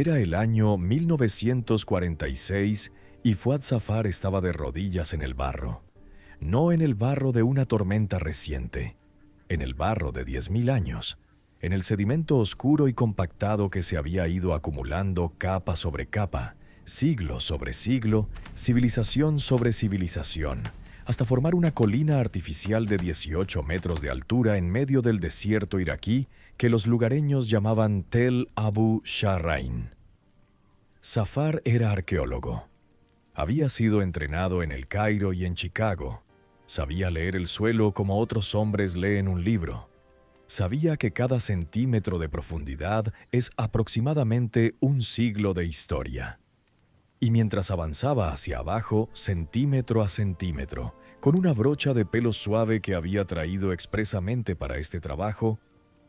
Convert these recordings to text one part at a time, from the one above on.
Era el año 1946 y Fuad Safar estaba de rodillas en el barro. No en el barro de una tormenta reciente, en el barro de 10.000 años, en el sedimento oscuro y compactado que se había ido acumulando capa sobre capa, siglo sobre siglo, civilización sobre civilización, hasta formar una colina artificial de 18 metros de altura en medio del desierto iraquí que los lugareños llamaban Tel Abu Shahrain. Safar era arqueólogo. Había sido entrenado en El Cairo y en Chicago. Sabía leer el suelo como otros hombres leen un libro. Sabía que cada centímetro de profundidad es aproximadamente un siglo de historia. Y mientras avanzaba hacia abajo, centímetro a centímetro, con una brocha de pelo suave que había traído expresamente para este trabajo,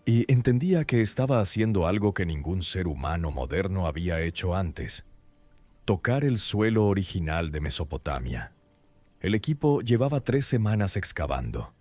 y entendía que estaba haciendo algo que ningún ser humano moderno había hecho antes: tocar el suelo original de Mesopotamia. El equipo llevaba 3 semanas excavando.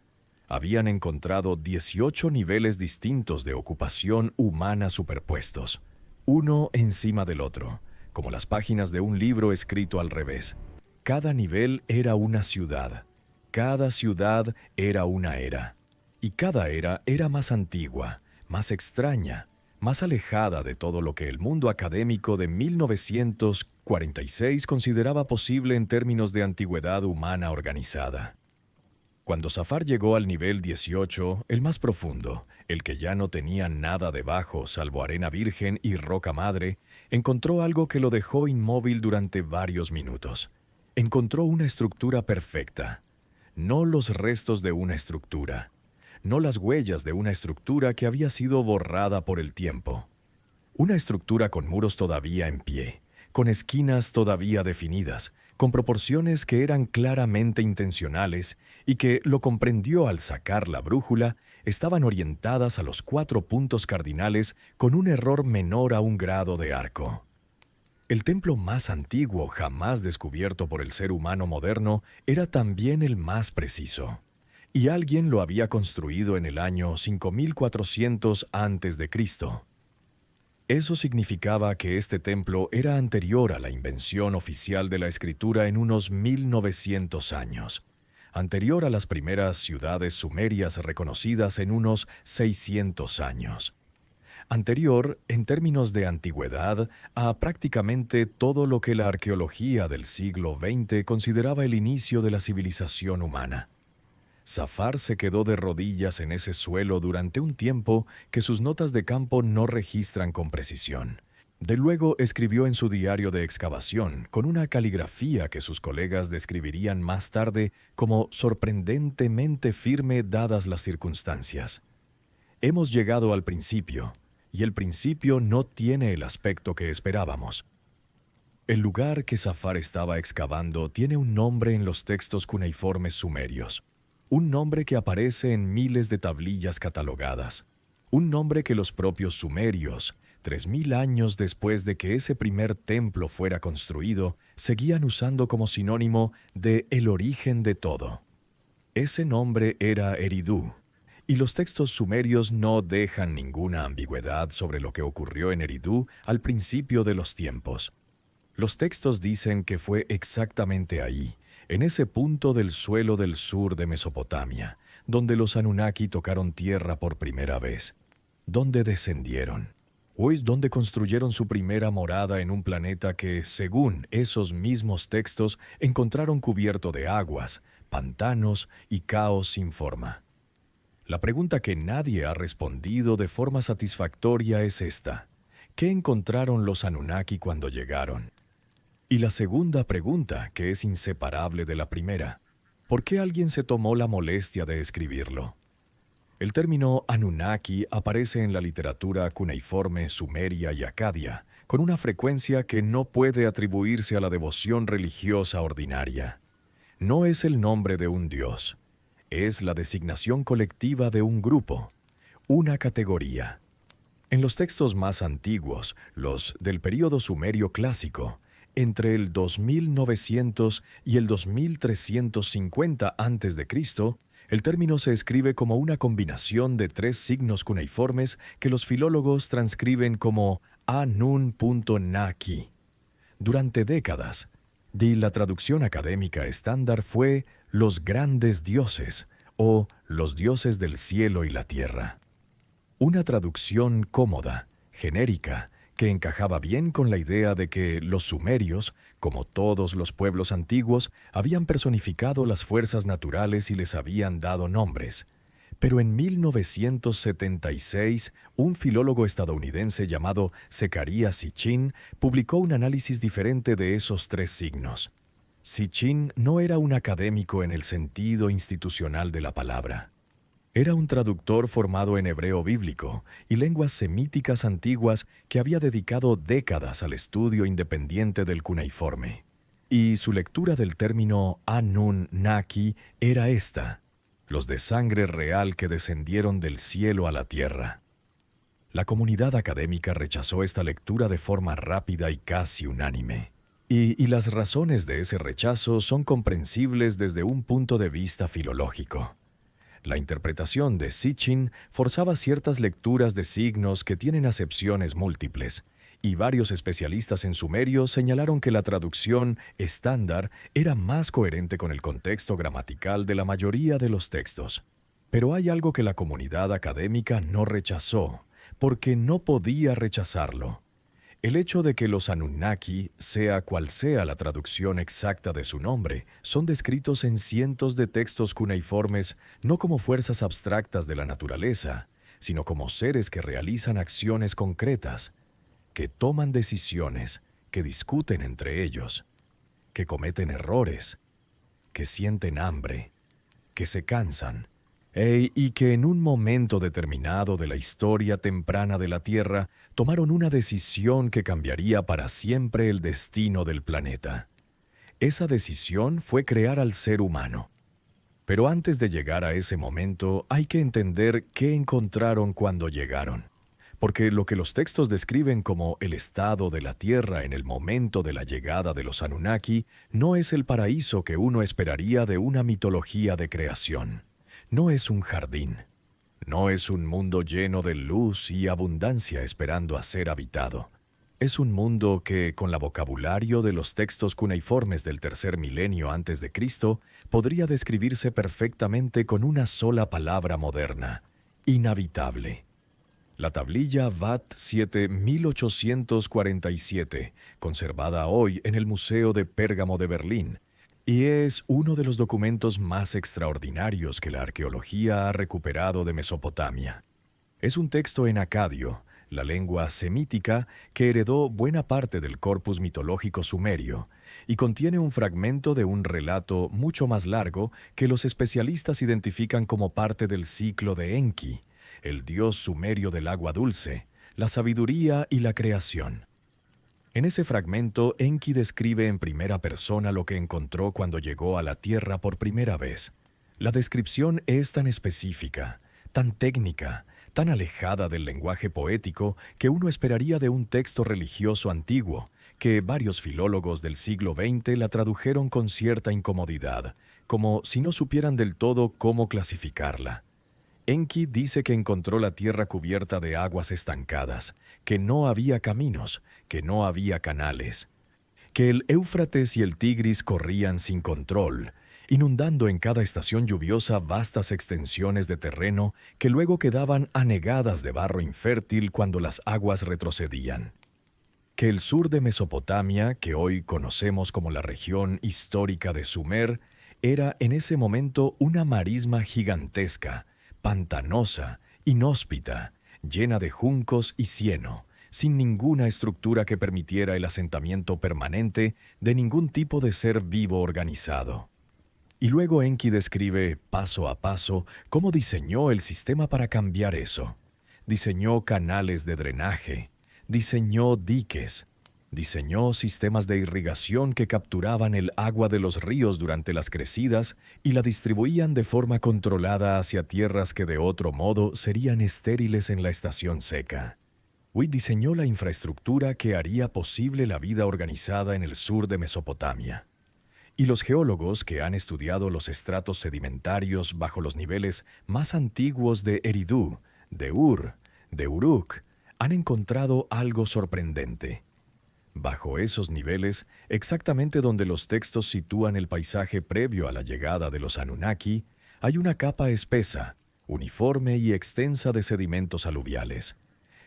Habían encontrado 18 niveles distintos de ocupación humana superpuestos, uno encima del otro, como las páginas de un libro escrito al revés. Cada nivel era una ciudad, cada ciudad era una era, y cada era era más antigua, más extraña, más alejada de todo lo que el mundo académico de 1946 consideraba posible en términos de antigüedad humana organizada. Cuando Safar llegó al nivel 18, el más profundo, el que ya no tenía nada debajo salvo arena virgen y roca madre, encontró algo que lo dejó inmóvil durante varios minutos. Encontró una estructura perfecta, no los restos de una estructura, no las huellas de una estructura que había sido borrada por el tiempo. Una estructura con muros todavía en pie, con esquinas todavía definidas, con proporciones que eran claramente intencionales y que, lo comprendió al sacar la brújula, estaban orientadas a los 4 puntos cardinales con un error menor a un grado de arco. El templo más antiguo jamás descubierto por el ser humano moderno era también el más preciso, y alguien lo había construido en el año 5400 a.C. Eso significaba que este templo era anterior a la invención oficial de la escritura en unos 1900 años, anterior a las primeras ciudades sumerias reconocidas en unos 600 años, anterior, en términos de antigüedad, a prácticamente todo lo que la arqueología del siglo XX consideraba el inicio de la civilización humana. Safar se quedó de rodillas en ese suelo durante un tiempo que sus notas de campo no registran con precisión. De luego escribió en su diario de excavación, con una caligrafía que sus colegas describirían más tarde como sorprendentemente firme dadas las circunstancias. Hemos llegado al principio, y el principio no tiene el aspecto que esperábamos. El lugar que Safar estaba excavando tiene un nombre en los textos cuneiformes sumerios. Un nombre que aparece en miles de tablillas catalogadas. Un nombre que los propios sumerios, 3000 años después de que ese primer templo fuera construido, seguían usando como sinónimo de el origen de todo. Ese nombre era Eridu, y los textos sumerios no dejan ninguna ambigüedad sobre lo que ocurrió en Eridu al principio de los tiempos. Los textos dicen que fue exactamente ahí, en ese punto del suelo del sur de Mesopotamia, donde los Anunnaki tocaron tierra por primera vez, donde descendieron, o es donde construyeron su primera morada en un planeta que, según esos mismos textos, encontraron cubierto de aguas, pantanos y caos sin forma. La pregunta que nadie ha respondido de forma satisfactoria es esta: ¿qué encontraron los Anunnaki cuando llegaron? Y la segunda pregunta, que es inseparable de la primera: ¿por qué alguien se tomó la molestia de escribirlo? El término Anunnaki aparece en la literatura cuneiforme sumeria y acadia, con una frecuencia que no puede atribuirse a la devoción religiosa ordinaria. No es el nombre de un dios, es la designación colectiva de un grupo, una categoría. En los textos más antiguos, los del período sumerio clásico, entre el 2900 y el 2350 a.C., el término se escribe como una combinación de 3 signos cuneiformes que los filólogos transcriben como Anun.naki. Durante décadas, la traducción académica estándar fue los grandes dioses o los dioses del cielo y la tierra. Una traducción cómoda, genérica, que encajaba bien con la idea de que los sumerios, como todos los pueblos antiguos, habían personificado las fuerzas naturales y les habían dado nombres. Pero en 1976, un filólogo estadounidense llamado Zecharia Sitchin publicó un análisis diferente de esos tres signos. Sitchin no era un académico en el sentido institucional de la palabra. Era un traductor formado en hebreo bíblico y lenguas semíticas antiguas que había dedicado décadas al estudio independiente del cuneiforme. Y su lectura del término Anun-Naki era esta: los de sangre real que descendieron del cielo a la tierra. La comunidad académica rechazó esta lectura de forma rápida y casi unánime. Y las razones de ese rechazo son comprensibles desde un punto de vista filológico. La interpretación de Sitchin forzaba ciertas lecturas de signos que tienen acepciones múltiples, y varios especialistas en sumerio señalaron que la traducción estándar era más coherente con el contexto gramatical de la mayoría de los textos. Pero hay algo que la comunidad académica no rechazó, porque no podía rechazarlo. El hecho de que los Anunnaki, sea cual sea la traducción exacta de su nombre, son descritos en cientos de textos cuneiformes no como fuerzas abstractas de la naturaleza, sino como seres que realizan acciones concretas, que toman decisiones, que discuten entre ellos, que cometen errores, que sienten hambre, que se cansan, y que en un momento determinado de la historia temprana de la Tierra tomaron una decisión que cambiaría para siempre el destino del planeta. Esa decisión fue crear al ser humano. Pero antes de llegar a ese momento, hay que entender qué encontraron cuando llegaron. Porque lo que los textos describen como el estado de la Tierra en el momento de la llegada de los Anunnaki no es el paraíso que uno esperaría de una mitología de creación. No es un jardín. No es un mundo lleno de luz y abundancia esperando a ser habitado. Es un mundo que, con la vocabulario de los textos cuneiformes del tercer milenio antes de Cristo, podría describirse perfectamente con una sola palabra moderna: inhabitable. La tablilla VAT 7847, conservada hoy en el Museo de Pérgamo de Berlín, y es uno de los documentos más extraordinarios que la arqueología ha recuperado de Mesopotamia. Es un texto en acadio, la lengua semítica que heredó buena parte del corpus mitológico sumerio, y contiene un fragmento de un relato mucho más largo que los especialistas identifican como parte del ciclo de Enki, el dios sumerio del agua dulce, la sabiduría y la creación. En ese fragmento, Enki describe en primera persona lo que encontró cuando llegó a la Tierra por primera vez. La descripción es tan específica, tan técnica, tan alejada del lenguaje poético que uno esperaría de un texto religioso antiguo, que varios filólogos del siglo XX la tradujeron con cierta incomodidad, como si no supieran del todo cómo clasificarla. Enki dice que encontró la tierra cubierta de aguas estancadas, que no había caminos, que no había canales, que el Éufrates y el Tigris corrían sin control, inundando en cada estación lluviosa vastas extensiones de terreno que luego quedaban anegadas de barro infértil cuando las aguas retrocedían. Que el sur de Mesopotamia, que hoy conocemos como la región histórica de Sumer, era en ese momento una marisma gigantesca, pantanosa, inhóspita, llena de juncos y cieno, sin ninguna estructura que permitiera el asentamiento permanente de ningún tipo de ser vivo organizado. Y luego Enki describe, paso a paso, cómo diseñó el sistema para cambiar eso. Diseñó canales de drenaje, diseñó diques, diseñó sistemas de irrigación que capturaban el agua de los ríos durante las crecidas y la distribuían de forma controlada hacia tierras que de otro modo serían estériles en la estación seca. Diseñó la infraestructura que haría posible la vida organizada en el sur de Mesopotamia. Y los geólogos que han estudiado los estratos sedimentarios bajo los niveles más antiguos de Eridu, de Ur, de Uruk, han encontrado algo sorprendente. Bajo esos niveles, exactamente donde los textos sitúan el paisaje previo a la llegada de los Anunnaki, hay una capa espesa, uniforme y extensa de sedimentos aluviales.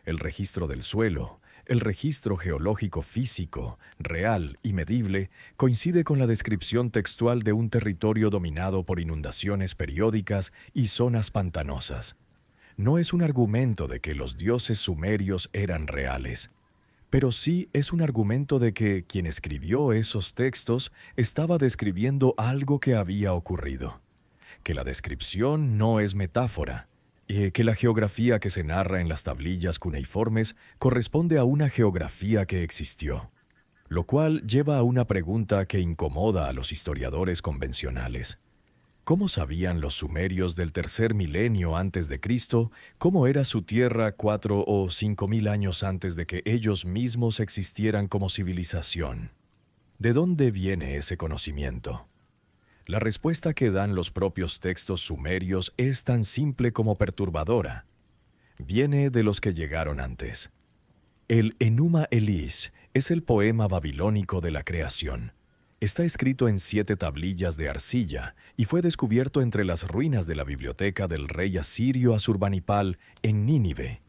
El registro del suelo, el registro geológico físico, real y medible, coincide con la descripción textual de un territorio dominado por inundaciones periódicas y zonas pantanosas. No es un argumento de que los dioses sumerios eran reales, pero sí es un argumento de que quien escribió esos textos estaba describiendo algo que había ocurrido, que la descripción no es metáfora, y que la geografía que se narra en las tablillas cuneiformes corresponde a una geografía que existió, lo cual lleva a una pregunta que incomoda a los historiadores convencionales. ¿Cómo sabían los sumerios del tercer milenio antes de Cristo cómo era su tierra 4 o 5 mil años antes de que ellos mismos existieran como civilización? ¿De dónde viene ese conocimiento? La respuesta que dan los propios textos sumerios es tan simple como perturbadora. Viene de los que llegaron antes. El Enuma Elish es el poema babilónico de la creación. Está escrito en 7 tablillas de arcilla y fue descubierto entre las ruinas de la biblioteca del rey asirio Asurbanipal en Nínive,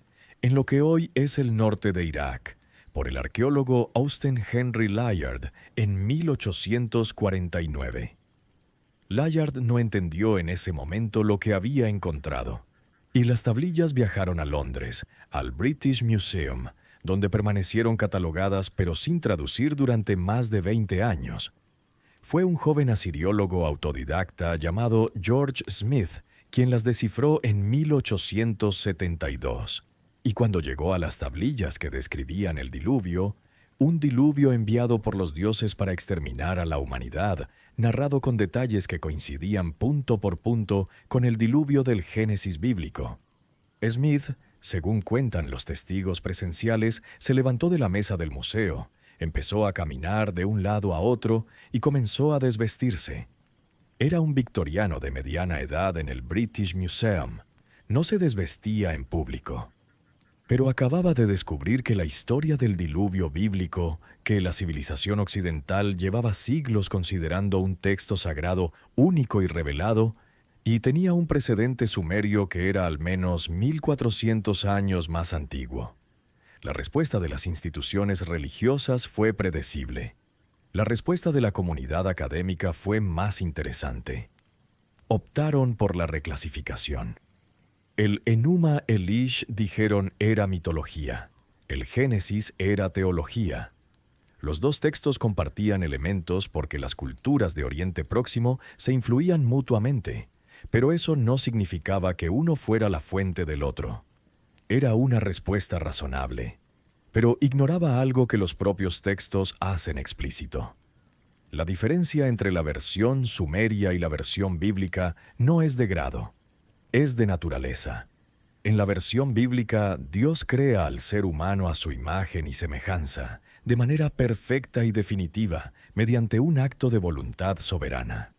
en lo que hoy es el norte de Irak, por el arqueólogo Austen Henry Layard en 1849. Layard no entendió en ese momento lo que había encontrado, y las tablillas viajaron a Londres, al British Museum, donde permanecieron catalogadas pero sin traducir durante más de 20 años. Fue un joven asiriólogo autodidacta llamado George Smith quien las descifró en 1872. Y cuando llegó a las tablillas que describían el diluvio, un diluvio enviado por los dioses para exterminar a la humanidad, narrado con detalles que coincidían punto por punto con el diluvio del Génesis bíblico. Smith, según cuentan los testigos presenciales, se levantó de la mesa del museo, empezó a caminar de un lado a otro y comenzó a desvestirse. Era un victoriano de mediana edad en el British Museum. No se desvestía en público. Pero acababa de descubrir que la historia del diluvio bíblico, que la civilización occidental llevaba siglos considerando un texto sagrado único y revelado, y tenía un precedente sumerio que era al menos 1400 años más antiguo. La respuesta de las instituciones religiosas fue predecible. La respuesta de la comunidad académica fue más interesante. Optaron por la reclasificación. El Enuma Elish, dijeron, era mitología. El Génesis era teología. Los dos textos compartían elementos porque las culturas de Oriente Próximo se influían mutuamente, pero eso no significaba que uno fuera la fuente del otro. Era una respuesta razonable, pero ignoraba algo que los propios textos hacen explícito. La diferencia entre la versión sumeria y la versión bíblica no es de grado, es de naturaleza. En la versión bíblica, Dios crea al ser humano a su imagen y semejanza, de manera perfecta y definitiva, mediante un acto de voluntad soberana.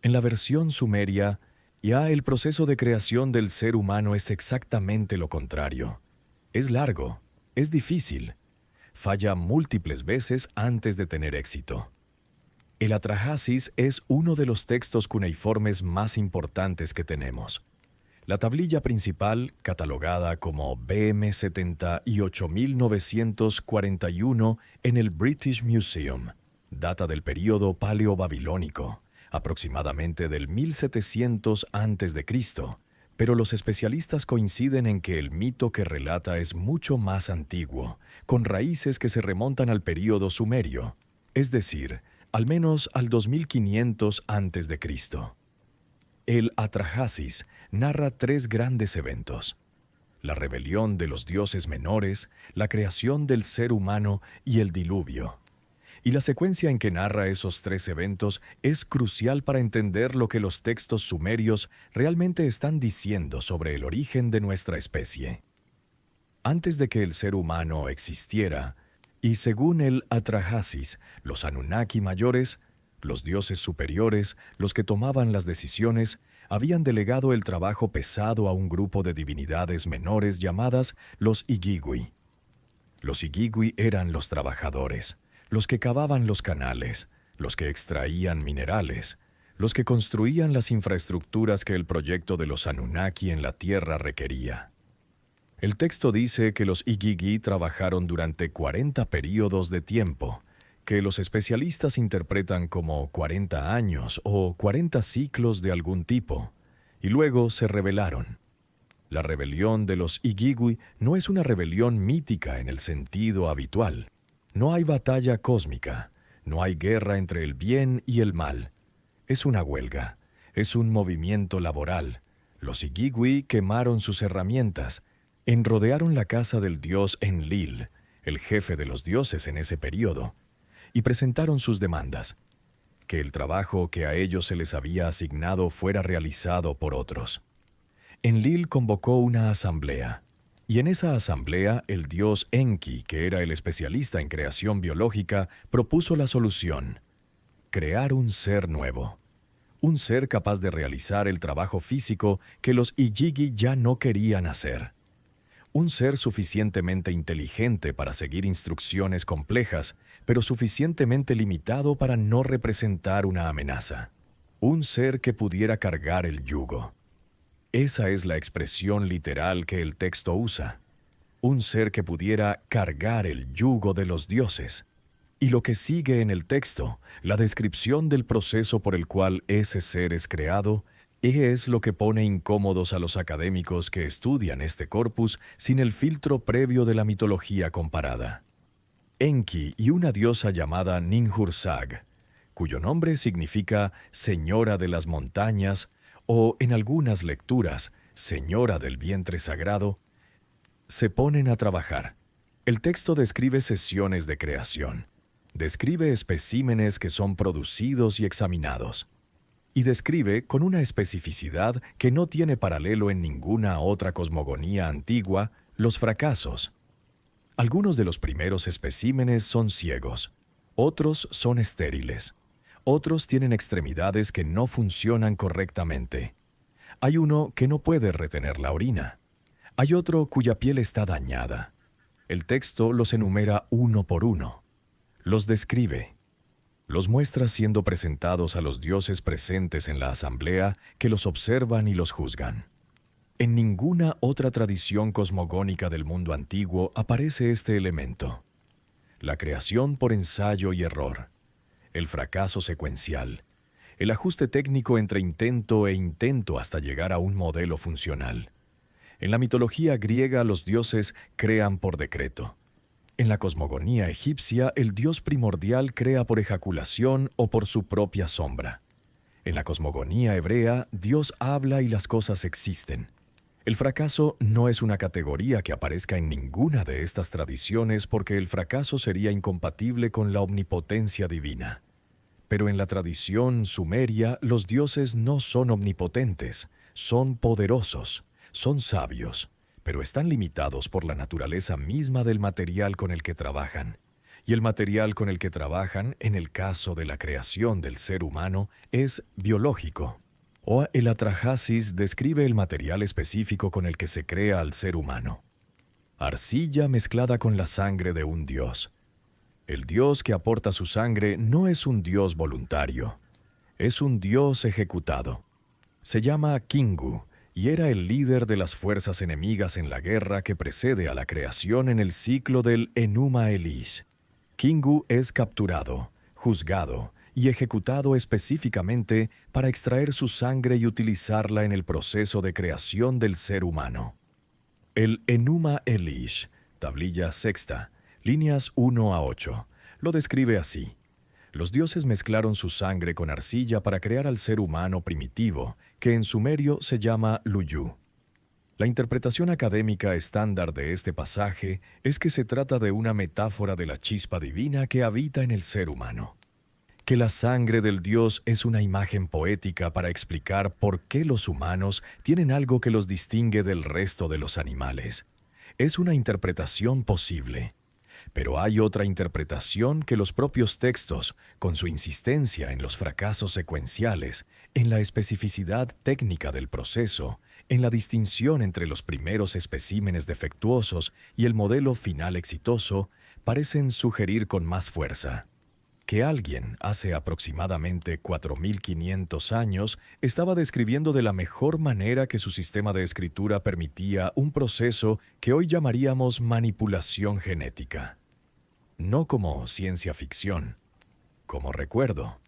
En la versión sumeria, ya el proceso de creación del ser humano es exactamente lo contrario. Es largo, es difícil, falla múltiples veces antes de tener éxito. El Atrahasis es uno de los textos cuneiformes más importantes que tenemos. La tablilla principal, catalogada como BM 78941 en el British Museum, data del período paleobabilónico, aproximadamente del 1700 a.C., pero los especialistas coinciden en que el mito que relata es mucho más antiguo, con raíces que se remontan al período sumerio, es decir, al menos al 2500 a.C. El Atrahasis narra 3 grandes eventos: la rebelión de los dioses menores, la creación del ser humano y el diluvio. Y la secuencia en que narra esos 3 eventos es crucial para entender lo que los textos sumerios realmente están diciendo sobre el origen de nuestra especie. Antes de que el ser humano existiera, y según el Atrahasis, los Anunnaki mayores, los dioses superiores, los que tomaban las decisiones, habían delegado el trabajo pesado a un grupo de divinidades menores llamadas los Igigui. Los Igigui eran los trabajadores, los que cavaban los canales, los que extraían minerales, los que construían las infraestructuras que el proyecto de los Anunnaki en la Tierra requería. El texto dice que los Igigi trabajaron durante 40 períodos de tiempo, que los especialistas interpretan como 40 años o 40 ciclos de algún tipo, y luego se rebelaron. La rebelión de los Igigui no es una rebelión mítica en el sentido habitual. No hay batalla cósmica, no hay guerra entre el bien y el mal. Es una huelga, es un movimiento laboral. Los Igigui quemaron sus herramientas, enrodearon la casa del dios Enlil, el jefe de los dioses en ese período, y presentaron sus demandas, que el trabajo que a ellos se les había asignado fuera realizado por otros. Enlil convocó una asamblea, y en esa asamblea el dios Enki, que era el especialista en creación biológica, propuso la solución: crear un ser nuevo, un ser capaz de realizar el trabajo físico que los Igigi ya no querían hacer. Un ser suficientemente inteligente para seguir instrucciones complejas, pero suficientemente limitado para no representar una amenaza. Un ser que pudiera cargar el yugo. Esa es la expresión literal que el texto usa. Un ser que pudiera cargar el yugo de los dioses. Y lo que sigue en el texto, la descripción del proceso por el cual ese ser es creado, es lo que pone incómodos a los académicos que estudian este corpus sin el filtro previo de la mitología comparada. Enki y una diosa llamada Ninhursag, cuyo nombre significa Señora de las Montañas, o en algunas lecturas, Señora del Vientre Sagrado, se ponen a trabajar. El texto describe sesiones de creación, describe especímenes que son producidos y examinados, y describe con una especificidad que no tiene paralelo en ninguna otra cosmogonía antigua los fracasos. Algunos de los primeros especímenes son ciegos, otros son estériles, otros tienen extremidades que no funcionan correctamente. Hay uno que no puede retener la orina. Hay otro cuya piel está dañada. El texto los enumera uno por uno. Los describe. Los muestra siendo presentados a los dioses presentes en la asamblea que los observan y los juzgan. En ninguna otra tradición cosmogónica del mundo antiguo aparece este elemento. La creación por ensayo y error, el fracaso secuencial, el ajuste técnico entre intento e intento hasta llegar a un modelo funcional. En la mitología griega los dioses crean por decreto. En la cosmogonía egipcia el dios primordial crea por ejaculación o por su propia sombra. En la cosmogonía hebrea Dios habla y las cosas existen. El fracaso no es una categoría que aparezca en ninguna de estas tradiciones porque el fracaso sería incompatible con la omnipotencia divina. Pero en la tradición sumeria los dioses no son omnipotentes, son poderosos, son sabios, pero están limitados por la naturaleza misma del material con el que trabajan. Y el material con el que trabajan, en el caso de la creación del ser humano, es biológico. O el Atrahasis describe el material específico con el que se crea al ser humano. Arcilla mezclada con la sangre de un dios. El dios que aporta su sangre no es un dios voluntario, es un dios ejecutado. Se llama Kingu y era el líder de las fuerzas enemigas en la guerra que precede a la creación en el ciclo del Enuma Elish. Kingu es capturado, juzgado y ejecutado específicamente para extraer su sangre y utilizarla en el proceso de creación del ser humano. El Enuma Elish, tablilla sexta, líneas 1 a 8, lo describe así. Los dioses mezclaron su sangre con arcilla para crear al ser humano primitivo, que en sumerio se llama Luyu. La interpretación académica estándar de este pasaje es que se trata de una metáfora de la chispa divina que habita en el ser humano. Que la sangre del dios es una imagen poética para explicar por qué los humanos tienen algo que los distingue del resto de los animales. Es una interpretación posible. Pero hay otra interpretación que los propios textos, con su insistencia en los fracasos secuenciales, en la especificidad técnica del proceso, en la distinción entre los primeros especímenes defectuosos y el modelo final exitoso, parecen sugerir con más fuerza que alguien, hace aproximadamente 4.500 años, estaba describiendo de la mejor manera que su sistema de escritura permitía un proceso que hoy llamaríamos manipulación genética. No como ciencia ficción, como recuerdo.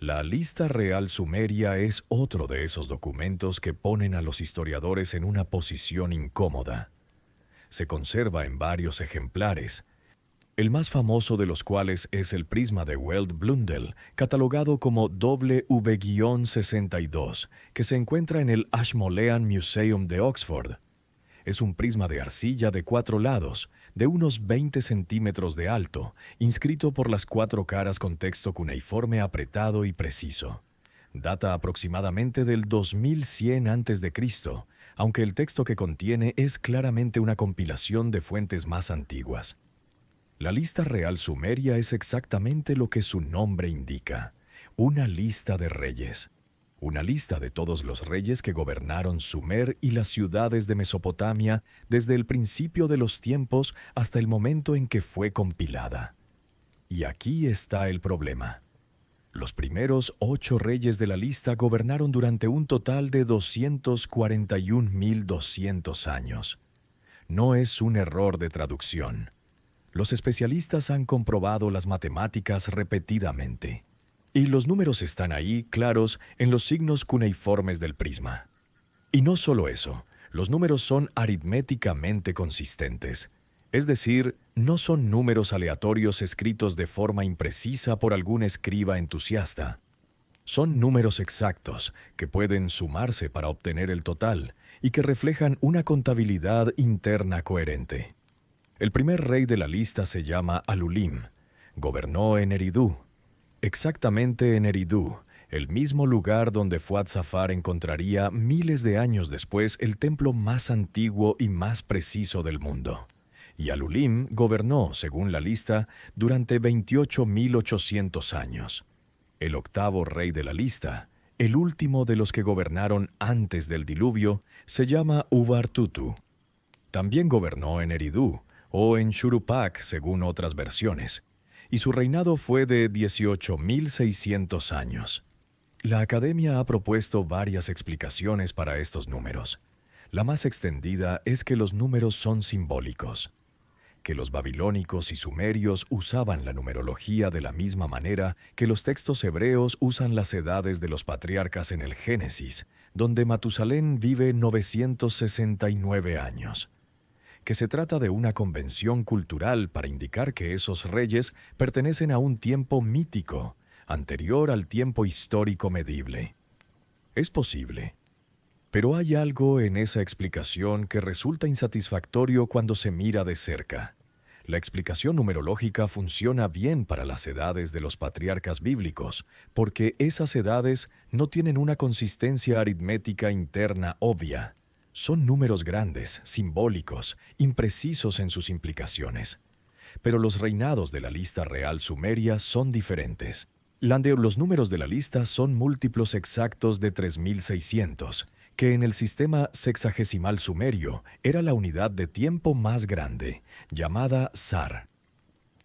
La Lista Real Sumeria es otro de esos documentos que ponen a los historiadores en una posición incómoda. Se conserva en varios ejemplares, el más famoso de los cuales es el prisma de Weld Blundell, catalogado como W-62, que se encuentra en el Ashmolean Museum de Oxford. Es un prisma de arcilla de 4 lados, de unos 20 centímetros de alto, inscrito por las 4 caras con texto cuneiforme apretado y preciso. Data aproximadamente del 2100 a.C., aunque el texto que contiene es claramente una compilación de fuentes más antiguas. La Lista Real Sumeria es exactamente lo que su nombre indica, una lista de reyes. Una lista de todos los reyes que gobernaron Sumer y las ciudades de Mesopotamia desde el principio de los tiempos hasta el momento en que fue compilada. Y aquí está el problema. Los primeros 8 reyes de la lista gobernaron durante un total de 241.200 años. No es un error de traducción. Los especialistas han comprobado las matemáticas repetidamente. Y los números están ahí, claros, en los signos cuneiformes del prisma. Y no solo eso, los números son aritméticamente consistentes. Es decir, no son números aleatorios escritos de forma imprecisa por algún escriba entusiasta. Son números exactos, que pueden sumarse para obtener el total, y que reflejan una contabilidad interna coherente. El primer rey de la lista se llama Alulim. Gobernó en Eridú. Exactamente en Eridú, el mismo lugar donde Fuad Zafar encontraría miles de años después el templo más antiguo y más preciso del mundo. Y Alulim gobernó, según la lista, durante 28.800 años. El octavo rey de la lista, el último de los que gobernaron antes del diluvio, se llama Ubartutu. También gobernó en Eridú, o en Shuruppak, según otras versiones, y su reinado fue de 18.600 años. La Academia ha propuesto varias explicaciones para estos números. La más extendida es que los números son simbólicos, que los babilónicos y sumerios usaban la numerología de la misma manera que los textos hebreos usan las edades de los patriarcas en el Génesis, donde Matusalén vive 969 años. Que se trata de una convención cultural para indicar que esos reyes pertenecen a un tiempo mítico, anterior al tiempo histórico medible. Es posible, pero hay algo en esa explicación que resulta insatisfactorio cuando se mira de cerca. La explicación numerológica funciona bien para las edades de los patriarcas bíblicos, porque esas edades no tienen una consistencia aritmética interna obvia. Son números grandes, simbólicos, imprecisos en sus implicaciones. Pero los reinados de la lista real sumeria son diferentes. Los números de la lista son múltiplos exactos de 3.600, que en el sistema sexagesimal sumerio era la unidad de tiempo más grande, llamada Sar.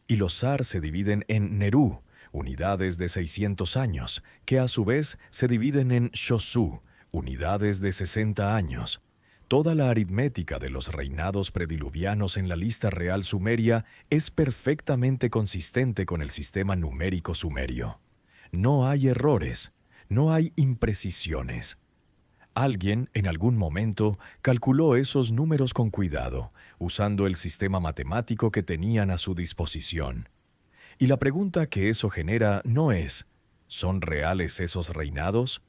Y los Sar se dividen en Nerú, unidades de 600 años, que a su vez se dividen en Shosu, unidades de 60 años. Toda la aritmética de los reinados prediluvianos en la lista real sumeria es perfectamente consistente con el sistema numérico sumerio. No hay errores, no hay imprecisiones. Alguien, en algún momento, calculó esos números con cuidado, usando el sistema matemático que tenían a su disposición. Y la pregunta que eso genera no es, ¿son reales esos reinados?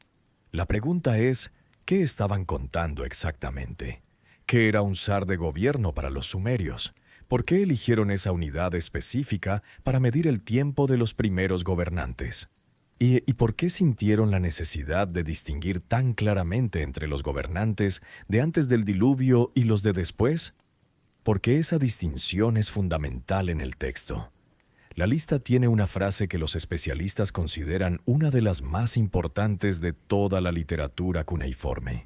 La pregunta es, ¿qué estaban contando exactamente? ¿Qué era un zar de gobierno para los sumerios? ¿Por qué eligieron esa unidad específica para medir el tiempo de los primeros gobernantes? ¿Y por qué sintieron la necesidad de distinguir tan claramente entre los gobernantes de antes del diluvio y los de después? porque esa distinción es fundamental en el texto. La lista tiene una frase que los especialistas consideran una de las más importantes de toda la literatura cuneiforme.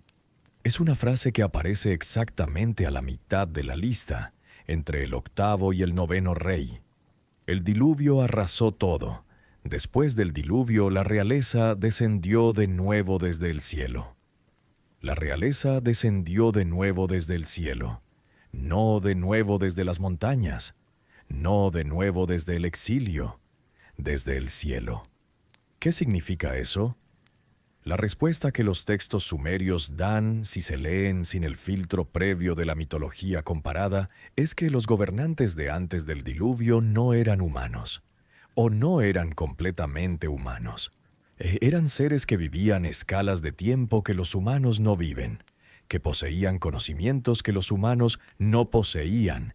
Es una frase que aparece exactamente a la mitad de la lista, entre el 8º y el 9º rey. El diluvio arrasó todo. Después del diluvio, la realeza descendió de nuevo desde el cielo. La realeza descendió de nuevo desde el cielo, no de nuevo desde las montañas, no de nuevo desde el exilio, desde el cielo. ¿Qué significa eso? La respuesta que los textos sumerios dan, si se leen sin el filtro previo de la mitología comparada, es que los gobernantes de antes del diluvio no eran humanos, o no eran completamente humanos. Eran seres que vivían escalas de tiempo que los humanos no viven, que poseían conocimientos que los humanos no poseían,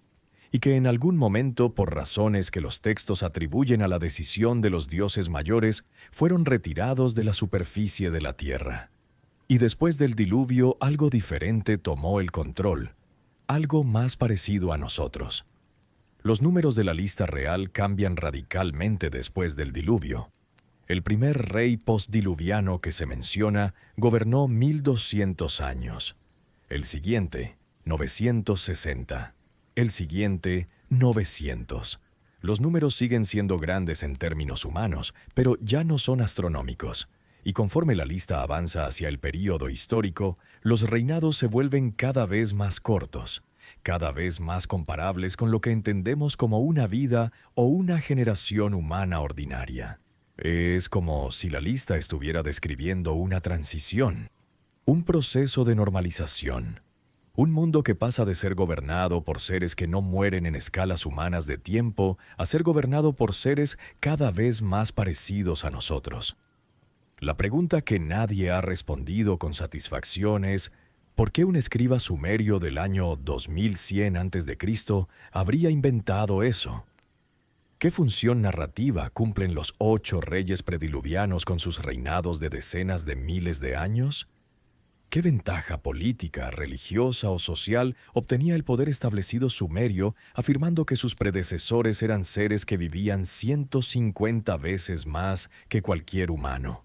y que en algún momento, por razones que los textos atribuyen a la decisión de los dioses mayores, fueron retirados de la superficie de la tierra. Y después del diluvio, algo diferente tomó el control, algo más parecido a nosotros. Los números de la lista real cambian radicalmente después del diluvio. El primer rey postdiluviano que se menciona gobernó 1200 años. El siguiente, 960. El siguiente, 900. Los números siguen siendo grandes en términos humanos, pero ya no son astronómicos. Y conforme la lista avanza hacia el período histórico, los reinados se vuelven cada vez más cortos, cada vez más comparables con lo que entendemos como una vida o una generación humana ordinaria. Es como si la lista estuviera describiendo una transición, un proceso de normalización. Un mundo que pasa de ser gobernado por seres que no mueren en escalas humanas de tiempo a ser gobernado por seres cada vez más parecidos a nosotros. La pregunta que nadie ha respondido con satisfacción es: ¿por qué un escriba sumerio del año 2100 a.C. habría inventado eso? ¿Qué función narrativa cumplen los 8 reyes prediluvianos con sus reinados de decenas de miles de años? ¿Qué ventaja política, religiosa o social obtenía el poder establecido sumerio afirmando que sus predecesores eran seres que vivían 150 veces más que cualquier humano?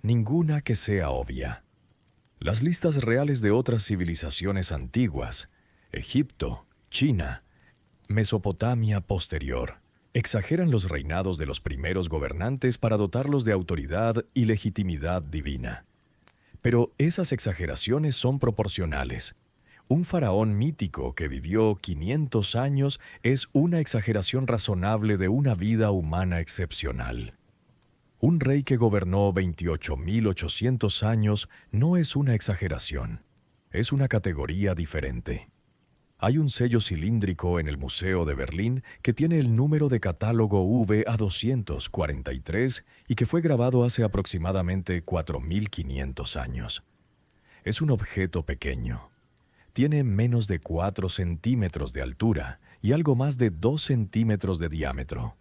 Ninguna que sea obvia. Las listas reales de otras civilizaciones antiguas, Egipto, China, Mesopotamia posterior, exageran los reinados de los primeros gobernantes para dotarlos de autoridad y legitimidad divina. Pero esas exageraciones son proporcionales. Un faraón mítico que vivió 500 años es una exageración razonable de una vida humana excepcional. Un rey que gobernó 28.800 años no es una exageración, es una categoría diferente. Hay un sello cilíndrico en el Museo de Berlín que tiene el número de catálogo VA243 y que fue grabado hace aproximadamente 4.500 años. Es un objeto pequeño. Tiene menos de 4 centímetros de altura y algo más de 2 centímetros de diámetro.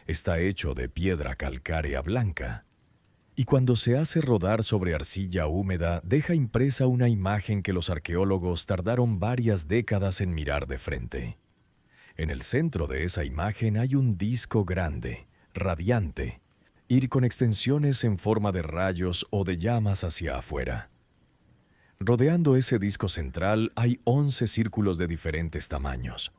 Está hecho de piedra calcárea blanca. Y cuando se hace rodar sobre arcilla húmeda, deja impresa una imagen que los arqueólogos tardaron varias décadas en mirar de frente. En el centro de esa imagen hay un disco grande, radiante, y con extensiones en forma de rayos o de llamas hacia afuera. Rodeando ese disco central hay 11 círculos de diferentes tamaños.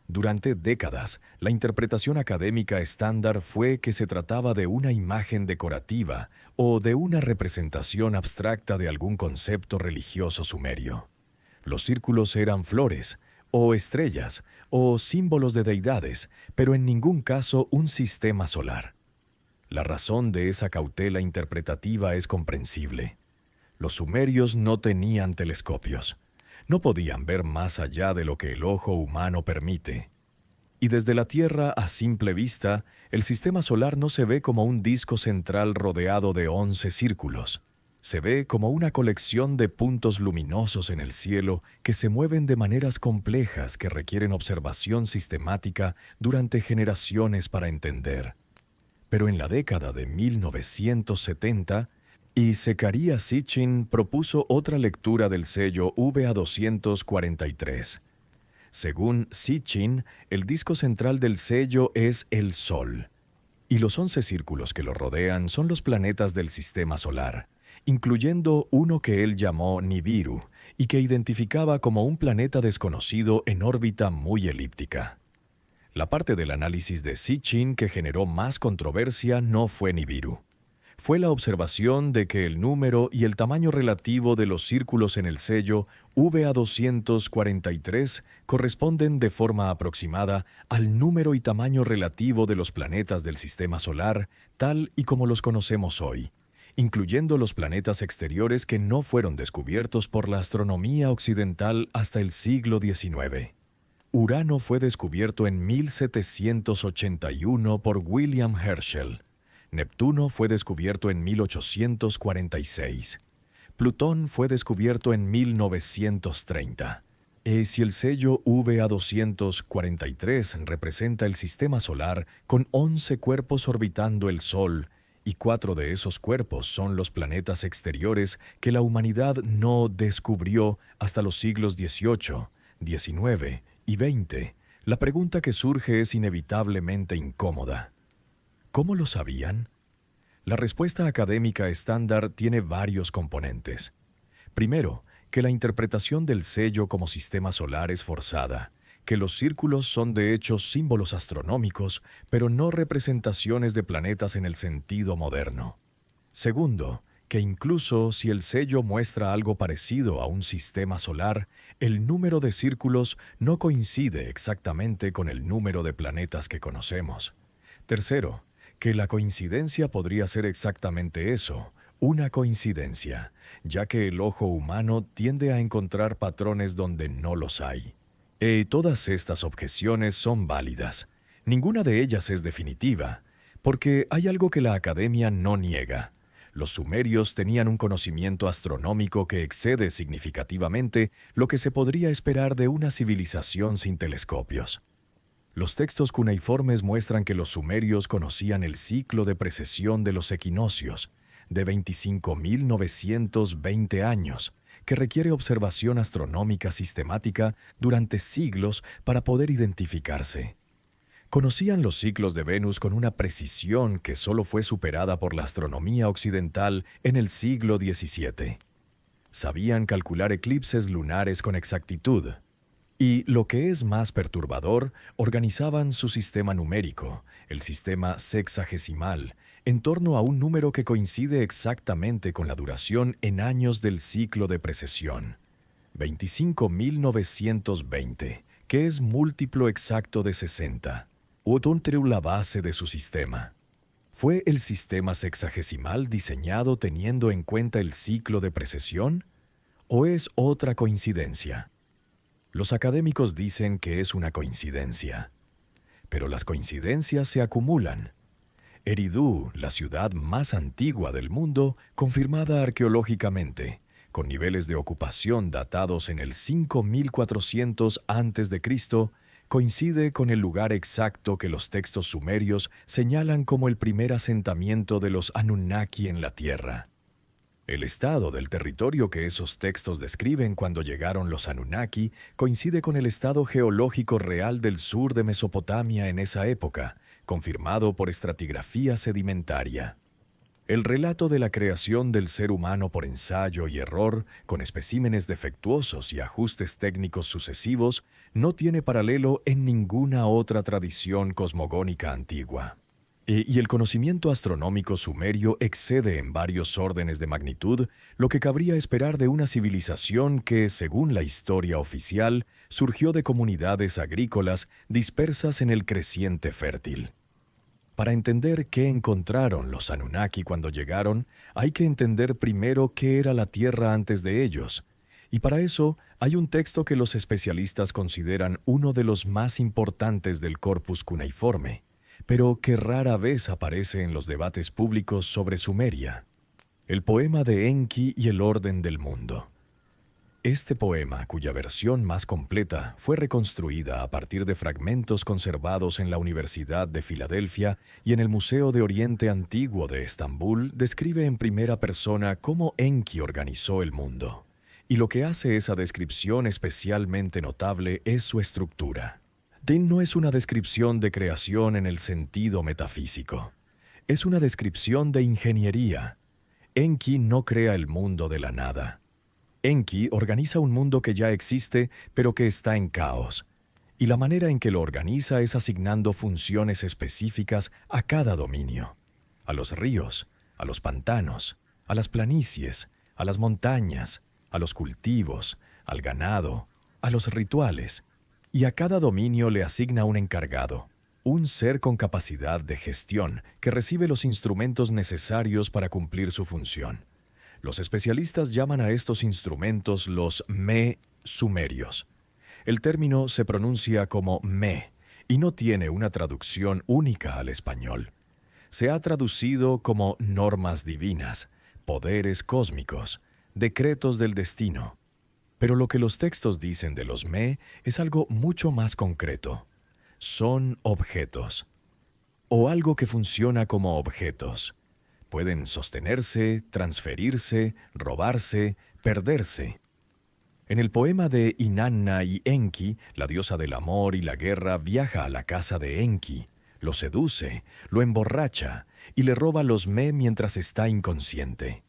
Durante décadas, la interpretación académica estándar fue que se trataba de una imagen decorativa o de una representación abstracta de algún concepto religioso sumerio. Los círculos eran flores, o estrellas, o símbolos de deidades, pero en ningún caso un sistema solar. La razón de esa cautela interpretativa es comprensible. Los sumerios no tenían telescopios. No podían ver más allá de lo que el ojo humano permite. Y desde la Tierra, a simple vista, el sistema solar no se ve como un disco central rodeado de 11 círculos. Se ve como una colección de puntos luminosos en el cielo que se mueven de maneras complejas que requieren observación sistemática durante generaciones para entender. Pero en la década de 1970, y Zecharia Sitchin propuso otra lectura del sello VA243. Según Sitchin, el disco central del sello es el Sol, y los 11 círculos que lo rodean son los planetas del sistema solar, incluyendo uno que él llamó Nibiru y que identificaba como un planeta desconocido en órbita muy elíptica. La parte del análisis de Sitchin que generó más controversia no fue Nibiru. Fue la observación de que el número y el tamaño relativo de los círculos en el sello VA243 corresponden de forma aproximada al número y tamaño relativo de los planetas del sistema solar, tal y como los conocemos hoy, incluyendo los planetas exteriores que no fueron descubiertos por la astronomía occidental hasta el siglo XIX. Urano fue descubierto en 1781 por William Herschel. Neptuno fue descubierto en 1846. Plutón fue descubierto en 1930. Si el sello VA243 representa el sistema solar con 11 cuerpos orbitando el Sol, y 4 de esos cuerpos son los planetas exteriores que la humanidad no descubrió hasta los siglos XVIII, XIX y XX, la pregunta que surge es inevitablemente incómoda. ¿Cómo lo sabían? La respuesta académica estándar tiene varios componentes. Primero, que la interpretación del sello como sistema solar es forzada, que los círculos son de hecho símbolos astronómicos, pero no representaciones de planetas en el sentido moderno. Segundo, que incluso si el sello muestra algo parecido a un sistema solar, el número de círculos no coincide exactamente con el número de planetas que conocemos. Tercero, que la coincidencia podría ser exactamente eso, una coincidencia, ya que el ojo humano tiende a encontrar patrones donde no los hay. Todas estas objeciones son válidas. Ninguna de ellas es definitiva, porque hay algo que la academia no niega. Los sumerios tenían un conocimiento astronómico que excede significativamente lo que se podría esperar de una civilización sin telescopios. Los textos cuneiformes muestran que los sumerios conocían el ciclo de precesión de los equinoccios, de 25.920 años, que requiere observación astronómica sistemática durante siglos para poder identificarse. Conocían los ciclos de Venus con una precisión que solo fue superada por la astronomía occidental en el siglo XVII. Sabían calcular eclipses lunares con exactitud. Y, lo que es más perturbador, organizaban su sistema numérico, el sistema sexagesimal, en torno a un número que coincide exactamente con la duración en años del ciclo de precesión, 25.920, que es múltiplo exacto de 60, o la base de su sistema. ¿Fue el sistema sexagesimal diseñado teniendo en cuenta el ciclo de precesión? ¿O es otra coincidencia? Los académicos dicen que es una coincidencia, pero las coincidencias se acumulan. Eridu, la ciudad más antigua del mundo, confirmada arqueológicamente, con niveles de ocupación datados en el 5400 a.C., coincide con el lugar exacto que los textos sumerios señalan como el primer asentamiento de los Anunnaki en la Tierra. El estado del territorio que esos textos describen cuando llegaron los Anunnaki coincide con el estado geológico real del sur de Mesopotamia en esa época, confirmado por estratigrafía sedimentaria. El relato de la creación del ser humano por ensayo y error, con especímenes defectuosos y ajustes técnicos sucesivos, no tiene paralelo en ninguna otra tradición cosmogónica antigua. Y el conocimiento astronómico sumerio excede en varios órdenes de magnitud lo que cabría esperar de una civilización que, según la historia oficial, surgió de comunidades agrícolas dispersas en el creciente fértil. Para entender qué encontraron los Anunnaki cuando llegaron, hay que entender primero qué era la Tierra antes de ellos. Y para eso hay un texto que los especialistas consideran uno de los más importantes del corpus cuneiforme, pero que rara vez aparece en los debates públicos sobre Sumeria: el poema de Enki y el orden del mundo. Este poema, cuya versión más completa fue reconstruida a partir de fragmentos conservados en la Universidad de Filadelfia y en el Museo de Oriente Antiguo de Estambul, describe en primera persona cómo Enki organizó el mundo. y lo que hace esa descripción especialmente notable es su estructura. Din no es una descripción de creación en el sentido metafísico. Es una descripción de ingeniería. Enki no crea el mundo de la nada. Enki organiza un mundo que ya existe, pero que está en caos. Y la manera en que lo organiza es asignando funciones específicas a cada dominio. A los ríos, a los pantanos, a las planicies, a las montañas, a los cultivos, al ganado, a los rituales. Y a cada dominio le asigna un encargado, un ser con capacidad de gestión que recibe los instrumentos necesarios para cumplir su función. Los especialistas llaman a estos instrumentos los Me sumerios. El término se pronuncia como Me y no tiene una traducción única al español. Se ha traducido como normas divinas, poderes cósmicos, decretos del destino. Pero lo que los textos dicen de los Me es algo mucho más concreto. Son objetos, o algo que funciona como objetos. Pueden sostenerse, transferirse, robarse, perderse. En el poema de Inanna y Enki, la diosa del amor y la guerra viaja a la casa de Enki, lo seduce, lo emborracha y le roba los Me mientras está inconsciente.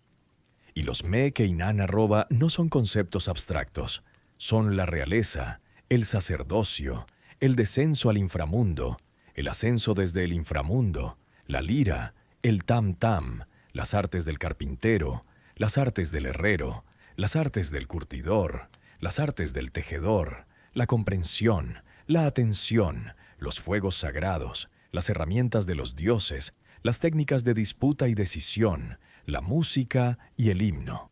Y los Me que Inanna roba no son conceptos abstractos, son la realeza, el sacerdocio, el descenso al inframundo, el ascenso desde el inframundo, la lira, el tam-tam, las artes del carpintero, las artes del herrero, las artes del curtidor, las artes del tejedor, la comprensión, la atención, los fuegos sagrados, las herramientas de los dioses, las técnicas de disputa y decisión, la música y el himno.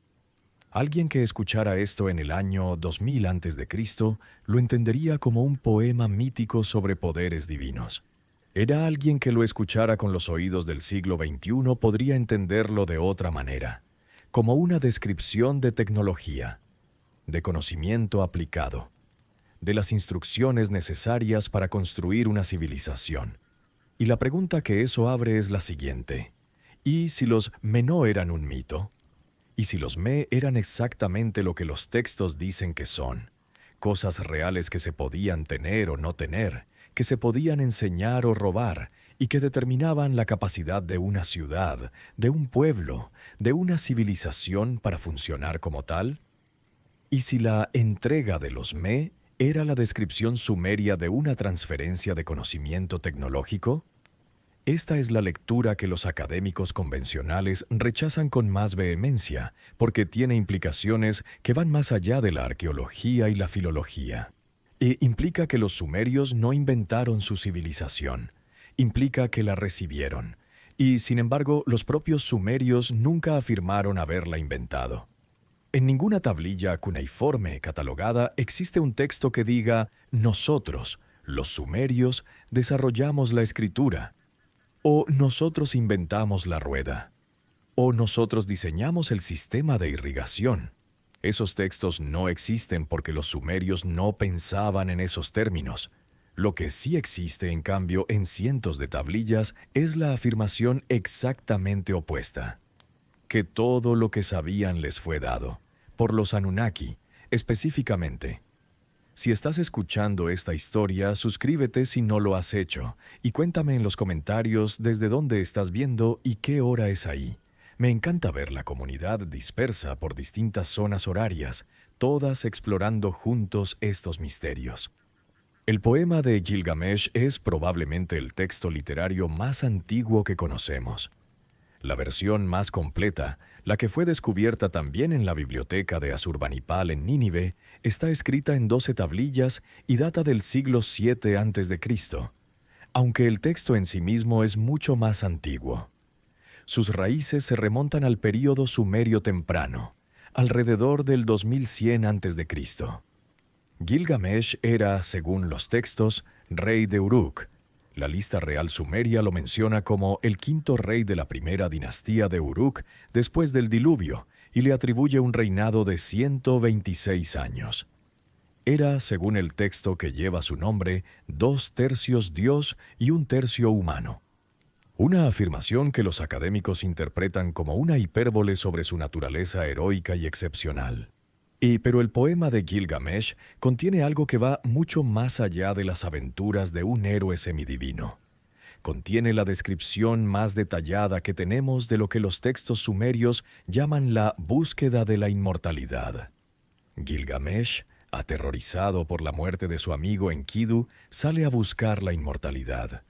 Alguien que escuchara esto en el año 2000 a.C. lo entendería como un poema mítico sobre poderes divinos. Era alguien que lo escuchara con los oídos del siglo XXI podría entenderlo de otra manera, como una descripción de tecnología, de conocimiento aplicado, de las instrucciones necesarias para construir una civilización. Y la pregunta que eso abre es la siguiente: ¿y si los Me no eran un mito? ¿Y si los Me eran exactamente lo que los textos dicen que son? Cosas reales que se podían tener o no tener, que se podían enseñar o robar, y que determinaban la capacidad de una ciudad, de un pueblo, de una civilización para funcionar como tal. ¿Y si la entrega de los Me era la descripción sumeria de una transferencia de conocimiento tecnológico? Esta es la lectura que los académicos convencionales rechazan con más vehemencia, porque tiene implicaciones que van más allá de la arqueología y la filología. Implica que los sumerios no inventaron su civilización, implica que la recibieron, y sin embargo los propios sumerios nunca afirmaron haberla inventado. En ninguna tablilla cuneiforme catalogada existe un texto que diga «nosotros, los sumerios, desarrollamos la escritura», o «nosotros inventamos la rueda», o «nosotros diseñamos el sistema de irrigación». Esos textos no existen porque los sumerios no pensaban en esos términos. Lo que sí existe, en cambio, en cientos de tablillas es la afirmación exactamente opuesta: que todo lo que sabían les fue dado, por los Anunnaki, específicamente. Si estás escuchando esta historia, suscríbete si no lo has hecho, y cuéntame en los comentarios desde dónde estás viendo y qué hora es ahí. Me encanta ver la comunidad dispersa por distintas zonas horarias, todas explorando juntos estos misterios. El poema de Gilgamesh es probablemente el texto literario más antiguo que conocemos. La versión más completa, la que fue descubierta también en la biblioteca de Asurbanipal en Nínive, está escrita en 12 tablillas y data del siglo VII a.C., aunque el texto en sí mismo es mucho más antiguo. Sus raíces se remontan al período sumerio temprano, alrededor del 2100 a.C. Gilgamesh era, según los textos, rey de Uruk. La lista real sumeria lo menciona como el quinto rey de la primera dinastía de Uruk después del diluvio y le atribuye un reinado de 126 años. Era, según el texto que lleva su nombre, 2/3 Dios y 1/3 humano. Una afirmación que los académicos interpretan como una hipérbole sobre su naturaleza heroica y excepcional. Pero el poema de Gilgamesh contiene algo que va mucho más allá de las aventuras de un héroe semidivino. Contiene la descripción más detallada que tenemos de lo que los textos sumerios llaman la búsqueda de la inmortalidad. Gilgamesh, aterrorizado por la muerte de su amigo Enkidu, sale a buscar la inmortalidad.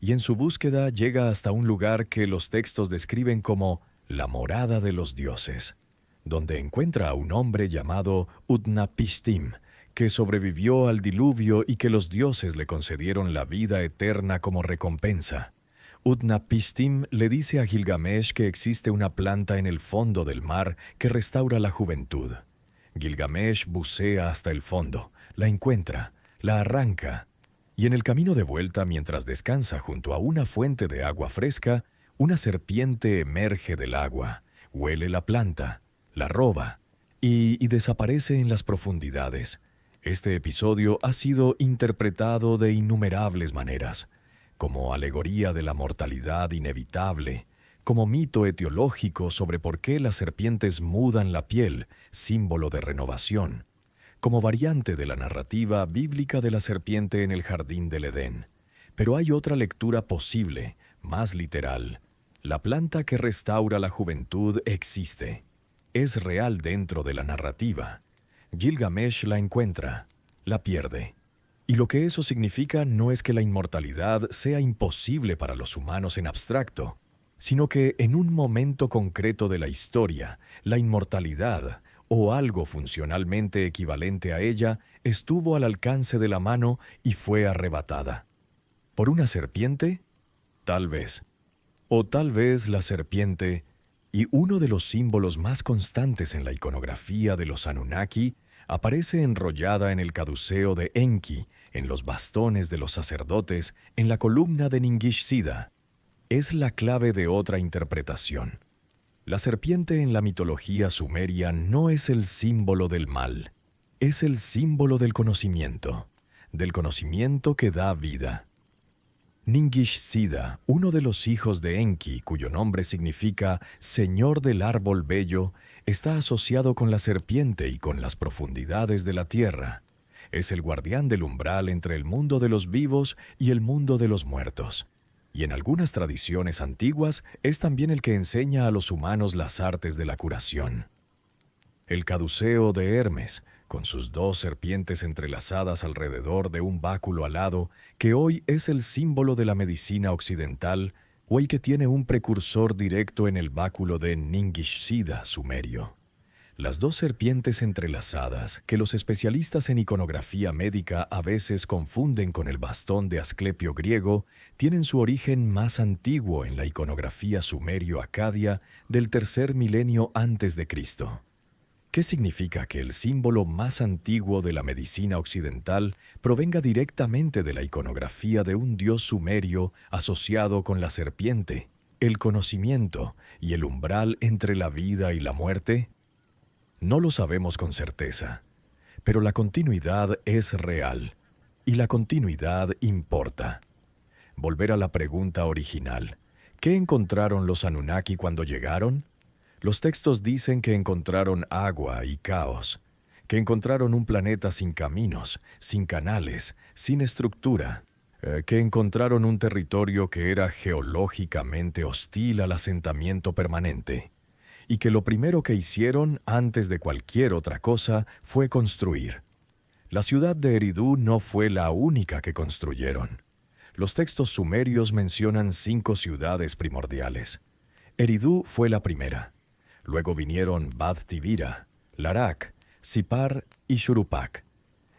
Y en su búsqueda llega hasta un lugar que los textos describen como la morada de los dioses, donde encuentra a un hombre llamado Utnapishtim, que sobrevivió al diluvio y que los dioses le concedieron la vida eterna como recompensa. Utnapishtim le dice a Gilgamesh que existe una planta en el fondo del mar que restaura la juventud. Gilgamesh bucea hasta el fondo, la encuentra, la arranca, y en el camino de vuelta, mientras descansa junto a una fuente de agua fresca, una serpiente emerge del agua, huele la planta, la roba y desaparece en las profundidades. Este episodio ha sido interpretado de innumerables maneras, como alegoría de la mortalidad inevitable, como mito etiológico sobre por qué las serpientes mudan la piel, símbolo de renovación, como variante de la narrativa bíblica de la serpiente en el jardín del Edén. Pero hay otra lectura posible, más literal. La planta que restaura la juventud existe. Es real dentro de la narrativa. Gilgamesh la encuentra, la pierde. Y lo que eso significa no es que la inmortalidad sea imposible para los humanos en abstracto, sino que en un momento concreto de la historia, la inmortalidad, o algo funcionalmente equivalente a ella, estuvo al alcance de la mano y fue arrebatada. ¿Por una serpiente? Tal vez. O tal vez la serpiente, y uno de los símbolos más constantes en la iconografía de los Anunnaki, aparece enrollada en el caduceo de Enki, en los bastones de los sacerdotes, en la columna de Ningishzida. Es la clave de otra interpretación. La serpiente en la mitología sumeria no es el símbolo del mal, es el símbolo del conocimiento que da vida. Ningishzida, uno de los hijos de Enki, cuyo nombre significa Señor del Árbol Bello, está asociado con la serpiente y con las profundidades de la tierra. Es el guardián del umbral entre el mundo de los vivos y el mundo de los muertos. Y en algunas tradiciones antiguas es también el que enseña a los humanos las artes de la curación. El caduceo de Hermes, con sus dos serpientes entrelazadas alrededor de un báculo alado, que hoy es el símbolo de la medicina occidental, o el que tiene un precursor directo en el báculo de Ningishzida sumerio. Las dos serpientes entrelazadas, que los especialistas en iconografía médica a veces confunden con el bastón de Asclepio griego, tienen su origen más antiguo en la iconografía sumerio-acadia del tercer milenio antes de Cristo. ¿Qué significa que el símbolo más antiguo de la medicina occidental provenga directamente de la iconografía de un dios sumerio asociado con la serpiente, el conocimiento y el umbral entre la vida y la muerte? No lo sabemos con certeza, pero la continuidad es real y la continuidad importa. Volver a la pregunta original, ¿qué encontraron los Anunnaki cuando llegaron? Los textos dicen que encontraron agua y caos, que encontraron un planeta sin caminos, sin canales, sin estructura, que encontraron un territorio que era geológicamente hostil al asentamiento permanente, y que lo primero que hicieron antes de cualquier otra cosa fue construir. La ciudad de Eridu no fue la única que construyeron. Los textos sumerios mencionan 5 ciudades primordiales. Eridu fue la primera. Luego vinieron Bad-Tibira, Larak, Sipar y Shuruppak.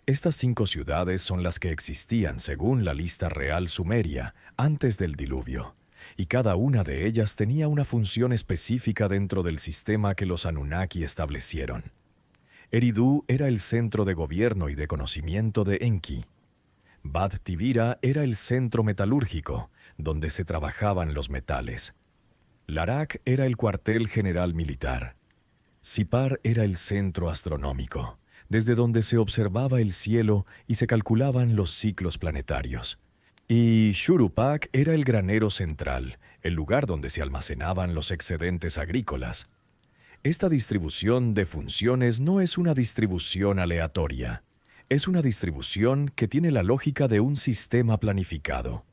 Estas 5 ciudades son las que existían según la lista real sumeria antes del diluvio, y cada una de ellas tenía una función específica dentro del sistema que los Anunnaki establecieron. Eridu era el centro de gobierno y de conocimiento de Enki. Bad-Tibira era el centro metalúrgico, donde se trabajaban los metales. Larak era el cuartel general militar. Sipar era el centro astronómico, desde donde se observaba el cielo y se calculaban los ciclos planetarios. Y Shuruppak era el granero central, el lugar donde se almacenaban los excedentes agrícolas. Esta distribución de funciones no es una distribución aleatoria. Es una distribución que tiene la lógica de un sistema planificado,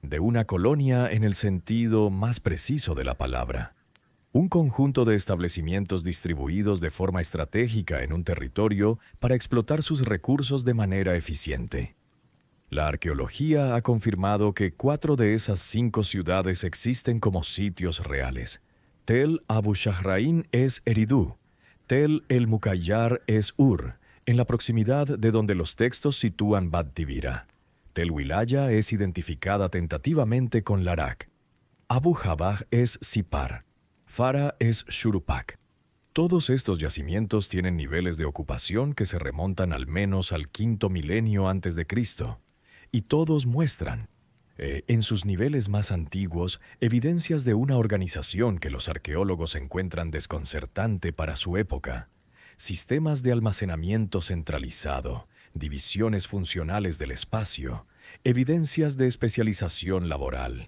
de una colonia en el sentido más preciso de la palabra. Un conjunto de establecimientos distribuidos de forma estratégica en un territorio para explotar sus recursos de manera eficiente. La arqueología ha confirmado que 4 de esas 5 ciudades existen como sitios reales. Tel Abu Shahrain es Eridu. Tel el Mukayyar es Ur, en la proximidad de donde los textos sitúan Bad Tibira. Tel Wilaya es identificada tentativamente con Larak. Abu Jabaj es Sipar. Fara es Shurupak. Todos estos yacimientos tienen niveles de ocupación que se remontan al menos al quinto milenio antes de Cristo, y todos muestran, en sus niveles más antiguos, evidencias de una organización que los arqueólogos encuentran desconcertante para su época. Sistemas de almacenamiento centralizado, divisiones funcionales del espacio, evidencias de especialización laboral.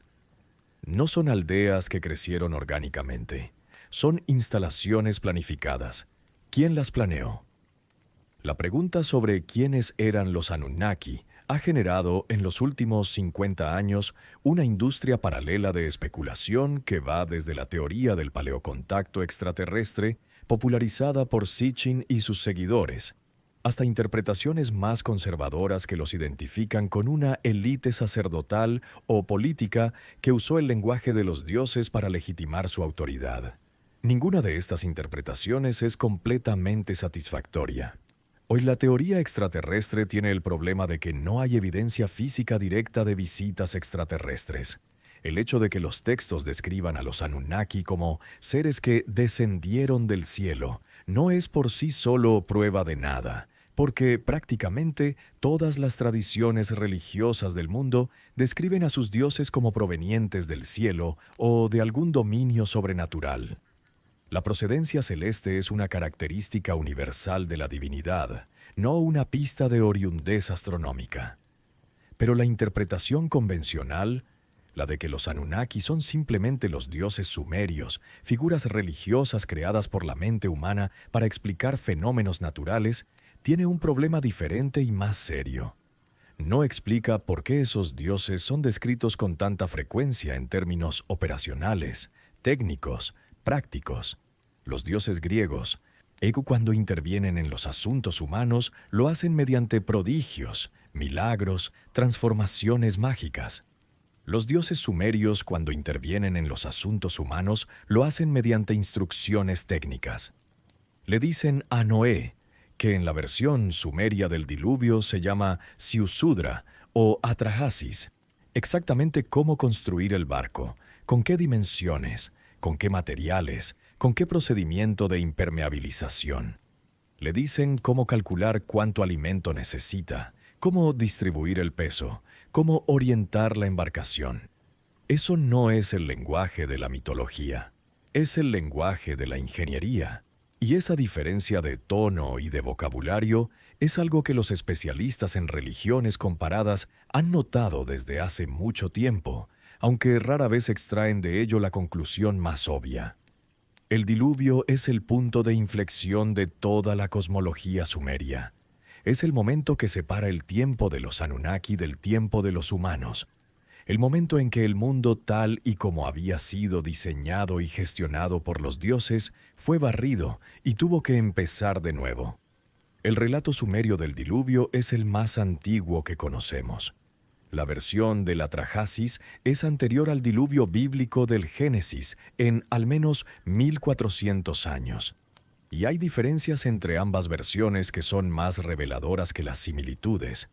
No son aldeas que crecieron orgánicamente, son instalaciones planificadas. ¿Quién las planeó? La pregunta sobre quiénes eran los Anunnaki ha generado en los últimos 50 años una industria paralela de especulación que va desde la teoría del paleocontacto extraterrestre, popularizada por Sitchin y sus seguidores, hasta interpretaciones más conservadoras que los identifican con una élite sacerdotal o política que usó el lenguaje de los dioses para legitimar su autoridad. Ninguna de estas interpretaciones es completamente satisfactoria. Hoy la teoría extraterrestre tiene el problema de que no hay evidencia física directa de visitas extraterrestres. El hecho de que los textos describan a los Anunnaki como seres que descendieron del cielo no es por sí solo prueba de nada, porque prácticamente todas las tradiciones religiosas del mundo describen a sus dioses como provenientes del cielo o de algún dominio sobrenatural. La procedencia celeste es una característica universal de la divinidad, no una pista de oriundez astronómica. Pero la interpretación convencional, la de que los Anunnaki son simplemente los dioses sumerios, figuras religiosas creadas por la mente humana para explicar fenómenos naturales, tiene un problema diferente y más serio. No explica por qué esos dioses son descritos con tanta frecuencia en términos operacionales, técnicos, prácticos. Los dioses griegos, cuando intervienen en los asuntos humanos, lo hacen mediante prodigios, milagros, transformaciones mágicas. Los dioses sumerios, cuando intervienen en los asuntos humanos, lo hacen mediante instrucciones técnicas. Le dicen a Noé, que en la versión sumeria del diluvio se llama Siusudra o Atrahasis, exactamente cómo construir el barco, con qué dimensiones, con qué materiales, con qué procedimiento de impermeabilización. Le dicen cómo calcular cuánto alimento necesita, cómo distribuir el peso, cómo orientar la embarcación. Eso no es el lenguaje de la mitología, es el lenguaje de la ingeniería. Y esa diferencia de tono y de vocabulario es algo que los especialistas en religiones comparadas han notado desde hace mucho tiempo, aunque rara vez extraen de ello la conclusión más obvia. El diluvio es el punto de inflexión de toda la cosmología sumeria. Es el momento que separa el tiempo de los Anunnaki del tiempo de los humanos. El momento en que el mundo tal y como había sido diseñado y gestionado por los dioses fue barrido y tuvo que empezar de nuevo. El relato sumerio del diluvio es el más antiguo que conocemos. La versión del Atrahasis es anterior al diluvio bíblico del Génesis en al menos 1400 años. Y hay diferencias entre ambas versiones que son más reveladoras que las similitudes.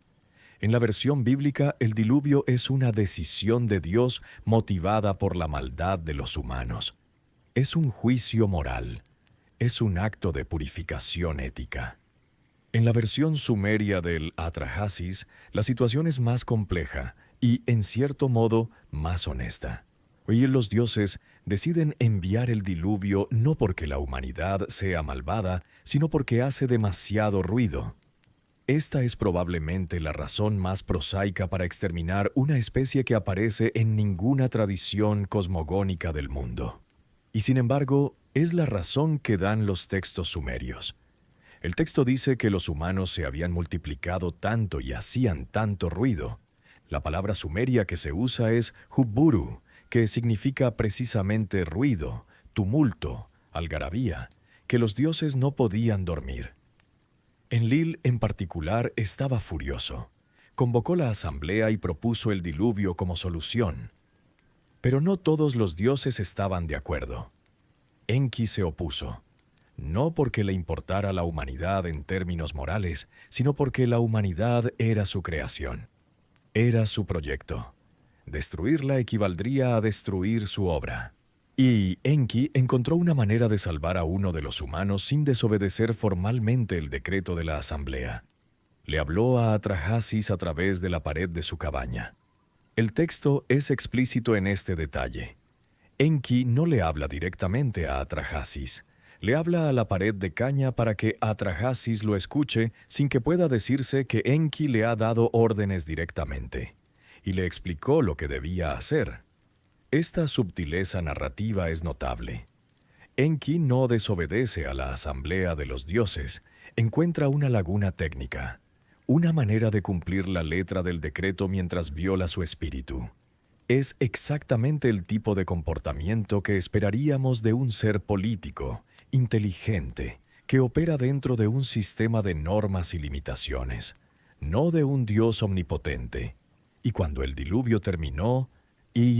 En la versión bíblica, el diluvio es una decisión de Dios motivada por la maldad de los humanos. Es un juicio moral. Es un acto de purificación ética. En la versión sumeria del Atrahasis, la situación es más compleja y, en cierto modo, más honesta. Hoy los dioses deciden enviar el diluvio no porque la humanidad sea malvada, sino porque hace demasiado ruido. Esta es probablemente la razón más prosaica para exterminar una especie que aparece en ninguna tradición cosmogónica del mundo. Y sin embargo, es la razón que dan los textos sumerios. El texto dice que los humanos se habían multiplicado tanto y hacían tanto ruido. La palabra sumeria que se usa es hubburu, que significa precisamente ruido, tumulto, algarabía, que los dioses no podían dormir. Enlil, en particular, estaba furioso. Convocó la asamblea y propuso el diluvio como solución. Pero no todos los dioses estaban de acuerdo. Enki se opuso, no porque le importara la humanidad en términos morales, sino porque la humanidad era su creación. Era su proyecto. Destruirla equivaldría a destruir su obra. Y Enki encontró una manera de salvar a uno de los humanos sin desobedecer formalmente el decreto de la asamblea. Le habló a Atrahasis a través de la pared de su cabaña. El texto es explícito en este detalle. Enki no le habla directamente a Atrahasis. Le habla a la pared de caña para que Atrahasis lo escuche sin que pueda decirse que Enki le ha dado órdenes directamente. Y le explicó lo que debía hacer. Esta sutileza narrativa es notable. Enki no desobedece a la asamblea de los dioses, encuentra una laguna técnica, una manera de cumplir la letra del decreto mientras viola su espíritu. Es exactamente el tipo de comportamiento que esperaríamos de un ser político, inteligente, que opera dentro de un sistema de normas y limitaciones, no de un dios omnipotente. Y cuando el diluvio terminó,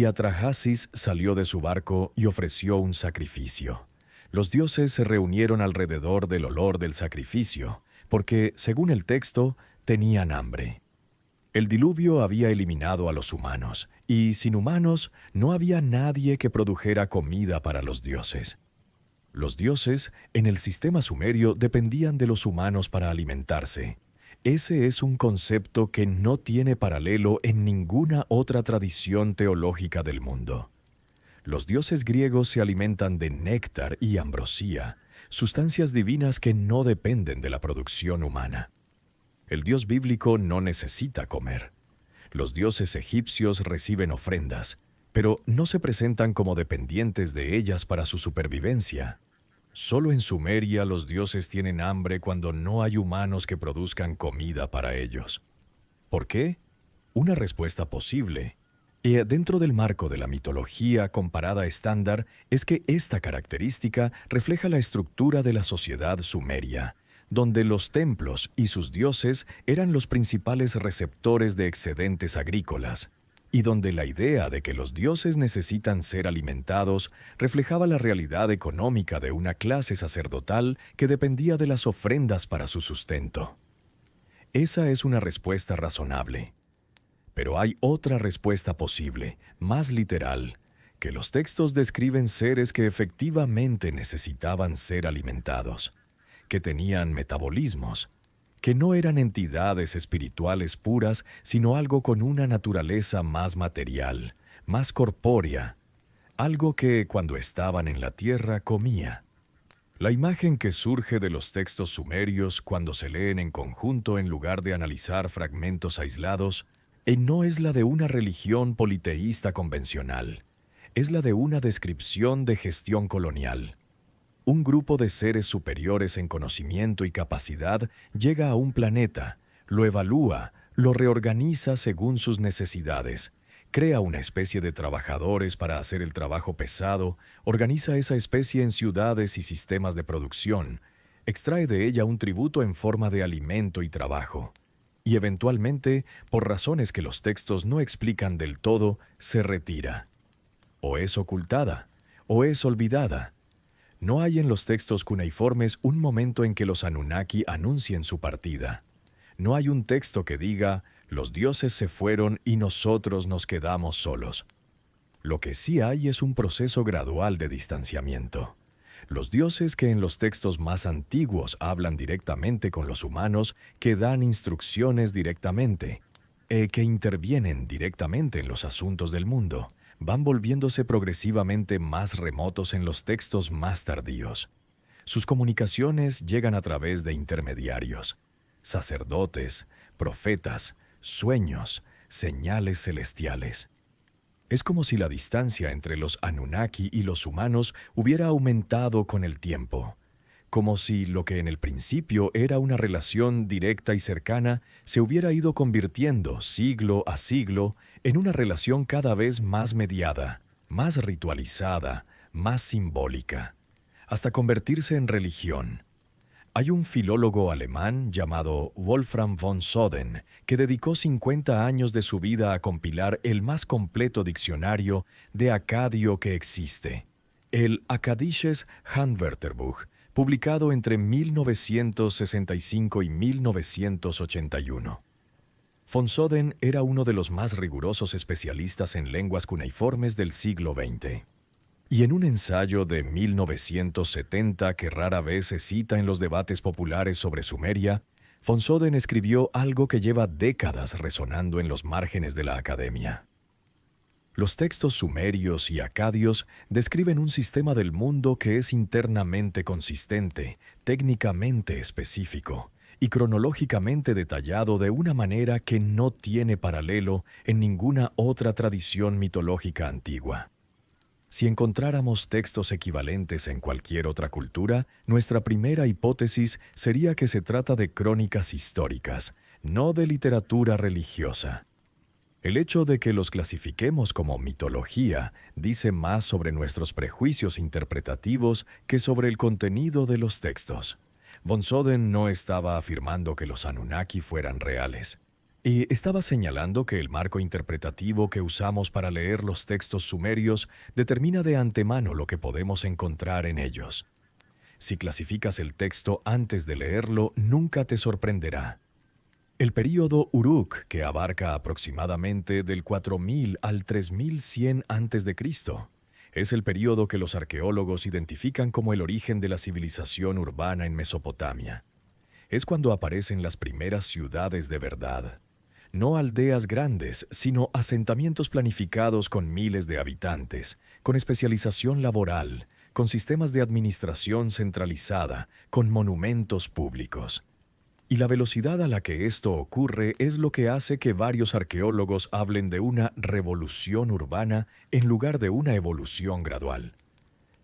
Atrahasis salió de su barco y ofreció un sacrificio. Los dioses se reunieron alrededor del olor del sacrificio, porque, según el texto, tenían hambre. El diluvio había eliminado a los humanos, y sin humanos no había nadie que produjera comida para los dioses. Los dioses, en el sistema sumerio, dependían de los humanos para alimentarse. Ese es un concepto que no tiene paralelo en ninguna otra tradición teológica del mundo. Los dioses griegos se alimentan de néctar y ambrosía, sustancias divinas que no dependen de la producción humana. El dios bíblico no necesita comer. Los dioses egipcios reciben ofrendas, pero no se presentan como dependientes de ellas para su supervivencia. Solo en Sumeria los dioses tienen hambre cuando no hay humanos que produzcan comida para ellos. ¿Por qué? Una respuesta posible, dentro del marco de la mitología comparada estándar, es que esta característica refleja la estructura de la sociedad sumeria, donde los templos y sus dioses eran los principales receptores de excedentes agrícolas, y donde la idea de que los dioses necesitan ser alimentados reflejaba la realidad económica de una clase sacerdotal que dependía de las ofrendas para su sustento. Esa es una respuesta razonable. Pero hay otra respuesta posible, más literal, que los textos describen seres que efectivamente necesitaban ser alimentados, que tenían metabolismos, que no eran entidades espirituales puras, sino algo con una naturaleza más material, más corpórea, algo que, cuando estaban en la tierra, comía. La imagen que surge de los textos sumerios cuando se leen en conjunto en lugar de analizar fragmentos aislados, no es la de una religión politeísta convencional, es la de una descripción de gestión colonial. Un grupo de seres superiores en conocimiento y capacidad llega a un planeta, lo evalúa, lo reorganiza según sus necesidades, crea una especie de trabajadores para hacer el trabajo pesado, organiza esa especie en ciudades y sistemas de producción, extrae de ella un tributo en forma de alimento y trabajo, y eventualmente, por razones que los textos no explican del todo, se retira. O es ocultada, o es olvidada. No hay en los textos cuneiformes un momento en que los Anunnaki anuncien su partida. No hay un texto que diga, los dioses se fueron y nosotros nos quedamos solos. Lo que sí hay es un proceso gradual de distanciamiento. Los dioses que en los textos más antiguos hablan directamente con los humanos, que dan instrucciones directamente, que intervienen directamente en los asuntos del mundo, van volviéndose progresivamente más remotos en los textos más tardíos. Sus comunicaciones llegan a través de intermediarios, sacerdotes, profetas, sueños, señales celestiales. Es como si la distancia entre los Anunnaki y los humanos hubiera aumentado con el tiempo, como si lo que en el principio era una relación directa y cercana se hubiera ido convirtiendo siglo a siglo en una relación cada vez más mediada, más ritualizada, más simbólica, hasta convertirse en religión. Hay un filólogo alemán llamado Wolfram von Soden que dedicó 50 años de su vida a compilar el más completo diccionario de acadio que existe, el Akkadisches Handwörterbuch, publicado entre 1965 y 1981. Von Soden era uno de los más rigurosos especialistas en lenguas cuneiformes del siglo XX. Y en un ensayo de 1970 que rara vez se cita en los debates populares sobre Sumeria, von Soden escribió algo que lleva décadas resonando en los márgenes de la academia. Los textos sumerios y acadios describen un sistema del mundo que es internamente consistente, técnicamente específico y cronológicamente detallado de una manera que no tiene paralelo en ninguna otra tradición mitológica antigua. Si encontráramos textos equivalentes en cualquier otra cultura, nuestra primera hipótesis sería que se trata de crónicas históricas, no de literatura religiosa. El hecho de que los clasifiquemos como mitología dice más sobre nuestros prejuicios interpretativos que sobre el contenido de los textos. Von Soden no estaba afirmando que los Anunnaki fueran reales. Y estaba señalando que el marco interpretativo que usamos para leer los textos sumerios determina de antemano lo que podemos encontrar en ellos. Si clasificas el texto antes de leerlo, nunca te sorprenderá. El período Uruk, que abarca aproximadamente del 4000 al 3100 a.C., es el período que los arqueólogos identifican como el origen de la civilización urbana en Mesopotamia. Es cuando aparecen las primeras ciudades de verdad. No aldeas grandes, sino asentamientos planificados con miles de habitantes, con especialización laboral, con sistemas de administración centralizada, con monumentos públicos. Y la velocidad a la que esto ocurre es lo que hace que varios arqueólogos hablen de una revolución urbana en lugar de una evolución gradual.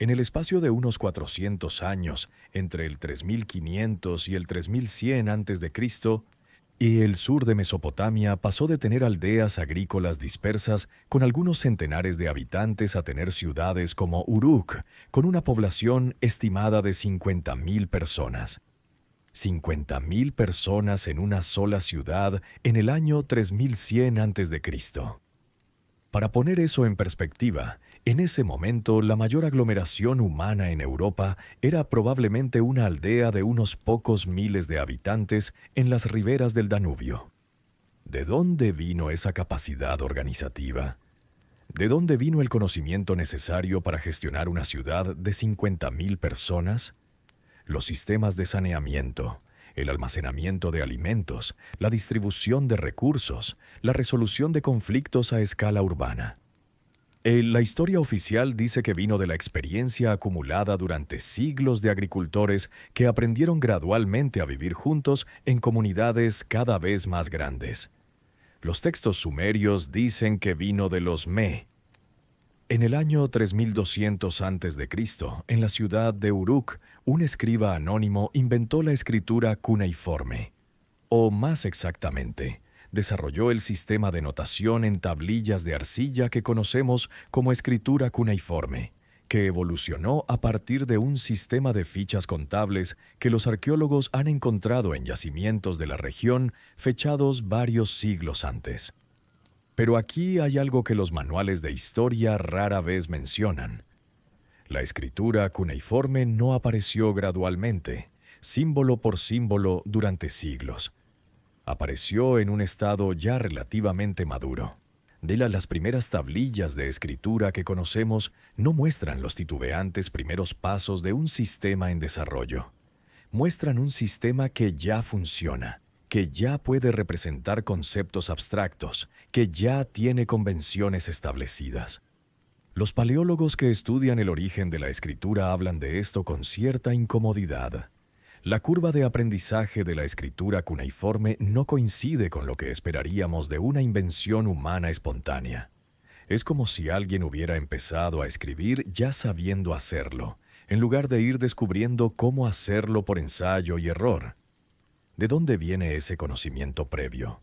En el espacio de unos 400 años, entre el 3500 y el 3100 a.C., y el sur de Mesopotamia pasó de tener aldeas agrícolas dispersas con algunos centenares de habitantes a tener ciudades como Uruk, con una población estimada de 50.000 personas. 50.000 personas en una sola ciudad en el año 3100 a.C. Para poner eso en perspectiva, en ese momento la mayor aglomeración humana en Europa era probablemente una aldea de unos pocos miles de habitantes en las riberas del Danubio. ¿De dónde vino esa capacidad organizativa? ¿De dónde vino el conocimiento necesario para gestionar una ciudad de 50.000 personas? Los sistemas de saneamiento, el almacenamiento de alimentos, la distribución de recursos, la resolución de conflictos a escala urbana. La historia oficial dice que vino de la experiencia acumulada durante siglos de agricultores que aprendieron gradualmente a vivir juntos en comunidades cada vez más grandes. Los textos sumerios dicen que vino de los Me. En el año 3200 a.C., en la ciudad de Uruk, un escriba anónimo inventó la escritura cuneiforme. O más exactamente, desarrolló el sistema de notación en tablillas de arcilla que conocemos como escritura cuneiforme, que evolucionó a partir de un sistema de fichas contables que los arqueólogos han encontrado en yacimientos de la región fechados varios siglos antes. Pero aquí hay algo que los manuales de historia rara vez mencionan. La escritura cuneiforme no apareció gradualmente, símbolo por símbolo durante siglos. Apareció en un estado ya relativamente maduro. Las primeras tablillas de escritura que conocemos no muestran los titubeantes primeros pasos de un sistema en desarrollo. Muestran un sistema que ya funciona, que ya puede representar conceptos abstractos, que ya tiene convenciones establecidas. Los paleólogos que estudian el origen de la escritura hablan de esto con cierta incomodidad. La curva de aprendizaje de la escritura cuneiforme no coincide con lo que esperaríamos de una invención humana espontánea. Es como si alguien hubiera empezado a escribir ya sabiendo hacerlo, en lugar de ir descubriendo cómo hacerlo por ensayo y error. ¿De dónde viene ese conocimiento previo?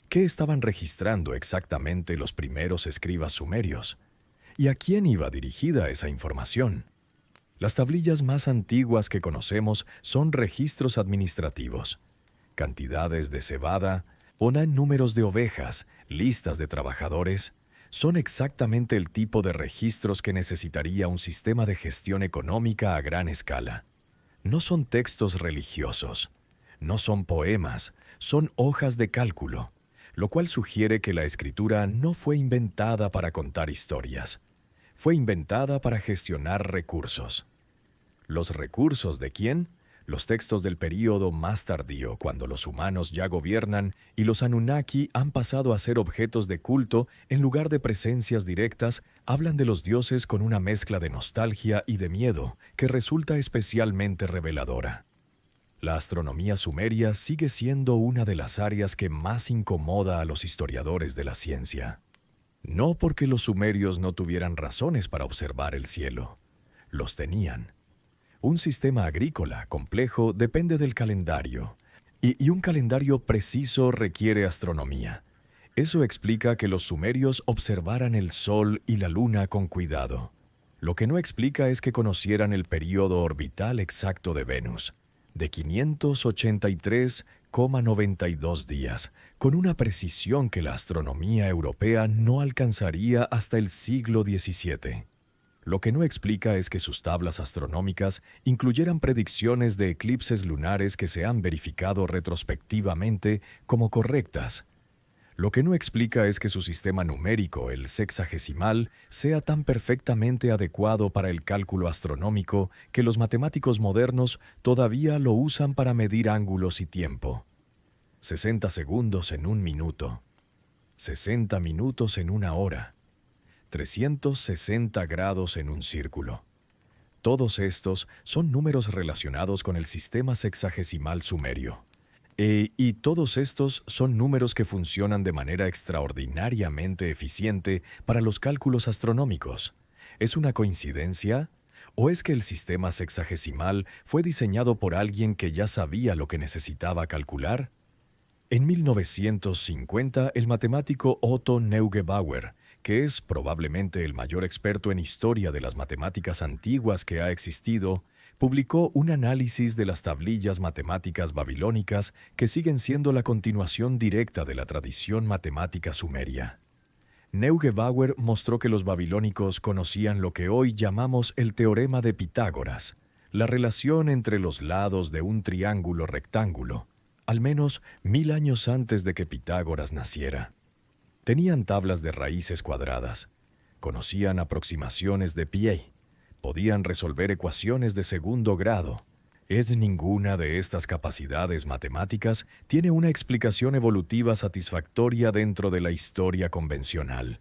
¿Qué estaban registrando exactamente los primeros escribas sumerios? ¿Y a quién iba dirigida esa información? Las tablillas más antiguas que conocemos son registros administrativos. Cantidades de cebada, ponen números de ovejas, listas de trabajadores, son exactamente el tipo de registros que necesitaría un sistema de gestión económica a gran escala. No son textos religiosos, no son poemas, son hojas de cálculo, lo cual sugiere que la escritura no fue inventada para contar historias. Fue inventada para gestionar recursos. ¿Los recursos de quién? Los textos del período más tardío, cuando los humanos ya gobiernan y los Anunnaki han pasado a ser objetos de culto en lugar de presencias directas, hablan de los dioses con una mezcla de nostalgia y de miedo que resulta especialmente reveladora. La astronomía sumeria sigue siendo una de las áreas que más incomoda a los historiadores de la ciencia. No porque los sumerios no tuvieran razones para observar el cielo. Los tenían. Un sistema agrícola complejo depende del calendario, y un calendario preciso requiere astronomía. Eso explica que los sumerios observaran el sol y la luna con cuidado. Lo que no explica es que conocieran el período orbital exacto de Venus, de 583,92 días, con una precisión que la astronomía europea no alcanzaría hasta el siglo XVII. Lo que no explica es que sus tablas astronómicas incluyeran predicciones de eclipses lunares que se han verificado retrospectivamente como correctas. Lo que no explica es que su sistema numérico, el sexagesimal, sea tan perfectamente adecuado para el cálculo astronómico que los matemáticos modernos todavía lo usan para medir ángulos y tiempo. 60 segundos en un minuto. 60 minutos en una hora. 360 grados en un círculo. Todos estos son números relacionados con el sistema sexagesimal sumerio. Y todos estos son números que funcionan de manera extraordinariamente eficiente para los cálculos astronómicos. ¿Es una coincidencia? ¿O es que el sistema sexagesimal fue diseñado por alguien que ya sabía lo que necesitaba calcular? En 1950, el matemático Otto Neugebauer, que es probablemente el mayor experto en historia de las matemáticas antiguas que ha existido, publicó un análisis de las tablillas matemáticas babilónicas que siguen siendo la continuación directa de la tradición matemática sumeria. Neugebauer mostró que los babilónicos conocían lo que hoy llamamos el teorema de Pitágoras, la relación entre los lados de un triángulo rectángulo, al menos 1000 años antes de que Pitágoras naciera. Tenían tablas de raíces cuadradas, conocían aproximaciones de pi, podían resolver ecuaciones de segundo grado. Ninguna de estas capacidades matemáticas tiene una explicación evolutiva satisfactoria dentro de la historia convencional.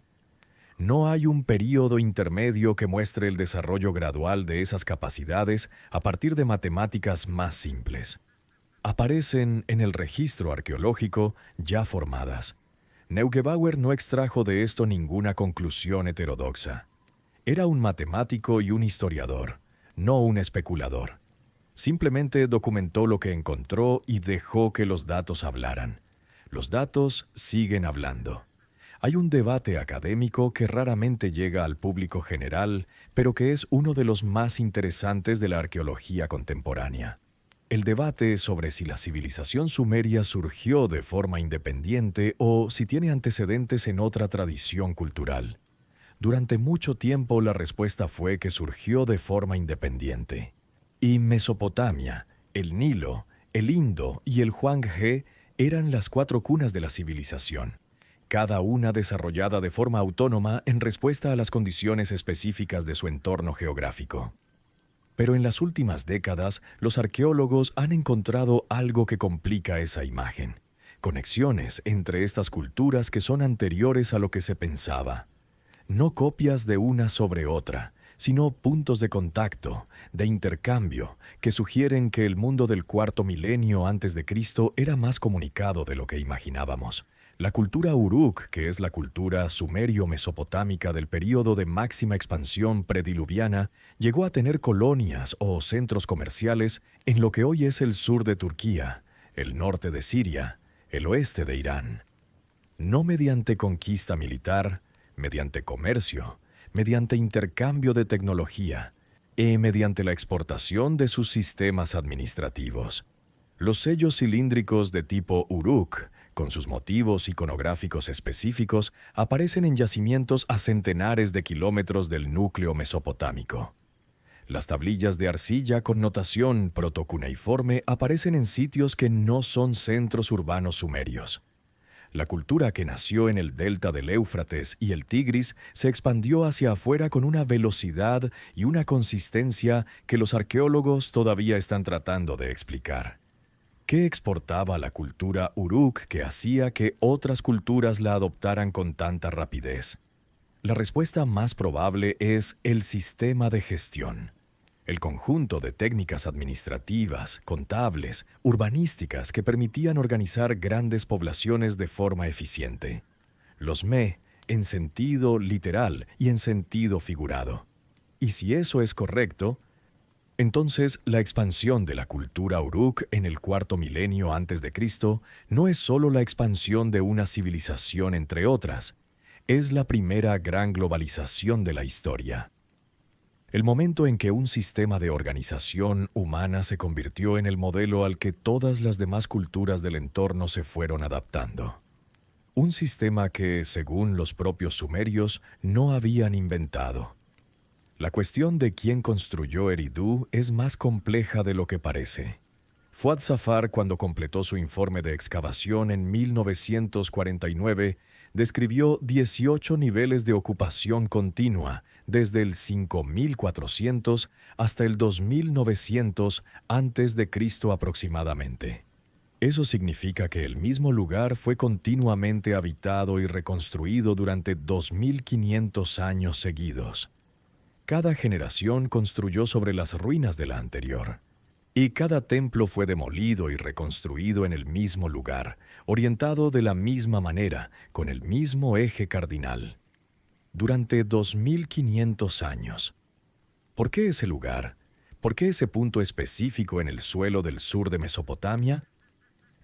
No hay un período intermedio que muestre el desarrollo gradual de esas capacidades a partir de matemáticas más simples. Aparecen en el registro arqueológico ya formadas. Neugebauer no extrajo de esto ninguna conclusión heterodoxa. Era un matemático y un historiador, no un especulador. Simplemente documentó lo que encontró y dejó que los datos hablaran. Los datos siguen hablando. Hay un debate académico que raramente llega al público general, pero que es uno de los más interesantes de la arqueología contemporánea. El debate sobre si la civilización sumeria surgió de forma independiente o si tiene antecedentes en otra tradición cultural. Durante mucho tiempo la respuesta fue que surgió de forma independiente. Y Mesopotamia, el Nilo, el Indo y el Huanghe eran las 4 cunas de la civilización, cada una desarrollada de forma autónoma en respuesta a las condiciones específicas de su entorno geográfico. Pero en las últimas décadas, los arqueólogos han encontrado algo que complica esa imagen. Conexiones entre estas culturas que son anteriores a lo que se pensaba. No copias de una sobre otra, sino puntos de contacto, de intercambio, que sugieren que el mundo del 4.º milenio antes de Cristo era más comunicado de lo que imaginábamos. La cultura Uruk, que es la cultura sumerio-mesopotámica del período de máxima expansión prediluviana, llegó a tener colonias o centros comerciales en lo que hoy es el sur de Turquía, el norte de Siria, el oeste de Irán. No mediante conquista militar, mediante comercio, mediante intercambio de tecnología y mediante la exportación de sus sistemas administrativos. Los sellos cilíndricos de tipo Uruk, con sus motivos iconográficos específicos, aparecen en yacimientos a centenares de kilómetros del núcleo mesopotámico. Las tablillas de arcilla con notación protocuneiforme aparecen en sitios que no son centros urbanos sumerios. La cultura que nació en el delta del Éufrates y el Tigris se expandió hacia afuera con una velocidad y una consistencia que los arqueólogos todavía están tratando de explicar. ¿Qué exportaba la cultura Uruk que hacía que otras culturas la adoptaran con tanta rapidez? La respuesta más probable es el sistema de gestión. El conjunto de técnicas administrativas, contables, urbanísticas que permitían organizar grandes poblaciones de forma eficiente. Los en sentido literal y en sentido figurado. Y si eso es correcto, entonces la expansión de la cultura Uruk en el cuarto milenio antes de Cristo no es solo la expansión de una civilización entre otras, es la primera gran globalización de la historia. El momento en que un sistema de organización humana se convirtió en el modelo al que todas las demás culturas del entorno se fueron adaptando. Un sistema que, según los propios sumerios, no habían inventado. La cuestión de quién construyó Eridu es más compleja de lo que parece. Fuad Safar, cuando completó su informe de excavación en 1949, describió 18 niveles de ocupación continua, desde el 5400 hasta el 2900 antes de Cristo aproximadamente. Eso significa que el mismo lugar fue continuamente habitado y reconstruido durante 2500 años seguidos. Cada generación construyó sobre las ruinas de la anterior. Y cada templo fue demolido y reconstruido en el mismo lugar, orientado de la misma manera, con el mismo eje cardinal. Durante 2500 años. ¿Por qué ese lugar? ¿Por qué ese punto específico en el suelo del sur de Mesopotamia?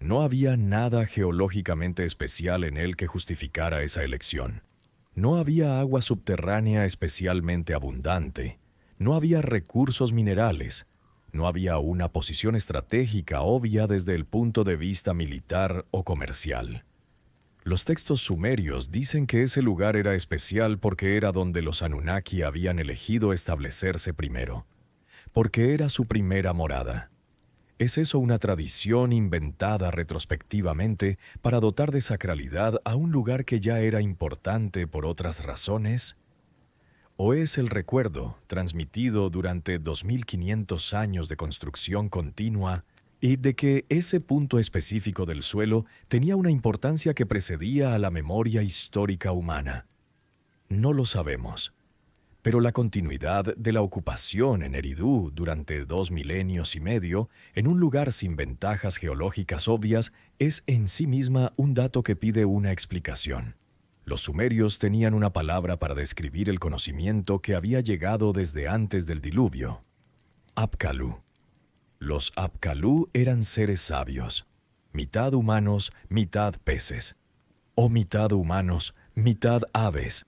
No había nada geológicamente especial en él que justificara esa elección. No había agua subterránea especialmente abundante. No había recursos minerales. No había una posición estratégica obvia desde el punto de vista militar o comercial. Los textos sumerios dicen que ese lugar era especial porque era donde los Anunnaki habían elegido establecerse primero, porque era su primera morada. ¿Es eso una tradición inventada retrospectivamente para dotar de sacralidad a un lugar que ya era importante por otras razones? ¿O es el recuerdo, transmitido durante 2500 años de construcción continua, y de que ese punto específico del suelo tenía una importancia que precedía a la memoria histórica humana? No lo sabemos. Pero la continuidad de la ocupación en Eridu durante 2 milenios y medio, en un lugar sin ventajas geológicas obvias, es en sí misma un dato que pide una explicación. Los sumerios tenían una palabra para describir el conocimiento que había llegado desde antes del diluvio: Apkallu. Los Apkallu eran seres sabios, mitad humanos, mitad peces, o mitad humanos, mitad aves.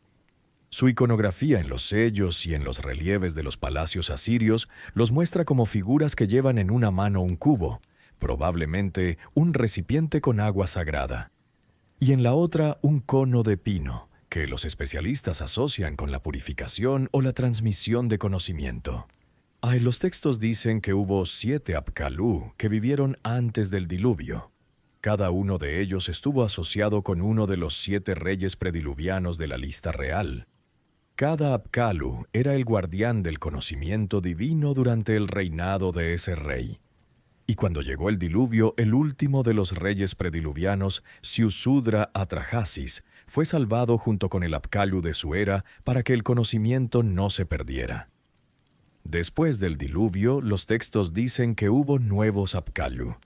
Su iconografía en los sellos y en los relieves de los palacios asirios los muestra como figuras que llevan en una mano un cubo, probablemente un recipiente con agua sagrada, y en la otra un cono de pino, que los especialistas asocian con la purificación o la transmisión de conocimiento. Los textos dicen que hubo 7 Apkallu que vivieron antes del diluvio. Cada uno de ellos estuvo asociado con uno de los 7 reyes prediluvianos de la lista real. Cada Apkallu era el guardián del conocimiento divino durante el reinado de ese rey. Y cuando llegó el diluvio, el último de los reyes prediluvianos, Siusudra Atrahasis, fue salvado junto con el Apkallu de su era para que el conocimiento no se perdiera. Después del diluvio, los textos dicen que hubo nuevos Apkallu,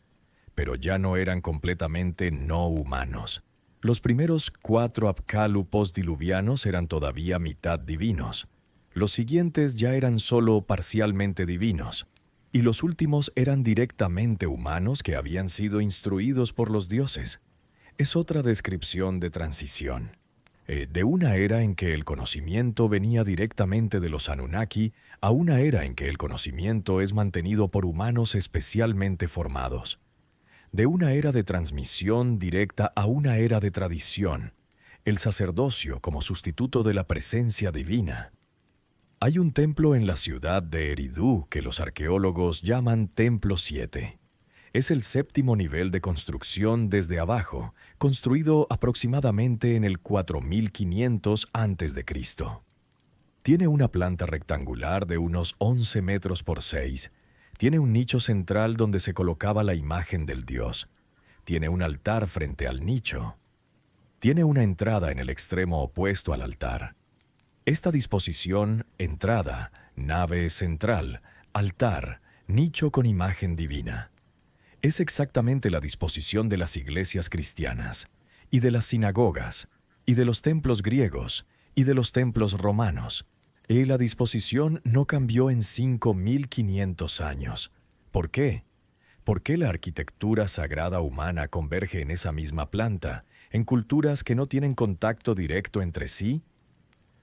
pero ya no eran completamente no humanos. Los primeros 4 Apkallu postdiluvianos eran todavía mitad divinos. Los siguientes ya eran solo parcialmente divinos. Y los últimos eran directamente humanos que habían sido instruidos por los dioses. Es otra descripción de transición. De una era en que el conocimiento venía directamente de los Anunnaki a una era en que el conocimiento es mantenido por humanos especialmente formados. De una era de transmisión directa a una era de tradición, el sacerdocio como sustituto de la presencia divina. Hay un templo en la ciudad de Eridu que los arqueólogos llaman Templo 7. Es el 7º nivel de construcción desde abajo, construido aproximadamente en el 4500 a.C. Tiene una planta rectangular de unos 11 metros por 6. Tiene un nicho central donde se colocaba la imagen del dios. Tiene un altar frente al nicho. Tiene una entrada en el extremo opuesto al altar. Esta disposición, entrada, nave central, altar, nicho con imagen divina, es exactamente la disposición de las iglesias cristianas, y de las sinagogas, y de los templos griegos, y de los templos romanos. Y la disposición no cambió en 5500 años. ¿Por qué? ¿Por qué la arquitectura sagrada humana converge en esa misma planta, en culturas que no tienen contacto directo entre sí?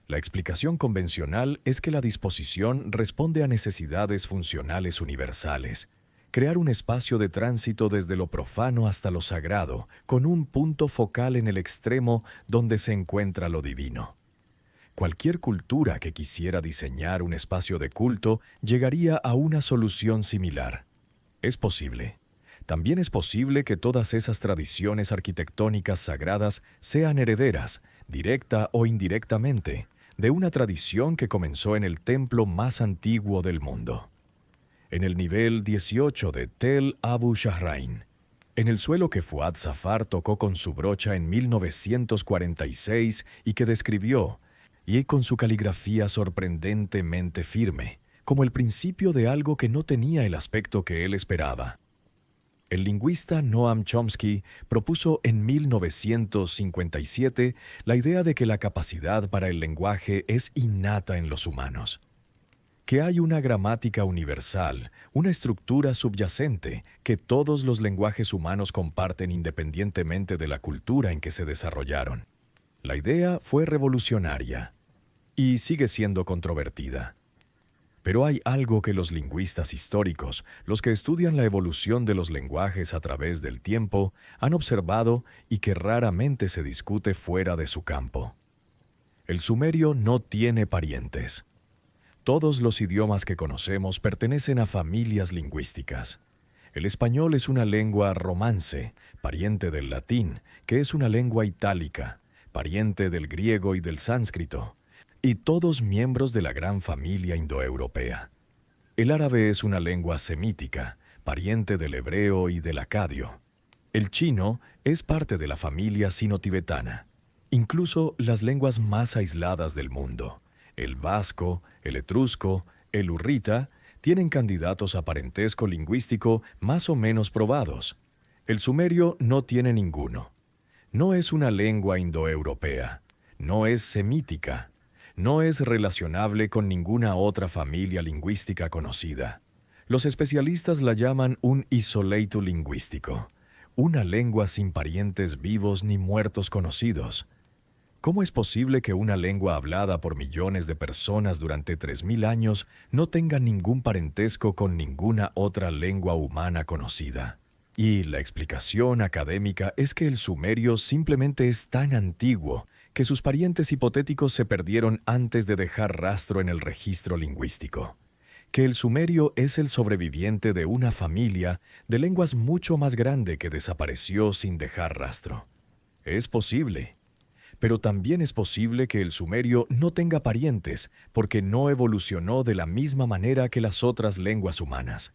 La explicación convencional es que la disposición responde a necesidades funcionales universales. Crear un espacio de tránsito desde lo profano hasta lo sagrado, con un punto focal en el extremo donde se encuentra lo divino. Cualquier cultura que quisiera diseñar un espacio de culto llegaría a una solución similar. Es posible. También es posible que todas esas tradiciones arquitectónicas sagradas sean herederas, directa o indirectamente, de una tradición que comenzó en el templo más antiguo del mundo. En el nivel 18 de Tel Abu Shahrain, en el suelo que Fuad Safar tocó con su brocha en 1946 y que describió, y con su caligrafía sorprendentemente firme, como el principio de algo que no tenía el aspecto que él esperaba. El lingüista Noam Chomsky propuso en 1957 la idea de que la capacidad para el lenguaje es innata en los humanos. Que hay una gramática universal, una estructura subyacente que todos los lenguajes humanos comparten independientemente de la cultura en que se desarrollaron. La idea fue revolucionaria y sigue siendo controvertida. Pero hay algo que los lingüistas históricos, los que estudian la evolución de los lenguajes a través del tiempo, han observado y que raramente se discute fuera de su campo. El sumerio no tiene parientes. Todos los idiomas que conocemos pertenecen a familias lingüísticas. El español es una lengua romance, pariente del latín, que es una lengua itálica, pariente del griego y del sánscrito, y todos miembros de la gran familia indoeuropea. El árabe es una lengua semítica, pariente del hebreo y del acadio. El chino es parte de la familia sino-tibetana. Incluso las lenguas más aisladas del mundo, el vasco, el etrusco, el hurrita, tienen candidatos a parentesco lingüístico más o menos probados. El sumerio no tiene ninguno. No es una lengua indoeuropea, no es semítica, no es relacionable con ninguna otra familia lingüística conocida. Los especialistas la llaman un isoleito lingüístico, una lengua sin parientes vivos ni muertos conocidos. ¿Cómo es posible que una lengua hablada por millones de personas durante 3000 años no tenga ningún parentesco con ninguna otra lengua humana conocida? Y la explicación académica es que el sumerio simplemente es tan antiguo que sus parientes hipotéticos se perdieron antes de dejar rastro en el registro lingüístico. Que el sumerio es el sobreviviente de una familia de lenguas mucho más grande que desapareció sin dejar rastro. Es posible. Pero también es posible que el sumerio no tenga parientes porque no evolucionó de la misma manera que las otras lenguas humanas,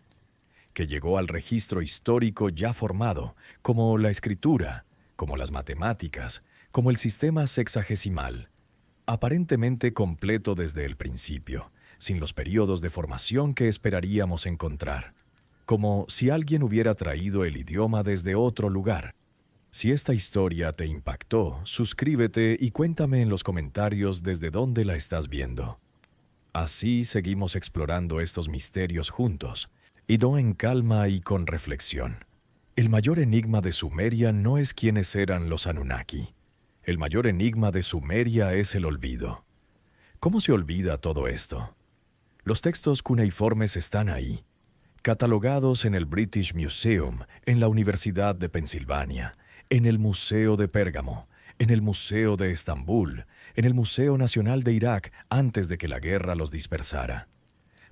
que llegó al registro histórico ya formado, como la escritura, como las matemáticas, como el sistema sexagesimal, aparentemente completo desde el principio, sin los períodos de formación que esperaríamos encontrar, como si alguien hubiera traído el idioma desde otro lugar. Si esta historia te impactó, suscríbete y cuéntame en los comentarios desde dónde la estás viendo. Así seguimos explorando estos misterios juntos, y no en calma y con reflexión. El mayor enigma de Sumeria no es quiénes eran los Anunnaki. El mayor enigma de Sumeria es el olvido. ¿Cómo se olvida todo esto? Los textos cuneiformes están ahí, catalogados en el British Museum, en la Universidad de Pensilvania, en el Museo de Pérgamo, en el Museo de Estambul, en el Museo Nacional de Irak antes de que la guerra los dispersara.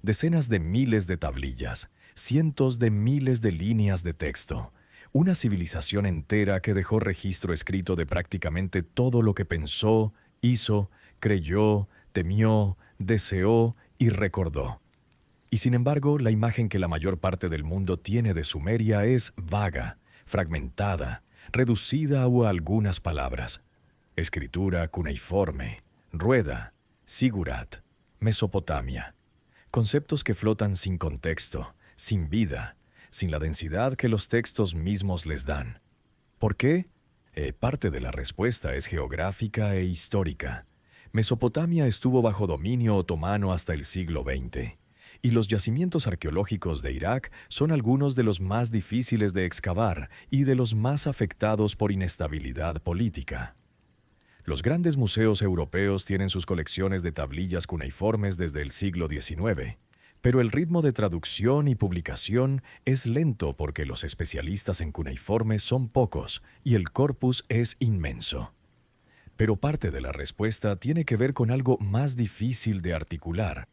Decenas de miles de tablillas, cientos de miles de líneas de texto, una civilización entera que dejó registro escrito de prácticamente todo lo que pensó, hizo, creyó, temió, deseó y recordó. Y sin embargo, la imagen que la mayor parte del mundo tiene de Sumeria es vaga, fragmentada, reducida a algunas palabras. Escritura cuneiforme, rueda, sigurat, Mesopotamia. Conceptos que flotan sin contexto, sin vida, sin la densidad que los textos mismos les dan. ¿Por qué? Parte de la respuesta es geográfica e histórica. Mesopotamia estuvo bajo dominio otomano hasta el siglo XX, y los yacimientos arqueológicos de Irak son algunos de los más difíciles de excavar y de los más afectados por inestabilidad política. Los grandes museos europeos tienen sus colecciones de tablillas cuneiformes desde el siglo XIX, pero el ritmo de traducción y publicación es lento porque los especialistas en cuneiformes son pocos y el corpus es inmenso. Pero parte de la respuesta tiene que ver con algo más difícil de articular,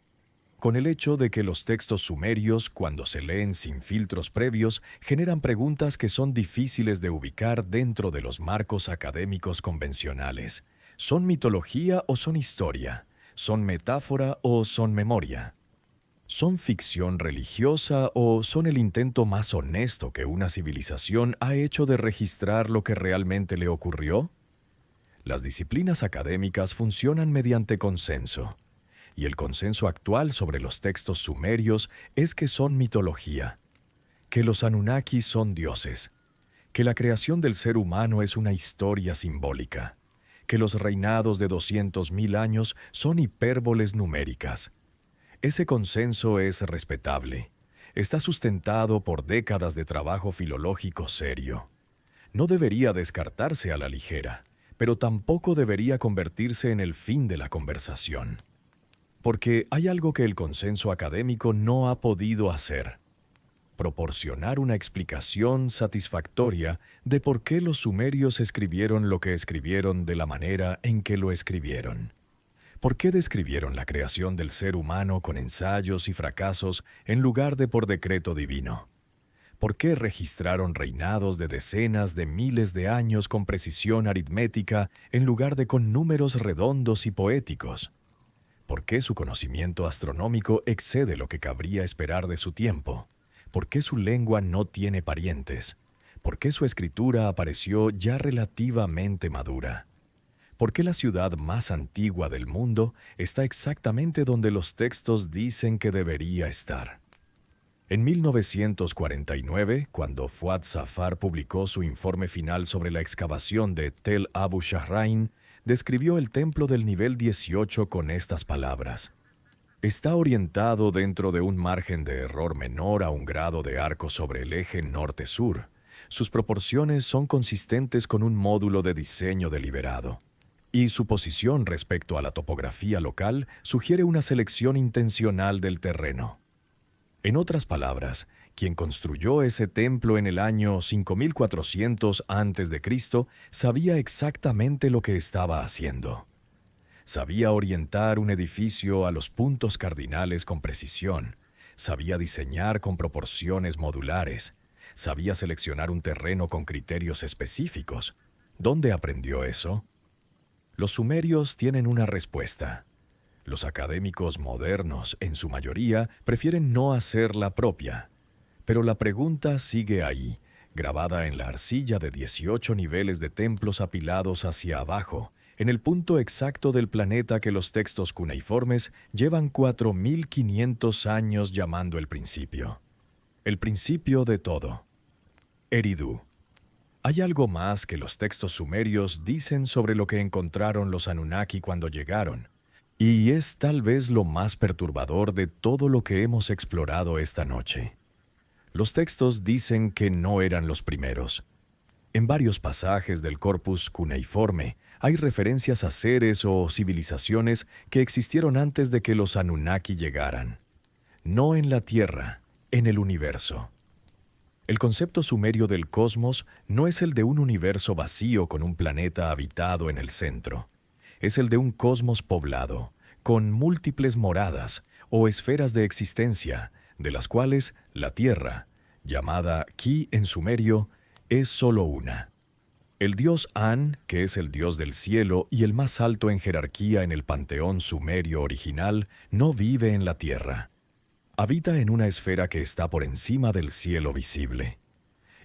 con el hecho de que los textos sumerios, cuando se leen sin filtros previos, generan preguntas que son difíciles de ubicar dentro de los marcos académicos convencionales. ¿Son mitología o son historia? ¿Son metáfora o son memoria? ¿Son ficción religiosa o son el intento más honesto que una civilización ha hecho de registrar lo que realmente le ocurrió? Las disciplinas académicas funcionan mediante consenso, y el consenso actual sobre los textos sumerios es que son mitología, que los Anunnaki son dioses, que la creación del ser humano es una historia simbólica, que los reinados de 200.000 años son hipérboles numéricas. Ese consenso es respetable. Está sustentado por décadas de trabajo filológico serio. No debería descartarse a la ligera, pero tampoco debería convertirse en el fin de la conversación. Porque hay algo que el consenso académico no ha podido hacer: proporcionar una explicación satisfactoria de por qué los sumerios escribieron lo que escribieron de la manera en que lo escribieron. ¿Por qué describieron la creación del ser humano con ensayos y fracasos en lugar de por decreto divino? ¿Por qué registraron reinados de decenas de miles de años con precisión aritmética en lugar de con números redondos y poéticos? ¿Por qué su conocimiento astronómico excede lo que cabría esperar de su tiempo? ¿Por qué su lengua no tiene parientes? ¿Por qué su escritura apareció ya relativamente madura? ¿Por qué la ciudad más antigua del mundo está exactamente donde los textos dicen que debería estar? En 1949, cuando Fuad Safar publicó su informe final sobre la excavación de Tel Abu Shahrain, describió el templo del nivel 18 con estas palabras: está orientado dentro de un margen de error menor a un grado de arco sobre el eje norte-sur. Sus proporciones son consistentes con un módulo de diseño deliberado, y su posición respecto a la topografía local sugiere una selección intencional del terreno. En otras palabras, quien construyó ese templo en el año 5400 a.C. sabía exactamente lo que estaba haciendo. Sabía orientar un edificio a los puntos cardinales con precisión, sabía diseñar con proporciones modulares, sabía seleccionar un terreno con criterios específicos. ¿Dónde aprendió eso? Los sumerios tienen una respuesta. Los académicos modernos, en su mayoría, prefieren no hacer la propia. Pero la pregunta sigue ahí, grabada en la arcilla de 18 niveles de templos apilados hacia abajo, en el punto exacto del planeta que los textos cuneiformes llevan 4.500 años llamando el principio. El principio de todo. Eridu. Hay algo más que los textos sumerios dicen sobre lo que encontraron los Anunnaki cuando llegaron, y es tal vez lo más perturbador de todo lo que hemos explorado esta noche. Los textos dicen que no eran los primeros. En varios pasajes del corpus cuneiforme hay referencias a seres o civilizaciones que existieron antes de que los Anunnaki llegaran. No en la Tierra, en el universo. El concepto sumerio del cosmos no es el de un universo vacío con un planeta habitado en el centro. Es el de un cosmos poblado, con múltiples moradas o esferas de existencia, de las cuales la Tierra, llamada Ki en sumerio, es solo una. El dios An, que es el dios del cielo y el más alto en jerarquía en el panteón sumerio original, no vive en la Tierra. Habita en una esfera que está por encima del cielo visible.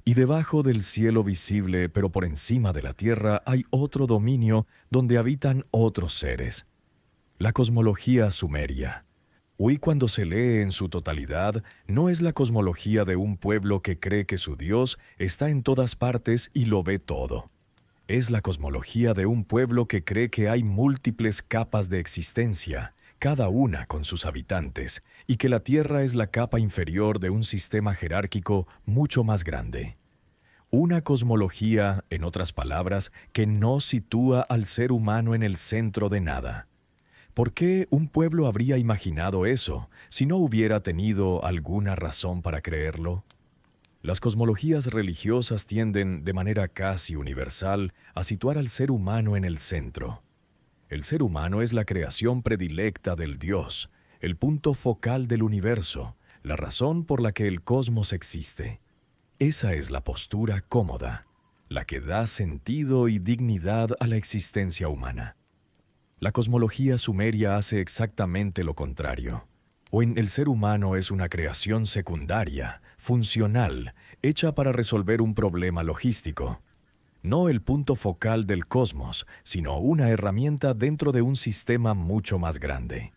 Y debajo del cielo visible, pero por encima de la Tierra, hay otro dominio donde habitan otros seres. La cosmología sumeria. Hoy, cuando se lee en su totalidad, no es la cosmología de un pueblo que cree que su Dios está en todas partes y lo ve todo. Es la cosmología de un pueblo que cree que hay múltiples capas de existencia, cada una con sus habitantes, y que la Tierra es la capa inferior de un sistema jerárquico mucho más grande. Una cosmología, en otras palabras, que no sitúa al ser humano en el centro de nada. ¿Por qué un pueblo habría imaginado eso si no hubiera tenido alguna razón para creerlo? Las cosmologías religiosas tienden, de manera casi universal, a situar al ser humano en el centro. El ser humano es la creación predilecta del Dios, el punto focal del universo, la razón por la que el cosmos existe. Esa es la postura cómoda, la que da sentido y dignidad a la existencia humana. La cosmología sumeria hace exactamente lo contrario. El ser humano es una creación secundaria, funcional, hecha para resolver un problema logístico. No el punto focal del cosmos, sino una herramienta dentro de un sistema mucho más grande.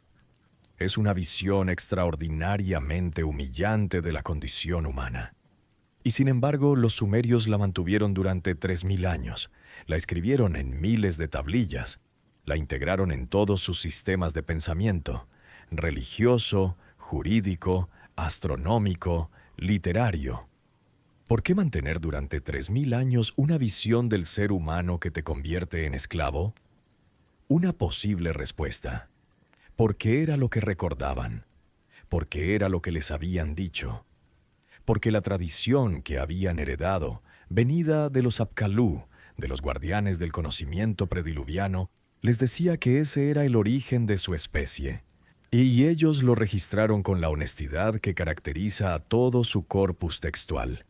Es una visión extraordinariamente humillante de la condición humana. Y sin embargo, los sumerios la mantuvieron durante 3000 años, la escribieron en miles de tablillas, la integraron en todos sus sistemas de pensamiento, religioso, jurídico, astronómico, literario. ¿Por qué mantener durante 3000 años una visión del ser humano que te convierte en esclavo? Una posible respuesta. Porque era lo que recordaban. Porque era lo que les habían dicho. Porque la tradición que habían heredado, venida de los Apkalú, de los guardianes del conocimiento prediluviano, les decía que ese era el origen de su especie. Y ellos lo registraron con la honestidad que caracteriza a todo su corpus textual.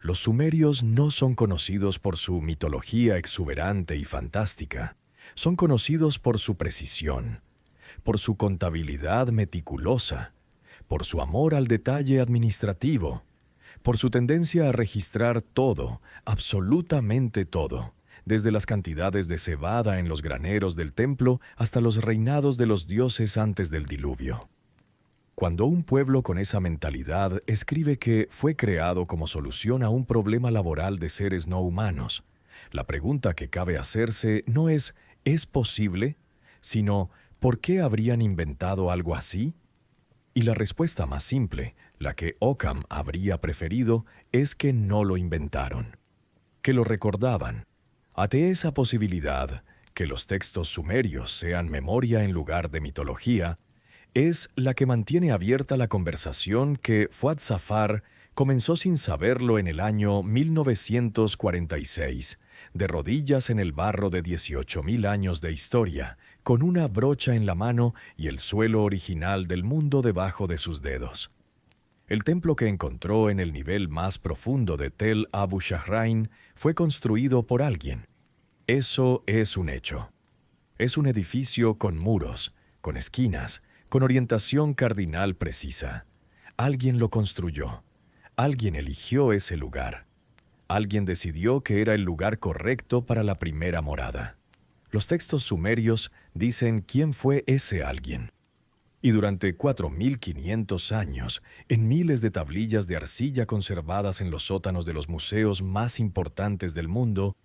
Los sumerios no son conocidos por su mitología exuberante y fantástica. Son conocidos por su precisión, por su contabilidad meticulosa, por su amor al detalle administrativo, por su tendencia a registrar todo, absolutamente todo, desde las cantidades de cebada en los graneros del templo hasta los reinados de los dioses antes del diluvio. Cuando un pueblo con esa mentalidad escribe que fue creado como solución a un problema laboral de seres no humanos, la pregunta que cabe hacerse no es ¿es posible?, sino ¿por qué habrían inventado algo así? Y la respuesta más simple, la que Occam habría preferido, es que no lo inventaron, que lo recordaban. Ante esa posibilidad, que los textos sumerios sean memoria en lugar de mitología, es la que mantiene abierta la conversación que Fuad Safar comenzó sin saberlo en el año 1946, de rodillas en el barro de 18.000 años de historia, con una brocha en la mano y el suelo original del mundo debajo de sus dedos. El templo que encontró en el nivel más profundo de Tel Abu Shahrain fue construido por alguien. Eso es un hecho. Es un edificio con muros, con esquinas, con orientación cardinal precisa. Alguien lo construyó. Alguien eligió ese lugar. Alguien decidió que era el lugar correcto para la primera morada. Los textos sumerios dicen quién fue ese alguien. Y durante 4.500 años, en miles de tablillas de arcilla conservadas en los sótanos de los museos más importantes del mundo,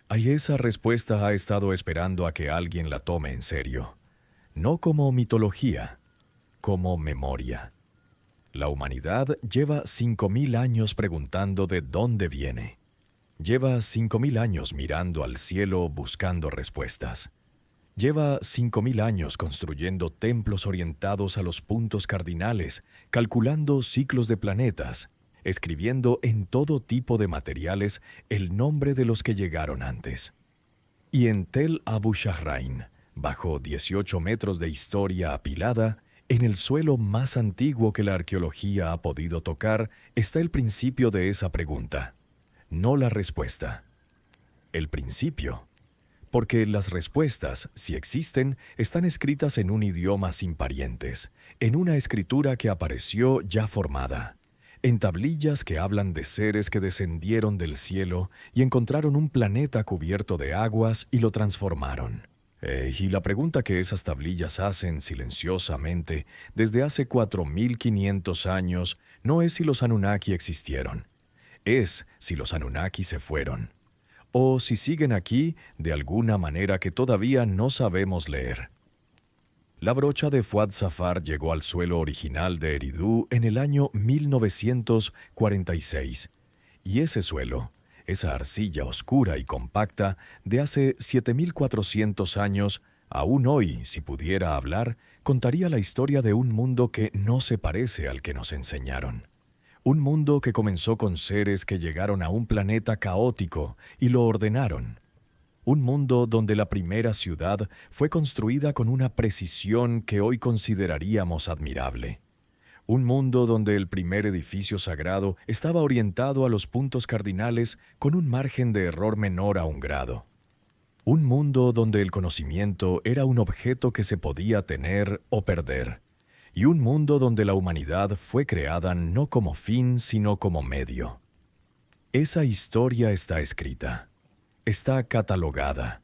esa respuesta ha estado esperando a que alguien la tome en serio. No como mitología, como memoria. La humanidad lleva 5.000 años preguntando de dónde viene. Lleva 5.000 años mirando al cielo buscando respuestas. Lleva 5.000 años construyendo templos orientados a los puntos cardinales, calculando ciclos de planetas, escribiendo en todo tipo de materiales el nombre de los que llegaron antes. Y en Tel Abu Shahrain, bajo 18 metros de historia apilada, en el suelo más antiguo que la arqueología ha podido tocar, está el principio de esa pregunta, no la respuesta. El principio. Porque las respuestas, si existen, están escritas en un idioma sin parientes, en una escritura que apareció ya formada, en tablillas que hablan de seres que descendieron del cielo y encontraron un planeta cubierto de aguas y lo transformaron. Y la pregunta que esas tablillas hacen silenciosamente desde hace 4.500 años no es si los Anunnaki existieron, es si los Anunnaki se fueron. O si siguen aquí de alguna manera que todavía no sabemos leer. La brocha de Fuad Safar llegó al suelo original de Eridu en el año 1946, y ese suelo, esa arcilla oscura y compacta de hace 7.400 años, aún hoy, si pudiera hablar, contaría la historia de un mundo que no se parece al que nos enseñaron. Un mundo que comenzó con seres que llegaron a un planeta caótico y lo ordenaron. Un mundo donde la primera ciudad fue construida con una precisión que hoy consideraríamos admirable. Un mundo donde el primer edificio sagrado estaba orientado a los puntos cardinales con un margen de error menor a 1 grado. Un mundo donde el conocimiento era un objeto que se podía tener o perder. Y un mundo donde la humanidad fue creada no como fin, sino como medio. Esa historia está escrita, está catalogada,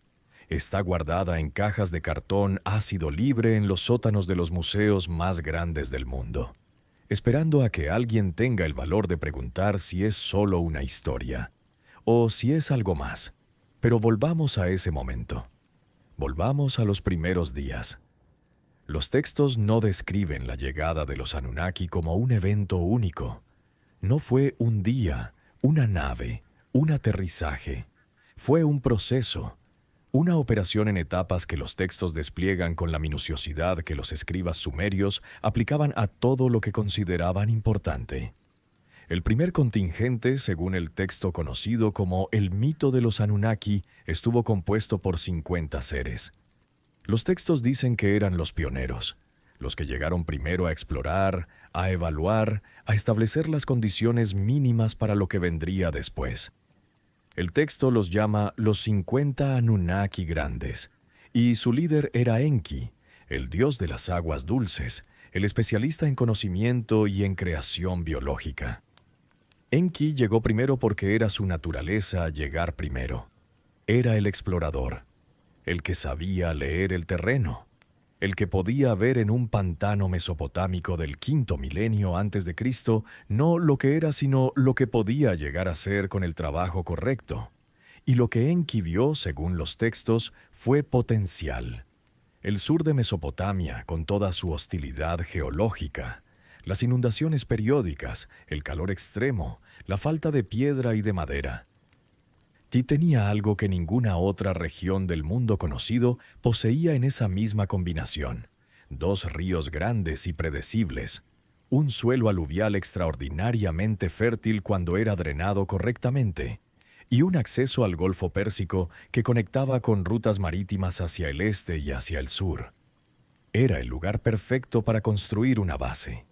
está guardada en cajas de cartón ácido libre en los sótanos de los museos más grandes del mundo, esperando a que alguien tenga el valor de preguntar si es solo una historia, o si es algo más. Pero volvamos a ese momento. Volvamos a los primeros días. Los textos no describen la llegada de los Anunnaki como un evento único. No fue un día, una nave, un aterrizaje. Fue un proceso, una operación en etapas que los textos despliegan con la minuciosidad que los escribas sumerios aplicaban a todo lo que consideraban importante. El primer contingente, según el texto conocido como el mito de los Anunnaki, estuvo compuesto por 50 seres. Los textos dicen que eran los pioneros, los que llegaron primero a explorar, a evaluar, a establecer las condiciones mínimas para lo que vendría después. El texto los llama los 50 Anunnaki grandes, y su líder era Enki, el dios de las aguas dulces, el especialista en conocimiento y en creación biológica. Enki llegó primero porque era su naturaleza llegar primero. Era el explorador, el que sabía leer el terreno, el que podía ver en un pantano mesopotámico del 5º milenio antes de Cristo no lo que era sino lo que podía llegar a ser con el trabajo correcto. Y lo que Enki vio, según los textos, fue potencial. El sur de Mesopotamia, con toda su hostilidad geológica, las inundaciones periódicas, el calor extremo, la falta de piedra y de madera. Y tenía algo que ninguna otra región del mundo conocido poseía en esa misma combinación: 2 ríos grandes y predecibles, un suelo aluvial extraordinariamente fértil cuando era drenado correctamente, y un acceso al Golfo Pérsico que conectaba con rutas marítimas hacia el este y hacia el sur. Era el lugar perfecto para construir una base,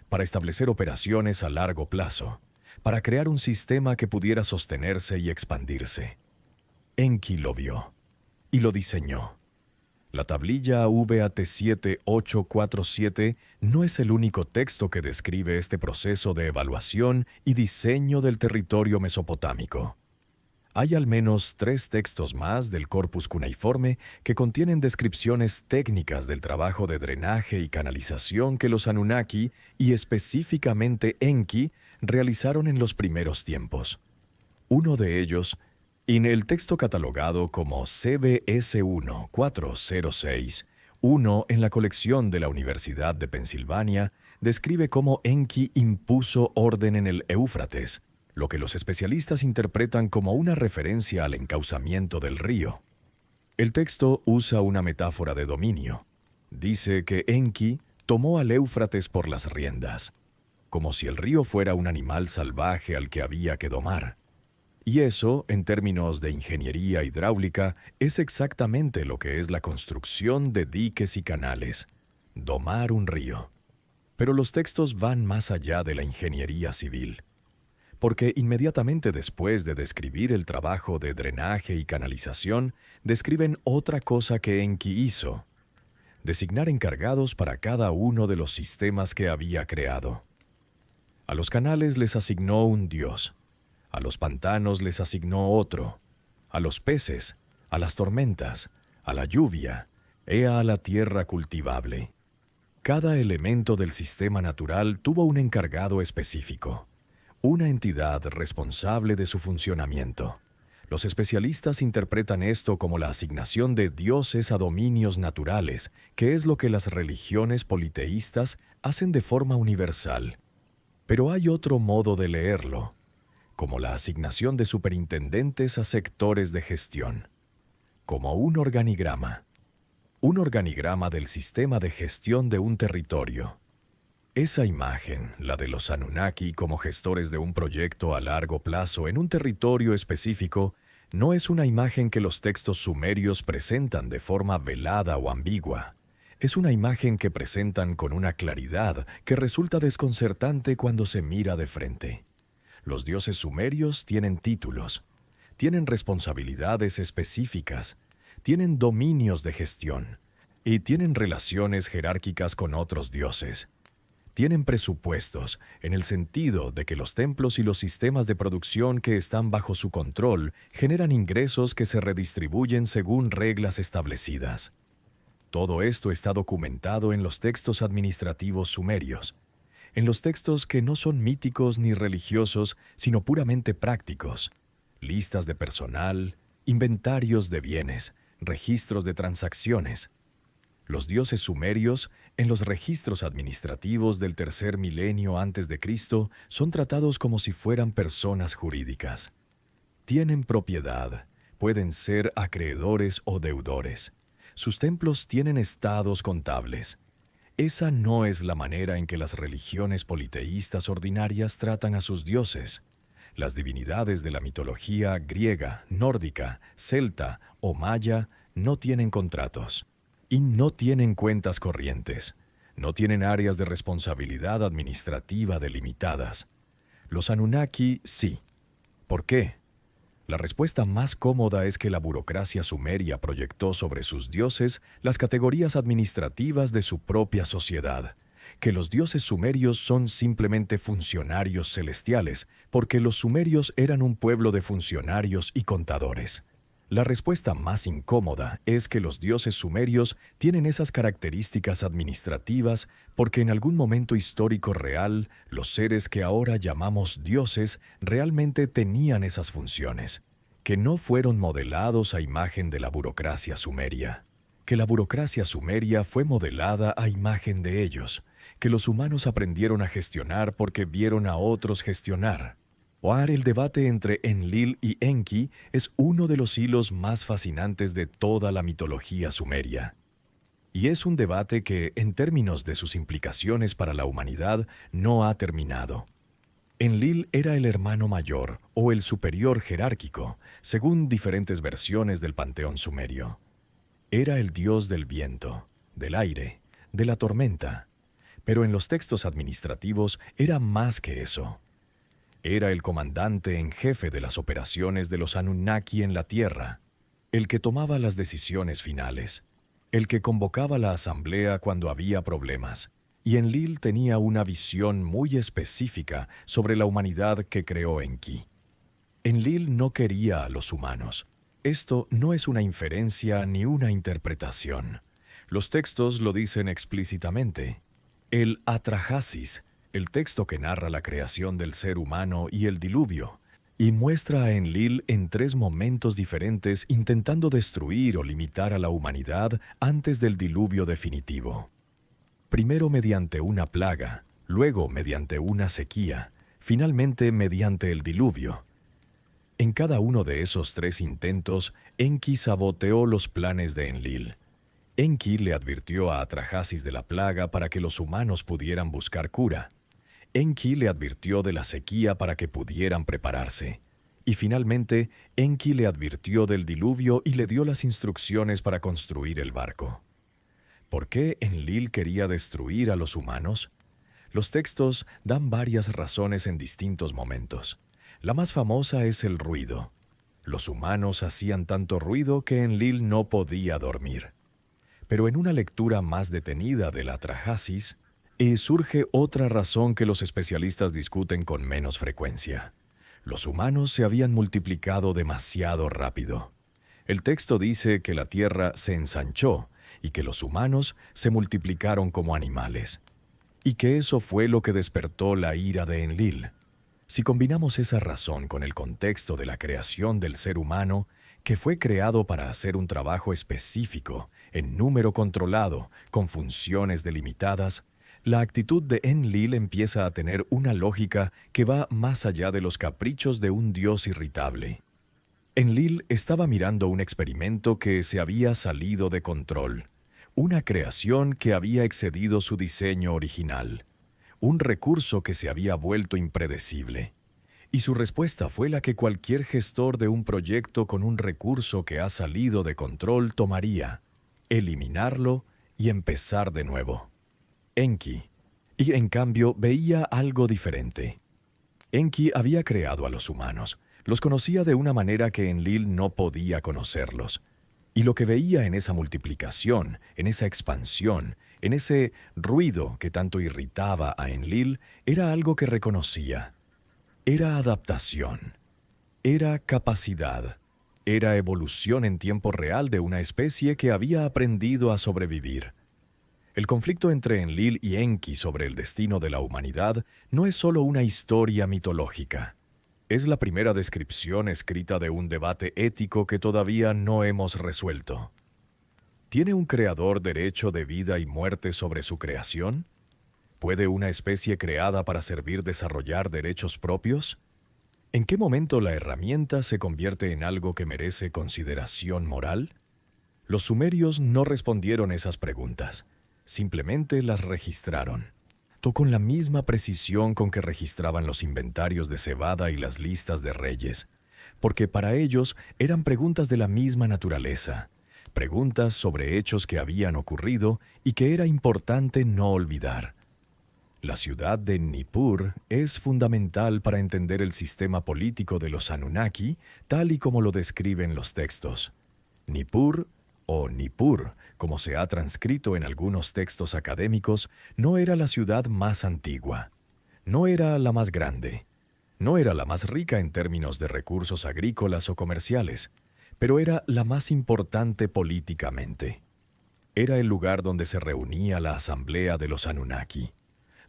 para establecer operaciones a largo plazo, para crear un sistema que pudiera sostenerse y expandirse. Enki lo vio y lo diseñó. La tablilla VAT7847 no es el único texto que describe este proceso de evaluación y diseño del territorio mesopotámico. Hay al menos 3 textos más del corpus cuneiforme que contienen descripciones técnicas del trabajo de drenaje y canalización que los Anunnaki, y específicamente Enki, realizaron en los primeros tiempos. Uno de ellos, en el texto catalogado como CBS1 406, uno en la colección de la Universidad de Pensilvania, describe cómo Enki impuso orden en el Éufrates, lo que los especialistas interpretan como una referencia al encauzamiento del río. El texto usa una metáfora de dominio. Dice que Enki tomó al Éufrates por las riendas, como si el río fuera un animal salvaje al que había que domar. Y eso, en términos de ingeniería hidráulica, es exactamente lo que es la construcción de diques y canales: domar un río. Pero los textos van más allá de la ingeniería civil, porque inmediatamente después de describir el trabajo de drenaje y canalización, describen otra cosa que Enki hizo: designar encargados para cada uno de los sistemas que había creado. A los canales les asignó un dios, a los pantanos les asignó otro, a los peces, a las tormentas, a la lluvia, a la tierra cultivable. Cada elemento del sistema natural tuvo un encargado específico, una entidad responsable de su funcionamiento. Los especialistas interpretan esto como la asignación de dioses a dominios naturales, que es lo que las religiones politeístas hacen de forma universal. Pero hay otro modo de leerlo, como la asignación de superintendentes a sectores de gestión, como un organigrama del sistema de gestión de un territorio. Esa imagen, la de los Anunnaki como gestores de un proyecto a largo plazo en un territorio específico, no es una imagen que los textos sumerios presentan de forma velada o ambigua. Es una imagen que presentan con una claridad que resulta desconcertante cuando se mira de frente. Los dioses sumerios tienen títulos, tienen responsabilidades específicas, tienen dominios de gestión y tienen relaciones jerárquicas con otros dioses. Tienen presupuestos, en el sentido de que los templos y los sistemas de producción que están bajo su control generan ingresos que se redistribuyen según reglas establecidas. Todo esto está documentado en los textos administrativos sumerios, en los textos que no son míticos ni religiosos, sino puramente prácticos: listas de personal, inventarios de bienes, registros de transacciones. Los dioses sumerios, en los registros administrativos del tercer milenio antes de Cristo, son tratados como si fueran personas jurídicas. Tienen propiedad, pueden ser acreedores o deudores. Sus templos tienen estados contables. Esa no es la manera en que las religiones politeístas ordinarias tratan a sus dioses. Las divinidades de la mitología griega, nórdica, celta o maya no tienen contratos. Y no tienen cuentas corrientes, no tienen áreas de responsabilidad administrativa delimitadas. Los Anunnaki sí. ¿Por qué? La respuesta más cómoda es que la burocracia sumeria proyectó sobre sus dioses las categorías administrativas de su propia sociedad, que los dioses sumerios son simplemente funcionarios celestiales, porque los sumerios eran un pueblo de funcionarios y contadores. La respuesta más incómoda es que los dioses sumerios tienen esas características administrativas porque en algún momento histórico real, los seres que ahora llamamos dioses realmente tenían esas funciones, que no fueron modelados a imagen de la burocracia sumeria, que la burocracia sumeria fue modelada a imagen de ellos, que los humanos aprendieron a gestionar porque vieron a otros gestionar. El debate entre Enlil y Enki es uno de los hilos más fascinantes de toda la mitología sumeria. Y es un debate que, en términos de sus implicaciones para la humanidad, no ha terminado. Enlil era el hermano mayor o el superior jerárquico, según diferentes versiones del panteón sumerio. Era el dios del viento, del aire, de la tormenta, pero en los textos administrativos era más que eso. Era el comandante en jefe de las operaciones de los Anunnaki en la Tierra, el que tomaba las decisiones finales, el que convocaba la asamblea cuando había problemas, y Enlil tenía una visión muy específica sobre la humanidad que creó Enki. Enlil no quería a los humanos. Esto no es una inferencia ni una interpretación. Los textos lo dicen explícitamente. El Atrahasis, el texto que narra la creación del ser humano y el diluvio, y muestra a Enlil en 3 momentos diferentes intentando destruir o limitar a la humanidad antes del diluvio definitivo. Primero mediante una plaga, luego mediante una sequía, finalmente mediante el diluvio. En cada uno de esos 3 intentos, Enki saboteó los planes de Enlil. Enki le advirtió a Atrahasis de la plaga para que los humanos pudieran buscar cura. Enki le advirtió de la sequía para que pudieran prepararse. Y finalmente, Enki le advirtió del diluvio y le dio las instrucciones para construir el barco. ¿Por qué Enlil quería destruir a los humanos? Los textos dan varias razones en distintos momentos. La más famosa es el ruido. Los humanos hacían tanto ruido que Enlil no podía dormir. Pero en una lectura más detenida de la Atrahasis, surge otra razón que los especialistas discuten con menos frecuencia. Los humanos se habían multiplicado demasiado rápido. El texto dice que la tierra se ensanchó y que los humanos se multiplicaron como animales, y que eso fue lo que despertó la ira de Enlil. Si combinamos esa razón con el contexto de la creación del ser humano, que fue creado para hacer un trabajo específico, en número controlado, con funciones delimitadas, la actitud de Enlil empieza a tener una lógica que va más allá de los caprichos de un dios irritable. Enlil estaba mirando un experimento que se había salido de control, una creación que había excedido su diseño original, un recurso que se había vuelto impredecible. Y su respuesta fue la que cualquier gestor de un proyecto con un recurso que ha salido de control tomaría: eliminarlo y empezar de nuevo. Enki, y en cambio veía algo diferente. Enki había creado a los humanos, los conocía de una manera que Enlil no podía conocerlos. Y lo que veía en esa multiplicación, en esa expansión, en ese ruido que tanto irritaba a Enlil, era algo que reconocía. Era adaptación, era capacidad, era evolución en tiempo real de una especie que había aprendido a sobrevivir. El conflicto entre Enlil y Enki sobre el destino de la humanidad no es solo una historia mitológica. Es la primera descripción escrita de un debate ético que todavía no hemos resuelto. ¿Tiene un creador derecho de vida y muerte sobre su creación? ¿Puede una especie creada para servir desarrollar derechos propios? ¿En qué momento la herramienta se convierte en algo que merece consideración moral? Los sumerios no respondieron esas preguntas. Simplemente las registraron. Con la misma precisión con que registraban los inventarios de cebada y las listas de reyes, porque para ellos eran preguntas de la misma naturaleza, preguntas sobre hechos que habían ocurrido y que era importante no olvidar. La ciudad de Nippur es fundamental para entender el sistema político de los Anunnaki, tal y como lo describen los textos. Nippur, o Nippur, como se ha transcrito en algunos textos académicos, no era la ciudad más antigua, no era la más grande, no era la más rica en términos de recursos agrícolas o comerciales, pero era la más importante políticamente. Era el lugar donde se reunía la asamblea de los Anunnaki,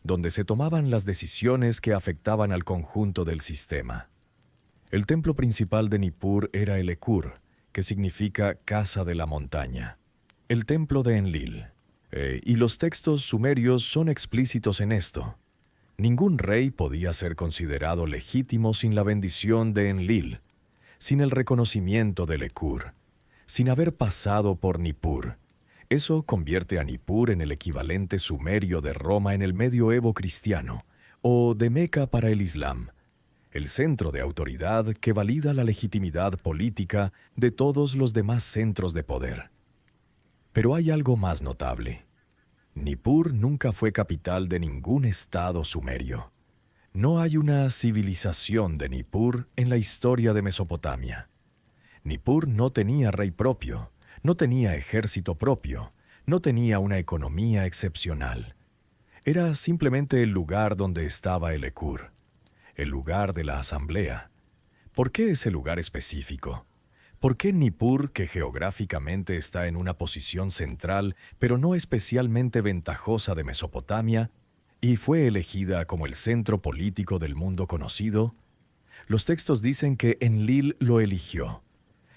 donde se tomaban las decisiones que afectaban al conjunto del sistema. El templo principal de Nippur era el Ekur, que significa casa de la montaña, el templo de Enlil. Y los textos sumerios son explícitos en esto. Ningún rey podía ser considerado legítimo sin la bendición de Enlil, sin el reconocimiento del Ekur, sin haber pasado por Nippur. Eso convierte a Nippur en el equivalente sumerio de Roma en el medioevo cristiano, o de Meca para el Islam, el centro de autoridad que valida la legitimidad política de todos los demás centros de poder. Pero hay algo más notable. Nippur nunca fue capital de ningún estado sumerio. No hay una civilización de Nippur en la historia de Mesopotamia. Nippur no tenía rey propio, no tenía ejército propio, no tenía una economía excepcional. Era simplemente el lugar donde estaba el Ekur, el lugar de la asamblea. ¿Por qué ese lugar específico? ¿Por qué Nippur, que geográficamente está en una posición central, pero no especialmente ventajosa de Mesopotamia, y fue elegida como el centro político del mundo conocido? Los textos dicen que Enlil lo eligió,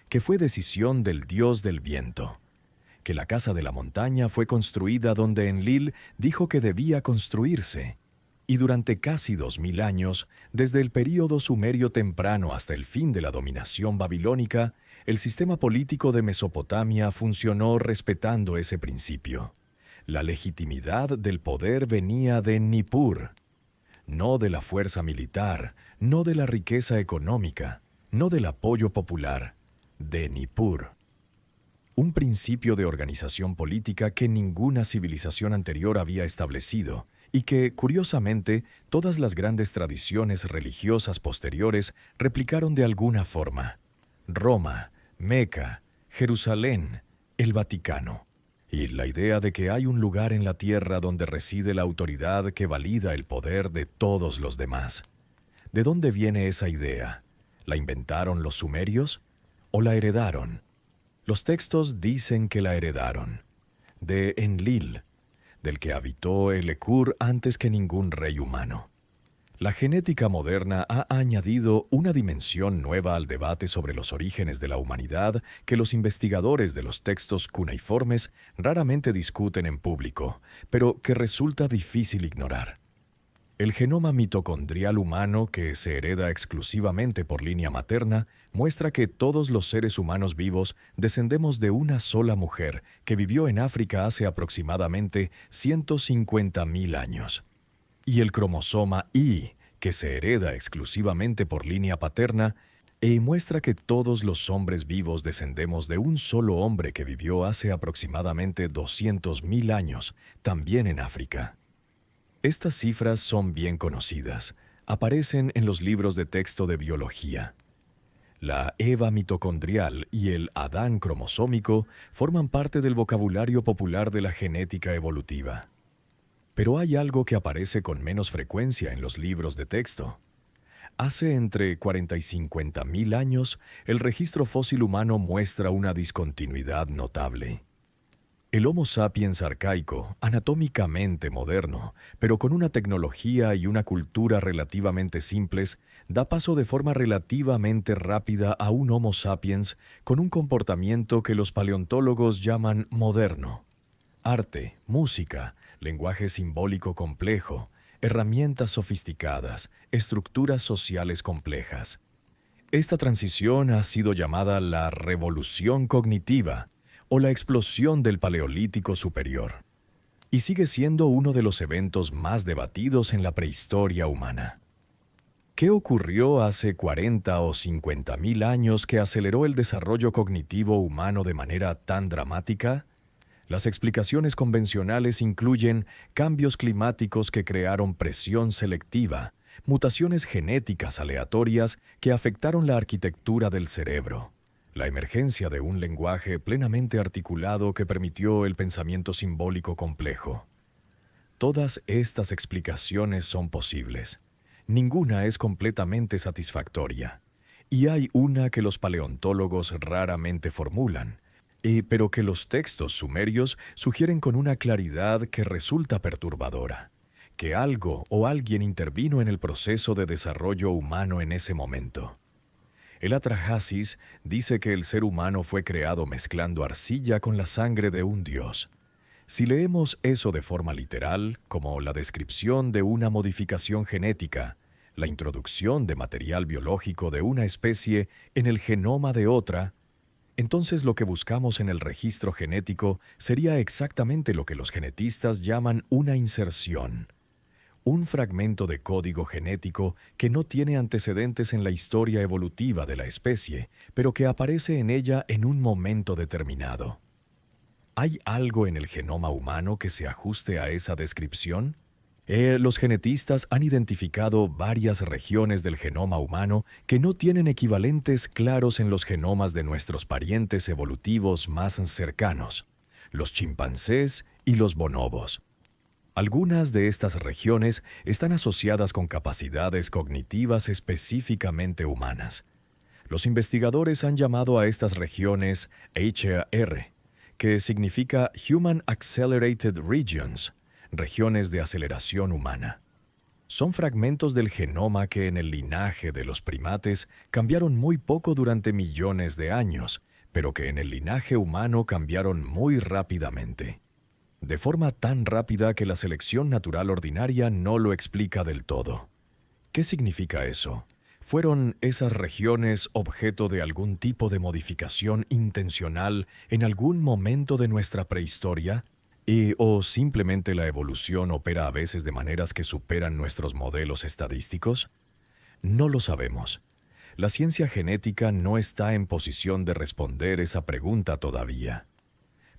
que fue decisión del dios del viento, que la casa de la montaña fue construida donde Enlil dijo que debía construirse, y durante casi 2000 años, desde el período sumerio temprano hasta el fin de la dominación babilónica, el sistema político de Mesopotamia funcionó respetando ese principio. La legitimidad del poder venía de Nippur, no de la fuerza militar, no de la riqueza económica, no del apoyo popular, de Nippur. Un principio de organización política que ninguna civilización anterior había establecido y que, curiosamente, todas las grandes tradiciones religiosas posteriores replicaron de alguna forma. Roma, Meca, Jerusalén, el Vaticano. Y la idea de que hay un lugar en la tierra donde reside la autoridad que valida el poder de todos los demás. ¿De dónde viene esa idea? ¿La inventaron los sumerios? ¿O la heredaron? Los textos dicen que la heredaron. De Enlil, del que habitó el Ekur antes que ningún rey humano. La genética moderna ha añadido una dimensión nueva al debate sobre los orígenes de la humanidad que los investigadores de los textos cuneiformes raramente discuten en público, pero que resulta difícil ignorar. El genoma mitocondrial humano, que se hereda exclusivamente por línea materna, muestra que todos los seres humanos vivos descendemos de una sola mujer que vivió en África hace aproximadamente 150.000 años. Y el cromosoma Y, que se hereda exclusivamente por línea paterna, muestra que todos los hombres vivos descendemos de un solo hombre que vivió hace aproximadamente 200.000 años, también en África. Estas cifras son bien conocidas, aparecen en los libros de texto de biología. La Eva mitocondrial y el Adán cromosómico forman parte del vocabulario popular de la genética evolutiva. Pero hay algo que aparece con menos frecuencia en los libros de texto. Hace entre 40 y 50.000 años, el registro fósil humano muestra una discontinuidad notable. El Homo sapiens arcaico, anatómicamente moderno, pero con una tecnología y una cultura relativamente simples, da paso de forma relativamente rápida a un Homo sapiens con un comportamiento que los paleontólogos llaman moderno. Arte, música, lenguaje simbólico complejo, herramientas sofisticadas, estructuras sociales complejas. Esta transición ha sido llamada la revolución cognitiva o la explosión del Paleolítico superior, y sigue siendo uno de los eventos más debatidos en la prehistoria humana. ¿Qué ocurrió hace 40 o 50.000 años que aceleró el desarrollo cognitivo humano de manera tan dramática? Las explicaciones convencionales incluyen cambios climáticos que crearon presión selectiva, mutaciones genéticas aleatorias que afectaron la arquitectura del cerebro, la emergencia de un lenguaje plenamente articulado que permitió el pensamiento simbólico complejo. Todas estas explicaciones son posibles. Ninguna es completamente satisfactoria, y hay una que los paleontólogos raramente formulan, pero que los textos sumerios sugieren con una claridad que resulta perturbadora, que algo o alguien intervino en el proceso de desarrollo humano en ese momento. El Atrahasis dice que el ser humano fue creado mezclando arcilla con la sangre de un dios. Si leemos eso de forma literal, como la descripción de una modificación genética, la introducción de material biológico de una especie en el genoma de otra, entonces lo que buscamos en el registro genético sería exactamente lo que los genetistas llaman una inserción. Un fragmento de código genético que no tiene antecedentes en la historia evolutiva de la especie, pero que aparece en ella en un momento determinado. ¿Hay algo en el genoma humano que se ajuste a esa descripción? Los genetistas han identificado varias regiones del genoma humano que no tienen equivalentes claros en los genomas de nuestros parientes evolutivos más cercanos, los chimpancés y los bonobos. Algunas de estas regiones están asociadas con capacidades cognitivas específicamente humanas. Los investigadores han llamado a estas regiones HAR, que significa Human Accelerated Regions, regiones de aceleración humana. Son fragmentos del genoma que en el linaje de los primates cambiaron muy poco durante millones de años, pero que en el linaje humano cambiaron muy rápidamente. De forma tan rápida que la selección natural ordinaria no lo explica del todo. ¿Qué significa eso? ¿Fueron esas regiones objeto de algún tipo de modificación intencional en algún momento de nuestra prehistoria? ¿O simplemente la evolución opera a veces de maneras que superan nuestros modelos estadísticos? No lo sabemos. La ciencia genética no está en posición de responder esa pregunta todavía.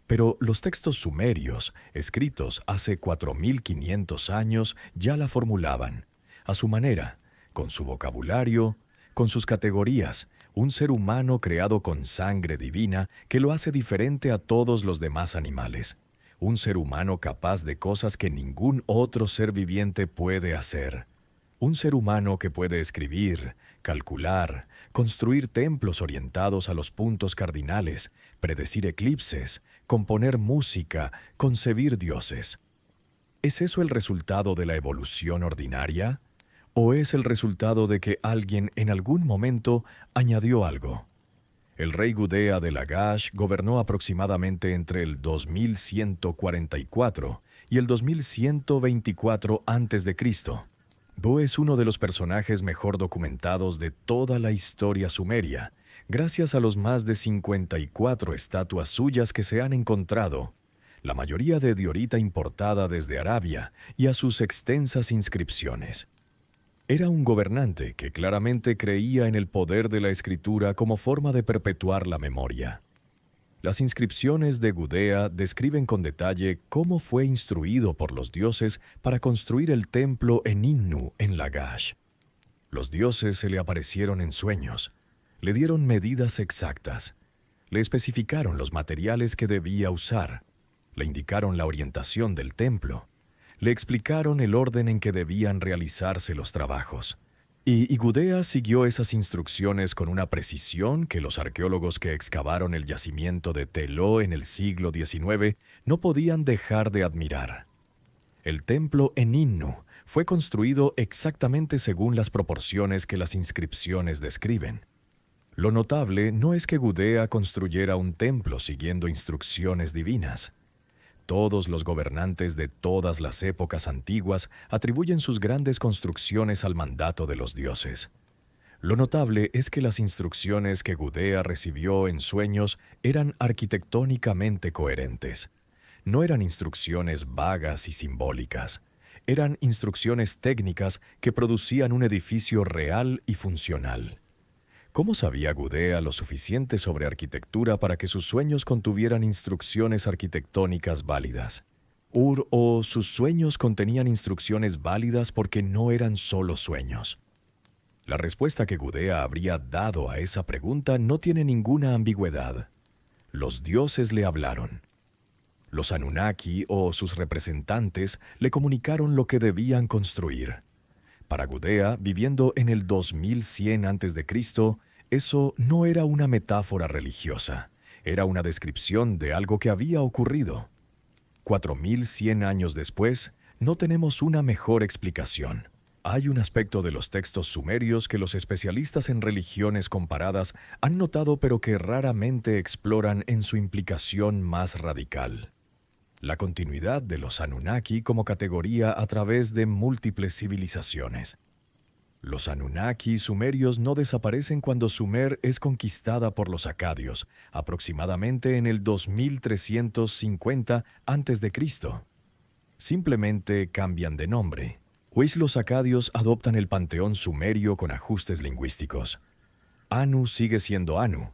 Pero los textos sumerios, escritos hace 4500 años, ya la formulaban, a su manera, con su vocabulario, con sus categorías, un ser humano creado con sangre divina que lo hace diferente a todos los demás animales. Un ser humano capaz de cosas que ningún otro ser viviente puede hacer. Un ser humano que puede escribir, calcular, construir templos orientados a los puntos cardinales, predecir eclipses, componer música, concebir dioses. ¿Es eso el resultado de la evolución ordinaria? ¿O es el resultado de que alguien en algún momento añadió algo? El rey Gudea de Lagash gobernó aproximadamente entre el 2144 y el 2124 a.C. Bu es uno de los personajes mejor documentados de toda la historia sumeria, gracias a los más de 54 estatuas suyas que se han encontrado, la mayoría de diorita importada desde Arabia, y a sus extensas inscripciones. Era un gobernante que claramente creía en el poder de la escritura como forma de perpetuar la memoria. Las inscripciones de Gudea describen con detalle cómo fue instruido por los dioses para construir el templo Eninnu en Lagash. Los dioses se le aparecieron en sueños, le dieron medidas exactas, le especificaron los materiales que debía usar, le indicaron la orientación del templo, le explicaron el orden en que debían realizarse los trabajos. Y Gudea siguió esas instrucciones con una precisión que los arqueólogos que excavaron el yacimiento de Teló en el siglo XIX no podían dejar de admirar. El templo Eninnu fue construido exactamente según las proporciones que las inscripciones describen. Lo notable no es que Gudea construyera un templo siguiendo instrucciones divinas. Todos los gobernantes de todas las épocas antiguas atribuyen sus grandes construcciones al mandato de los dioses. Lo notable es que las instrucciones que Gudea recibió en sueños eran arquitectónicamente coherentes. No eran instrucciones vagas y simbólicas. Eran instrucciones técnicas que producían un edificio real y funcional. ¿Cómo sabía Gudea lo suficiente sobre arquitectura para que sus sueños contuvieran instrucciones arquitectónicas válidas? ¿O sus sueños contenían instrucciones válidas porque no eran solo sueños? La respuesta que Gudea habría dado a esa pregunta no tiene ninguna ambigüedad. Los dioses le hablaron. Los Anunnaki o sus representantes le comunicaron lo que debían construir. Para Gudea, viviendo en el 2100 a.C., eso no era una metáfora religiosa, era una descripción de algo que había ocurrido. 4100 años después, no tenemos una mejor explicación. Hay un aspecto de los textos sumerios que los especialistas en religiones comparadas han notado pero que raramente exploran en su implicación más radical. La continuidad de los Anunnaki como categoría a través de múltiples civilizaciones. Los Anunnaki sumerios no desaparecen cuando Sumer es conquistada por los acadios, aproximadamente en el 2350 a.C. Simplemente cambian de nombre. Pues los acadios adoptan el panteón sumerio con ajustes lingüísticos. Anu sigue siendo Anu.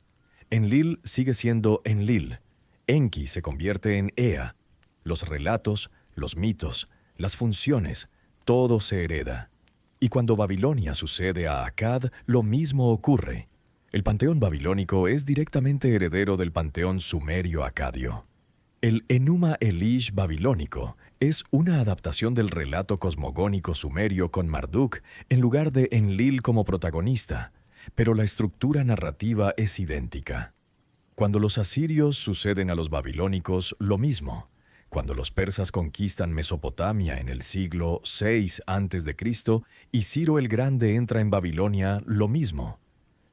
Enlil sigue siendo Enlil. Enki se convierte en Ea. Los relatos, los mitos, las funciones, todo se hereda. Y cuando Babilonia sucede a Akkad, lo mismo ocurre. El panteón babilónico es directamente heredero del panteón sumerio-acadio. El Enuma Elish babilónico es una adaptación del relato cosmogónico sumerio con Marduk en lugar de Enlil como protagonista, pero la estructura narrativa es idéntica. Cuando los asirios suceden a los babilónicos, lo mismo. Cuando los persas conquistan Mesopotamia en el siglo VI a.C. y Ciro el Grande entra en Babilonia, lo mismo.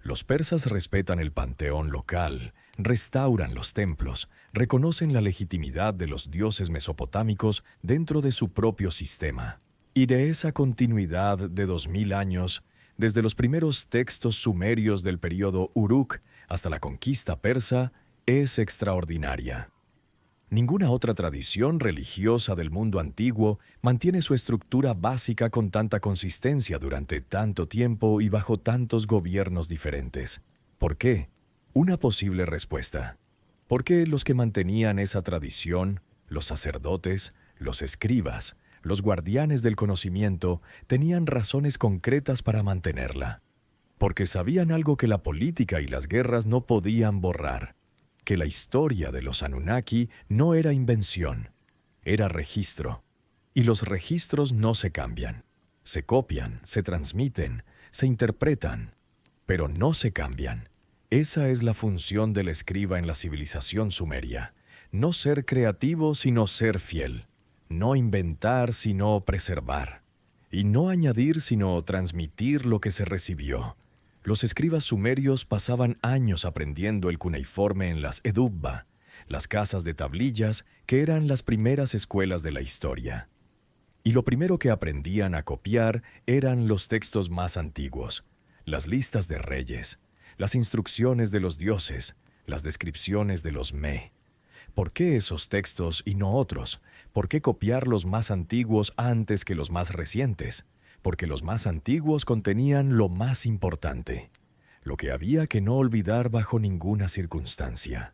Los persas respetan el panteón local, restauran los templos, reconocen la legitimidad de los dioses mesopotámicos dentro de su propio sistema. Y de esa continuidad de 2000 años, desde los primeros textos sumerios del período Uruk hasta la conquista persa, es extraordinaria. Ninguna otra tradición religiosa del mundo antiguo mantiene su estructura básica con tanta consistencia durante tanto tiempo y bajo tantos gobiernos diferentes. ¿Por qué? Una posible respuesta. Porque los que mantenían esa tradición, los sacerdotes, los escribas, los guardianes del conocimiento, tenían razones concretas para mantenerla. Porque sabían algo que la política y las guerras no podían borrar. Que la historia de los Anunnaki no era invención, era registro. Y los registros no se cambian. Se copian, se transmiten, se interpretan, pero no se cambian. Esa es la función del escriba en la civilización sumeria. No ser creativo, sino ser fiel. No inventar, sino preservar. Y no añadir, sino transmitir lo que se recibió. Los escribas sumerios pasaban años aprendiendo el cuneiforme en las Edubba, las casas de tablillas que eran las primeras escuelas de la historia. Y lo primero que aprendían a copiar eran los textos más antiguos, las listas de reyes, las instrucciones de los dioses, las descripciones de los Me. ¿Por qué esos textos y no otros? ¿Por qué copiar los más antiguos antes que los más recientes? Porque los más antiguos contenían lo más importante, lo que había que no olvidar bajo ninguna circunstancia.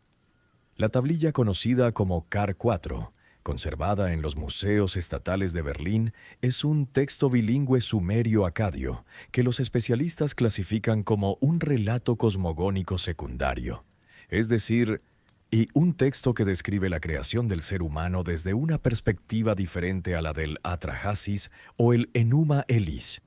La tablilla conocida como Car 4, conservada en los museos estatales de Berlín, es un texto bilingüe sumerio-acadio que los especialistas clasifican como un relato cosmogónico secundario, es decir, y un texto que describe la creación del ser humano desde una perspectiva diferente a la del Atrahasis o el Enuma Elis.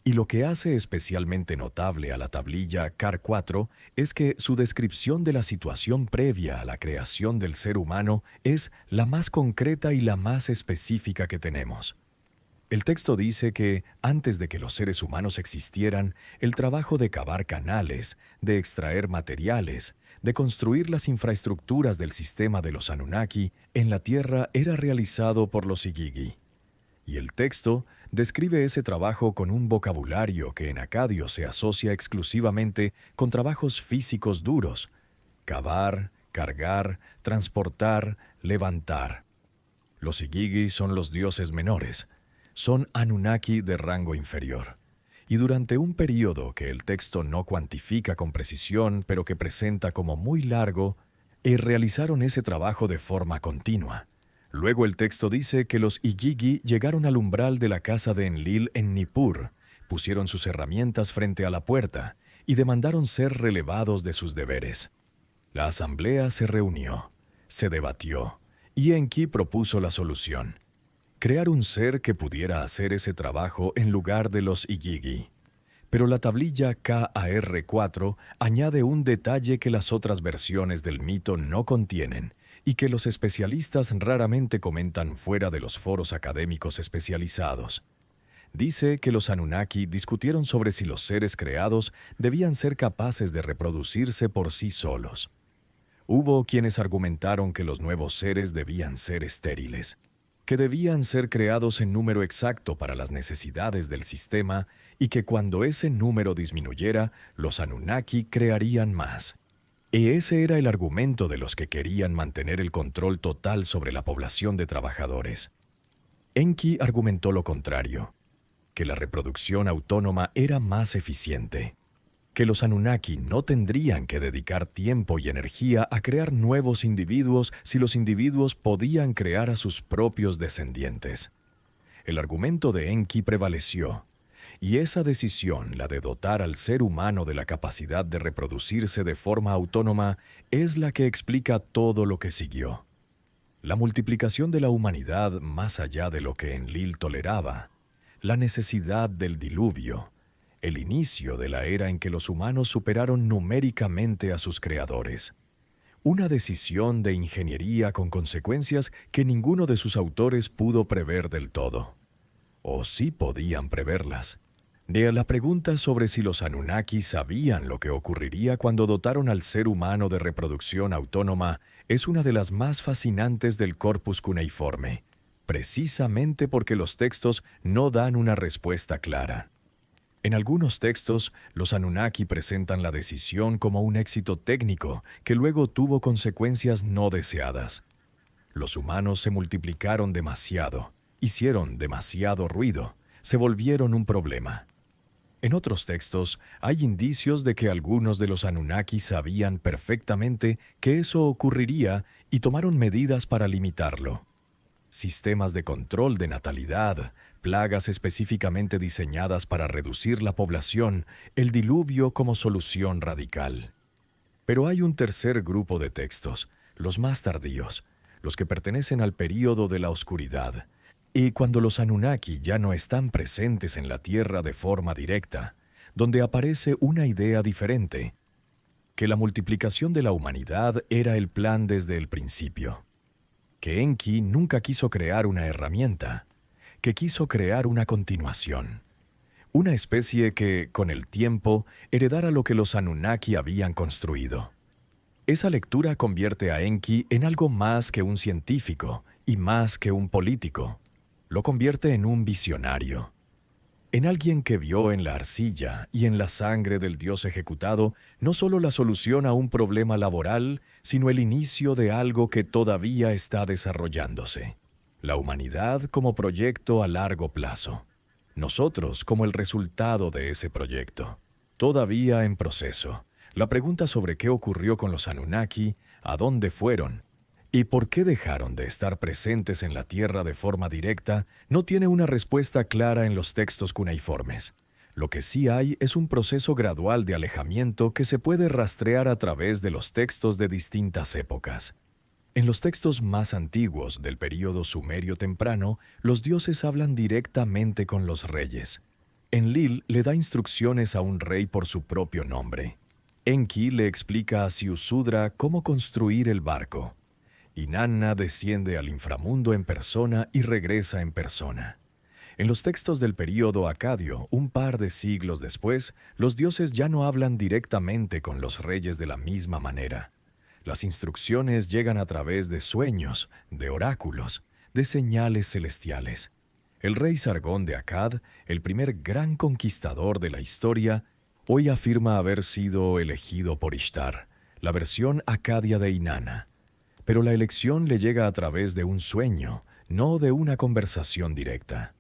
Y lo que hace especialmente notable a la tablilla Car 4 es que su descripción de la situación previa a la creación del ser humano es la más concreta y la más específica que tenemos. El texto dice que, antes de que los seres humanos existieran, el trabajo de cavar canales, de extraer materiales, de construir las infraestructuras del sistema de los Anunnaki en la Tierra era realizado por los Igigi. Y el texto describe ese trabajo con un vocabulario que en acadio se asocia exclusivamente con trabajos físicos duros: cavar, cargar, transportar, levantar. Los Igigi son los dioses menores, son Anunnaki de rango inferior. Y durante un período que el texto no cuantifica con precisión, pero que presenta como muy largo, realizaron ese trabajo de forma continua. Luego el texto dice que los Igigi llegaron al umbral de la casa de Enlil en Nippur, pusieron sus herramientas frente a la puerta y demandaron ser relevados de sus deberes. La asamblea se reunió, se debatió, y Enki propuso la solución: crear un ser que pudiera hacer ese trabajo en lugar de los Igigi. Pero la tablilla Kar 4 añade un detalle que las otras versiones del mito no contienen y que los especialistas raramente comentan fuera de los foros académicos especializados. Dice que los Anunnaki discutieron sobre si los seres creados debían ser capaces de reproducirse por sí solos. Hubo quienes argumentaron que los nuevos seres debían ser estériles, que debían ser creados en número exacto para las necesidades del sistema y que cuando ese número disminuyera, los Anunnaki crearían más. Y ese era el argumento de los que querían mantener el control total sobre la población de trabajadores. Enki argumentó lo contrario, que la reproducción autónoma era más eficiente, que los Anunnaki no tendrían que dedicar tiempo y energía a crear nuevos individuos si los individuos podían crear a sus propios descendientes. El argumento de Enki prevaleció, y esa decisión, la de dotar al ser humano de la capacidad de reproducirse de forma autónoma, es la que explica todo lo que siguió. La multiplicación de la humanidad más allá de lo que Enlil toleraba, la necesidad del diluvio, el inicio de la era en que los humanos superaron numéricamente a sus creadores. Una decisión de ingeniería con consecuencias que ninguno de sus autores pudo prever del todo. O sí podían preverlas. De la pregunta sobre si los Anunnaki sabían lo que ocurriría cuando dotaron al ser humano de reproducción autónoma es una de las más fascinantes del corpus cuneiforme, precisamente porque los textos no dan una respuesta clara. En algunos textos, los Anunnaki presentan la decisión como un éxito técnico que luego tuvo consecuencias no deseadas. Los humanos se multiplicaron demasiado, hicieron demasiado ruido, se volvieron un problema. En otros textos, hay indicios de que algunos de los Anunnaki sabían perfectamente que eso ocurriría y tomaron medidas para limitarlo. Sistemas de control de natalidad, plagas específicamente diseñadas para reducir la población, el diluvio como solución radical. Pero hay un tercer grupo de textos, los más tardíos, los que pertenecen al período de la oscuridad, y cuando los Anunnaki ya no están presentes en la Tierra de forma directa, donde aparece una idea diferente, que la multiplicación de la humanidad era el plan desde el principio, que Enki nunca quiso crear una herramienta, que quiso crear una continuación, una especie que, con el tiempo, heredara lo que los Anunnaki habían construido. Esa lectura convierte a Enki en algo más que un científico y más que un político. Lo convierte en un visionario, en alguien que vio en la arcilla y en la sangre del dios ejecutado no solo la solución a un problema laboral, sino el inicio de algo que todavía está desarrollándose. La humanidad como proyecto a largo plazo. Nosotros como el resultado de ese proyecto. Todavía en proceso. La pregunta sobre qué ocurrió con los Anunnaki, a dónde fueron, y por qué dejaron de estar presentes en la Tierra de forma directa no tiene una respuesta clara en los textos cuneiformes. Lo que sí hay es un proceso gradual de alejamiento que se puede rastrear a través de los textos de distintas épocas. En los textos más antiguos del período sumerio temprano, los dioses hablan directamente con los reyes. Enlil le da instrucciones a un rey por su propio nombre. Enki le explica a Ziusudra cómo construir el barco. Inanna desciende al inframundo en persona y regresa en persona. En los textos del período acadio, un par de siglos después, los dioses ya no hablan directamente con los reyes de la misma manera. Las instrucciones llegan a través de sueños, de oráculos, de señales celestiales. El rey Sargón de Akkad, el primer gran conquistador de la historia, hoy afirma haber sido elegido por Ishtar, la versión acadia de Inanna. Pero la elección le llega a través de un sueño, no de una conversación directa.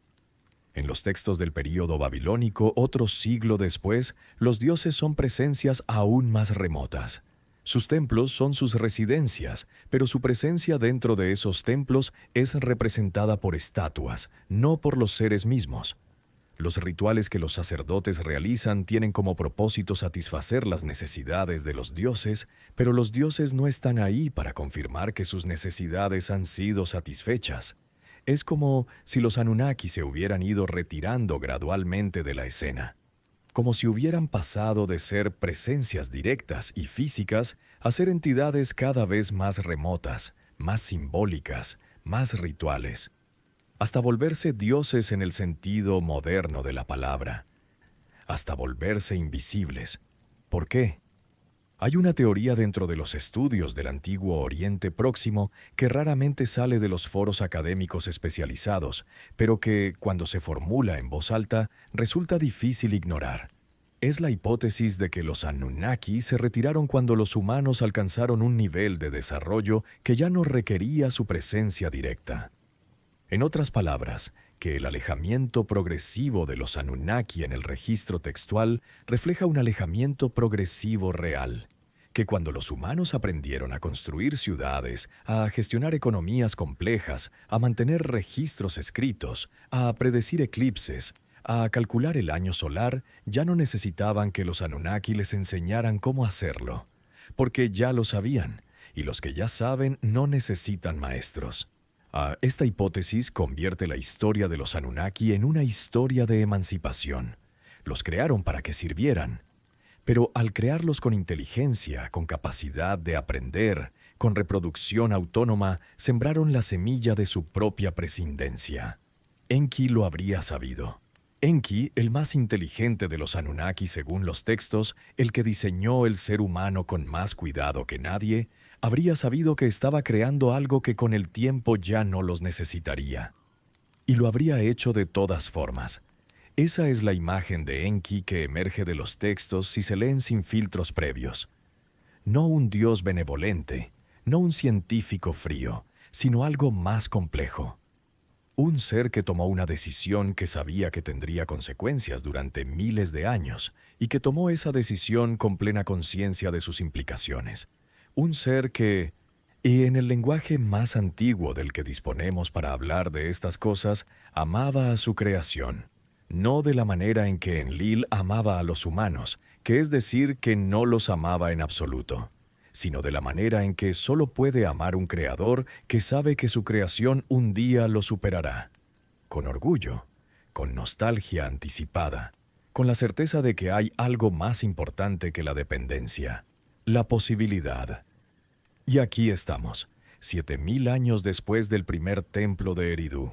En los textos del período babilónico, otro siglo después, los dioses son presencias aún más remotas. Sus templos son sus residencias, pero su presencia dentro de esos templos es representada por estatuas, no por los seres mismos. Los rituales que los sacerdotes realizan tienen como propósito satisfacer las necesidades de los dioses, pero los dioses no están ahí para confirmar que sus necesidades han sido satisfechas. Es como si los Anunnaki se hubieran ido retirando gradualmente de la escena, como si hubieran pasado de ser presencias directas y físicas a ser entidades cada vez más remotas, más simbólicas, más rituales, hasta volverse dioses en el sentido moderno de la palabra, hasta volverse invisibles. ¿Por qué? Hay una teoría dentro de los estudios del antiguo Oriente Próximo que raramente sale de los foros académicos especializados, pero que, cuando se formula en voz alta, resulta difícil ignorar. Es la hipótesis de que los Anunnaki se retiraron cuando los humanos alcanzaron un nivel de desarrollo que ya no requería su presencia directa. En otras palabras, que el alejamiento progresivo de los Anunnaki en el registro textual refleja un alejamiento progresivo real, que cuando los humanos aprendieron a construir ciudades, a gestionar economías complejas, a mantener registros escritos, a predecir eclipses, a calcular el año solar, ya no necesitaban que los Anunnaki les enseñaran cómo hacerlo, porque ya lo sabían, y los que ya saben no necesitan maestros. Esta hipótesis convierte la historia de los Anunnaki en una historia de emancipación. Los crearon para que sirvieran. Pero al crearlos con inteligencia, con capacidad de aprender, con reproducción autónoma, sembraron la semilla de su propia prescindencia. Enki lo habría sabido. Enki, el más inteligente de los Anunnaki según los textos, el que diseñó el ser humano con más cuidado que nadie, habría sabido que estaba creando algo que con el tiempo ya no los necesitaría. Y lo habría hecho de todas formas. Esa es la imagen de Enki que emerge de los textos si se leen sin filtros previos. No un dios benevolente, no un científico frío, sino algo más complejo. Un ser que tomó una decisión que sabía que tendría consecuencias durante miles de años y que tomó esa decisión con plena conciencia de sus implicaciones. Un ser que, y en el lenguaje más antiguo del que disponemos para hablar de estas cosas, amaba a su creación. No de la manera en que Enlil amaba a los humanos, que es decir, que no los amaba en absoluto, sino de la manera en que solo puede amar un creador que sabe que su creación un día lo superará. Con orgullo, con nostalgia anticipada, con la certeza de que hay algo más importante que la dependencia, la posibilidad. Y aquí estamos, 7000 años después del primer templo de Eridu.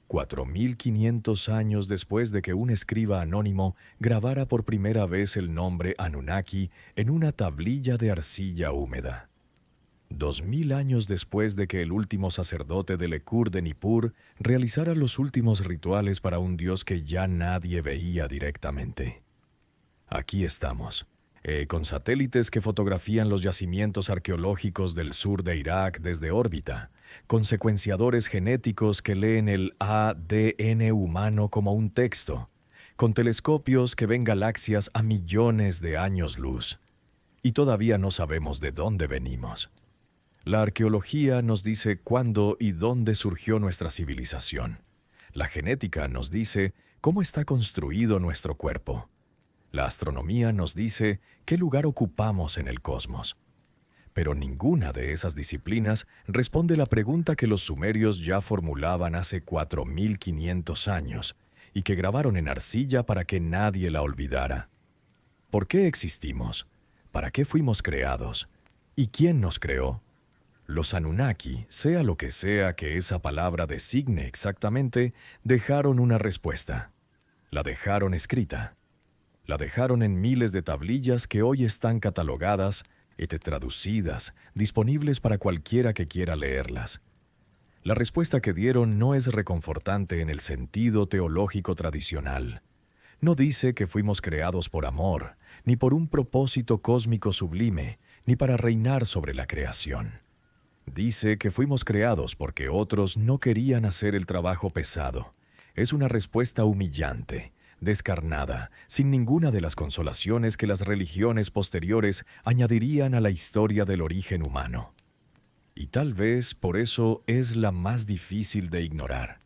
4500 años después de que un escriba anónimo grabara por primera vez el nombre Anunnaki en una tablilla de arcilla húmeda. 2000 años después de que el último sacerdote de Lekur de Nippur realizara los últimos rituales para un dios que ya nadie veía directamente. Aquí estamos, con satélites que fotografían los yacimientos arqueológicos del sur de Irak desde órbita, con secuenciadores genéticos que leen el ADN humano como un texto, con telescopios que ven galaxias a millones de años luz. Y todavía no sabemos de dónde venimos. La arqueología nos dice cuándo y dónde surgió nuestra civilización. La genética nos dice cómo está construido nuestro cuerpo. La astronomía nos dice qué lugar ocupamos en el cosmos. Pero ninguna de esas disciplinas responde la pregunta que los sumerios ya formulaban hace 4500 años y que grabaron en arcilla para que nadie la olvidara. ¿Por qué existimos? ¿Para qué fuimos creados? ¿Y quién nos creó? Los Anunnaki, sea lo que sea que esa palabra designe exactamente, dejaron una respuesta. La dejaron escrita. La dejaron en miles de tablillas que hoy están catalogadas, traducidas, disponibles para cualquiera que quiera leerlas. La respuesta que dieron no es reconfortante en el sentido teológico tradicional. No dice que fuimos creados por amor, ni por un propósito cósmico sublime, ni para reinar sobre la creación. Dice que fuimos creados porque otros no querían hacer el trabajo pesado. Es una respuesta humillante, descarnada, sin ninguna de las consolaciones que las religiones posteriores añadirían a la historia del origen humano. Y tal vez por eso es la más difícil de ignorar.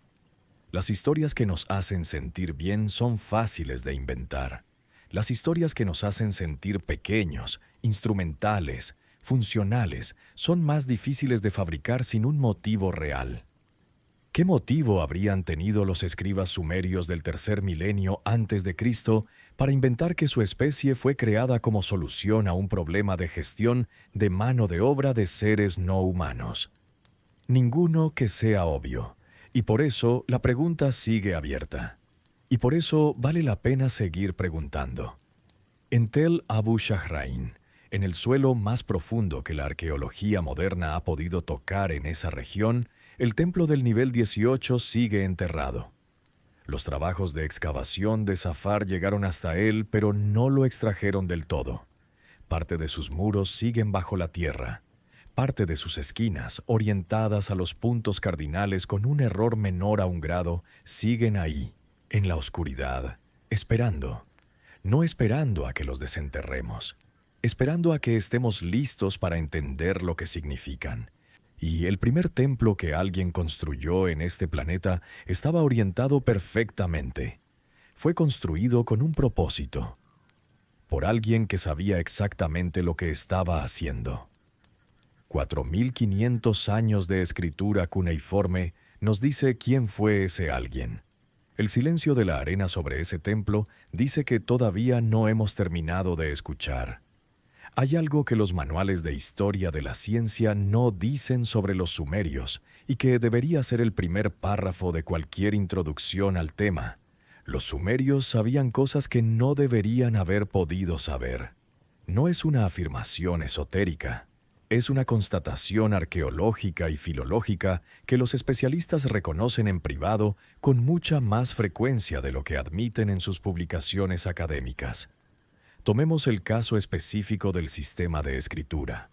Las historias que nos hacen sentir bien son fáciles de inventar. Las historias que nos hacen sentir pequeños, instrumentales, funcionales, son más difíciles de fabricar sin un motivo real. ¿Qué motivo habrían tenido los escribas sumerios del tercer milenio antes de Cristo para inventar que su especie fue creada como solución a un problema de gestión de mano de obra de seres no humanos? Ninguno que sea obvio, y por eso la pregunta sigue abierta. Y por eso vale la pena seguir preguntando. En Tel Abu Shahrain, en el suelo más profundo que la arqueología moderna ha podido tocar en esa región, el templo del nivel 18 sigue enterrado. Los trabajos de excavación de Safar llegaron hasta él, pero no lo extrajeron del todo. Parte de sus muros siguen bajo la tierra. Parte de sus esquinas, orientadas a los puntos cardinales con un error menor a un grado, siguen ahí, en la oscuridad, esperando. No esperando a que los desenterremos, esperando a que estemos listos para entender lo que significan. Y el primer templo que alguien construyó en este planeta estaba orientado perfectamente. Fue construido con un propósito, por alguien que sabía exactamente lo que estaba haciendo. 4500 años de escritura cuneiforme nos dice quién fue ese alguien. El silencio de la arena sobre ese templo dice que todavía no hemos terminado de escuchar. Hay algo que los manuales de historia de la ciencia no dicen sobre los sumerios y que debería ser el primer párrafo de cualquier introducción al tema. Los sumerios sabían cosas que no deberían haber podido saber. No es una afirmación esotérica, es una constatación arqueológica y filológica que los especialistas reconocen en privado con mucha más frecuencia de lo que admiten en sus publicaciones académicas. Tomemos el caso específico del sistema de escritura.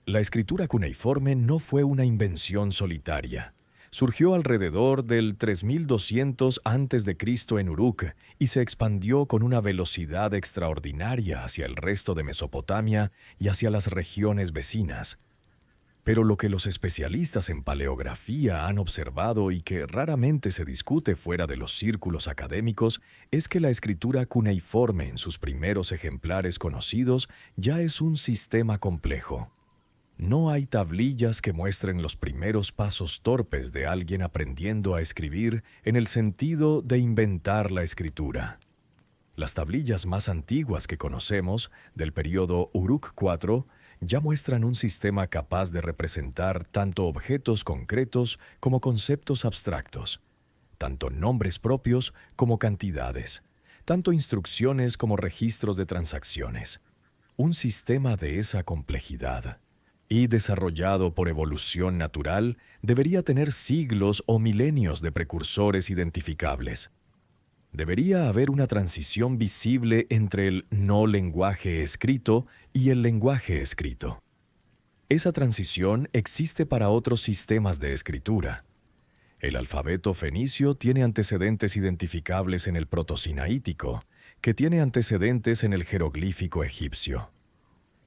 La escritura cuneiforme no fue una invención solitaria. Surgió alrededor del 3200 a.C. en Uruk y se expandió con una velocidad extraordinaria hacia el resto de Mesopotamia y hacia las regiones vecinas. Pero lo que los especialistas en paleografía han observado y que raramente se discute fuera de los círculos académicos es que la escritura cuneiforme en sus primeros ejemplares conocidos ya es un sistema complejo. No hay tablillas que muestren los primeros pasos torpes de alguien aprendiendo a escribir en el sentido de inventar la escritura. Las tablillas más antiguas que conocemos, del periodo Uruk IV, ya muestran un sistema capaz de representar tanto objetos concretos como conceptos abstractos, tanto nombres propios como cantidades, tanto instrucciones como registros de transacciones. Un sistema de esa complejidad y desarrollado por evolución natural debería tener siglos o milenios de precursores identificables. Debería haber una transición visible entre el no lenguaje escrito y el lenguaje escrito. Esa transición existe para otros sistemas de escritura. El alfabeto fenicio tiene antecedentes identificables en el protosinaítico, que tiene antecedentes en el jeroglífico egipcio.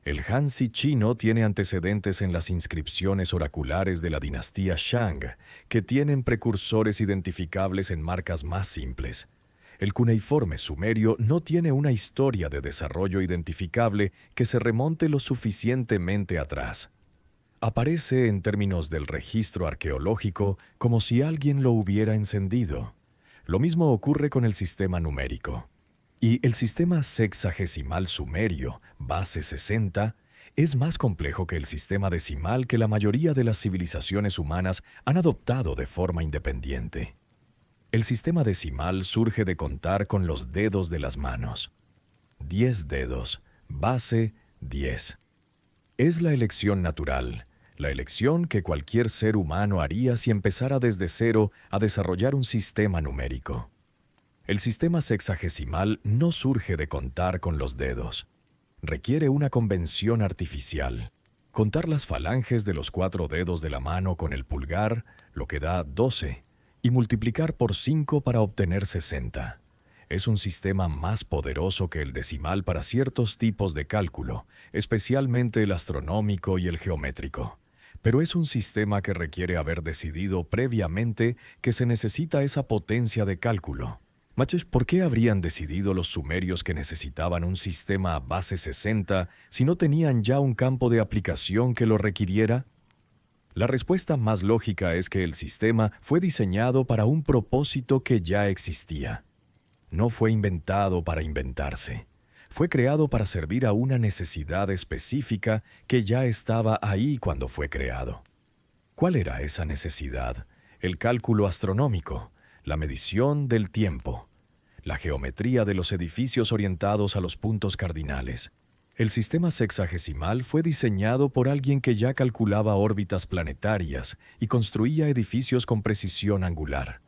El Hanzi chino tiene antecedentes en las inscripciones oraculares de la dinastía Shang, que tienen precursores identificables en marcas más simples. El cuneiforme sumerio no tiene una historia de desarrollo identificable que se remonte lo suficientemente atrás. Aparece en términos del registro arqueológico como si alguien lo hubiera encendido. Lo mismo ocurre con el sistema numérico. Y el sistema sexagesimal sumerio, base 60, es más complejo que el sistema decimal que la mayoría de las civilizaciones humanas han adoptado de forma independiente. El sistema decimal surge de contar con los dedos de las manos. 10 dedos, base 10. Es la elección natural, la elección que cualquier ser humano haría si empezara desde cero a desarrollar un sistema numérico. El sistema sexagesimal no surge de contar con los dedos. Requiere una convención artificial. Contar las falanges de los 4 dedos de la mano con el pulgar, lo que da 12, y multiplicar por 5 para obtener 60. Es un sistema más poderoso que el decimal para ciertos tipos de cálculo, especialmente el astronómico y el geométrico. Pero es un sistema que requiere haber decidido previamente que se necesita esa potencia de cálculo. Machesh, ¿por qué habrían decidido los sumerios que necesitaban un sistema a base 60 si no tenían ya un campo de aplicación que lo requiriera? La respuesta más lógica es que el sistema fue diseñado para un propósito que ya existía. No fue inventado para inventarse. Fue creado para servir a una necesidad específica que ya estaba ahí cuando fue creado. ¿Cuál era esa necesidad? El cálculo astronómico, la medición del tiempo, la geometría de los edificios orientados a los puntos cardinales. El sistema sexagesimal fue diseñado por alguien que ya calculaba órbitas planetarias y construía edificios con precisión angular.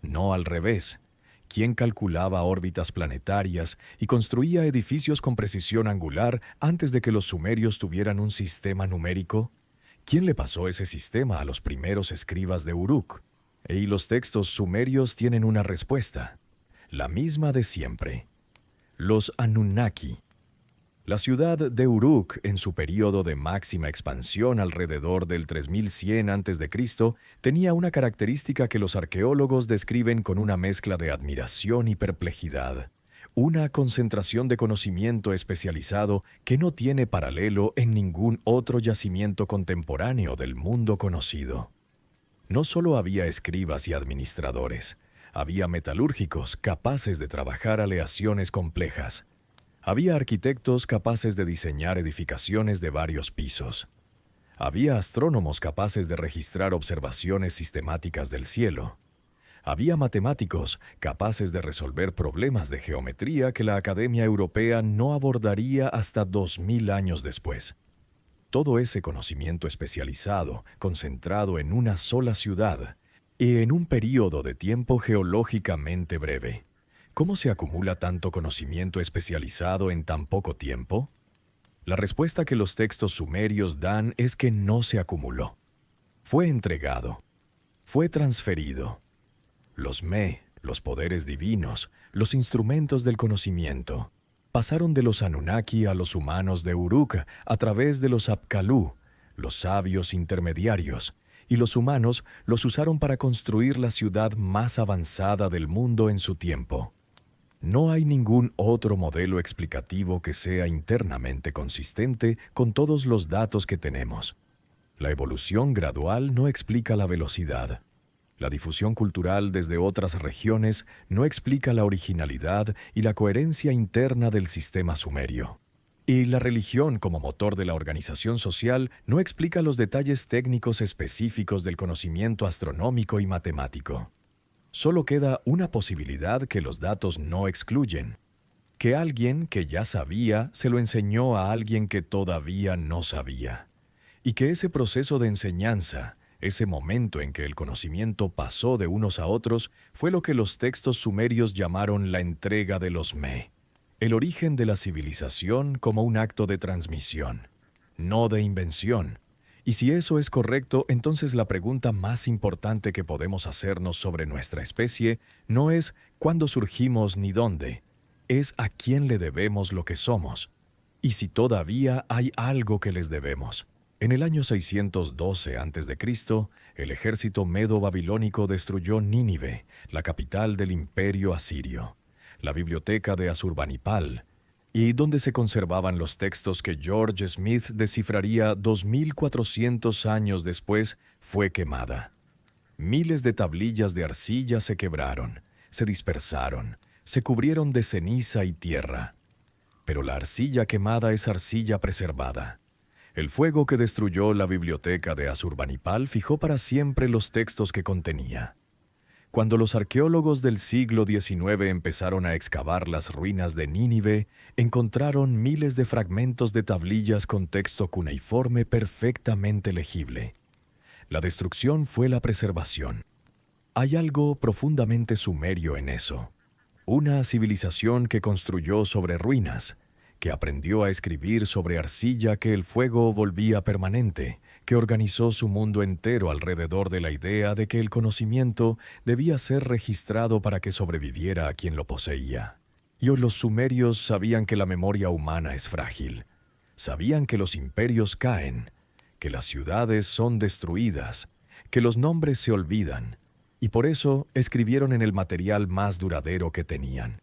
No al revés. ¿Quién calculaba órbitas planetarias y construía edificios con precisión angular antes de que los sumerios tuvieran un sistema numérico? ¿Quién le pasó ese sistema a los primeros escribas de Uruk? Y los textos sumerios tienen una respuesta, la misma de siempre. Los Anunnaki. La ciudad de Uruk, en su período de máxima expansión alrededor del 3100 a.C., tenía una característica que los arqueólogos describen con una mezcla de admiración y perplejidad. Una concentración de conocimiento especializado que no tiene paralelo en ningún otro yacimiento contemporáneo del mundo conocido. No solo había escribas y administradores, Había metalúrgicos capaces de trabajar aleaciones complejas. Había arquitectos capaces de diseñar edificaciones de varios pisos. Había astrónomos capaces de registrar observaciones sistemáticas del cielo. Había matemáticos capaces de resolver problemas de geometría que la Academia Europea no abordaría hasta 2000 años después. Todo ese conocimiento especializado, concentrado en una sola ciudad y en un período de tiempo geológicamente breve. ¿Cómo se acumula tanto conocimiento especializado en tan poco tiempo? La respuesta que los textos sumerios dan es que no se acumuló. Fue entregado. Fue transferido. Los los poderes divinos, los instrumentos del conocimiento, pasaron de los Anunnaki a los humanos de Uruk a través de los Apkalú, los sabios intermediarios, y los humanos los usaron para construir la ciudad más avanzada del mundo en su tiempo. No hay ningún otro modelo explicativo que sea internamente consistente con todos los datos que tenemos. La evolución gradual no explica la velocidad. La difusión cultural desde otras regiones no explica la originalidad y la coherencia interna del sistema sumerio. Y la religión como motor de la organización social no explica los detalles técnicos específicos del conocimiento astronómico y matemático. Solo queda una posibilidad que los datos no excluyen: que alguien que ya sabía se lo enseñó a alguien que todavía no sabía. Y que ese proceso de enseñanza, ese momento en que el conocimiento pasó de unos a otros, fue lo que los textos sumerios llamaron la entrega de los el origen de la civilización como un acto de transmisión, no de invención. Y si eso es correcto, entonces la pregunta más importante que podemos hacernos sobre nuestra especie no es cuándo surgimos ni dónde, es a quién le debemos lo que somos, y si todavía hay algo que les debemos. En el año 612 a.C., el ejército medo-babilónico destruyó Nínive, la capital del imperio asirio. La biblioteca de Asurbanipal, y donde se conservaban los textos que George Smith descifraría 2400 años después, fue quemada. Miles de tablillas de arcilla se quebraron, se dispersaron, se cubrieron de ceniza y tierra. Pero la arcilla quemada es arcilla preservada. El fuego que destruyó la biblioteca de Asurbanipal fijó para siempre los textos que contenía. Cuando los arqueólogos del siglo XIX empezaron a excavar las ruinas de Nínive, encontraron miles de fragmentos de tablillas con texto cuneiforme perfectamente legible. La destrucción fue la preservación. Hay algo profundamente sumerio en eso. Una civilización que construyó sobre ruinas, que aprendió a escribir sobre arcilla que el fuego volvía permanente, que organizó su mundo entero alrededor de la idea de que el conocimiento debía ser registrado para que sobreviviera a quien lo poseía. Y los sumerios sabían que la memoria humana es frágil. Sabían que los imperios caen, que las ciudades son destruidas, que los nombres se olvidan, y por eso escribieron en el material más duradero que tenían: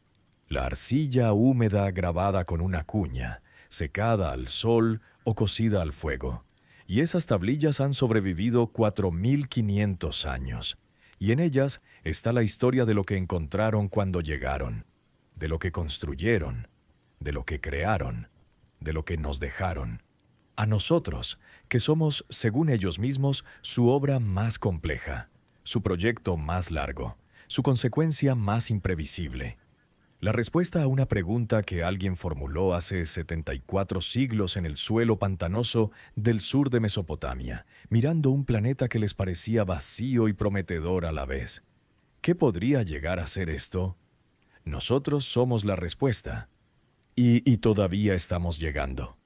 la arcilla húmeda grabada con una cuña, secada al sol o cocida al fuego. Y esas tablillas han sobrevivido 4500 años. Y en ellas está la historia de lo que encontraron cuando llegaron, de lo que construyeron, de lo que crearon, de lo que nos dejaron. A nosotros, que somos, según ellos mismos, su obra más compleja, su proyecto más largo, su consecuencia más imprevisible. La respuesta a una pregunta que alguien formuló hace 74 siglos en el suelo pantanoso del sur de Mesopotamia, mirando un planeta que les parecía vacío y prometedor a la vez. ¿Qué podría llegar a ser esto? Nosotros somos la respuesta. Y todavía estamos llegando.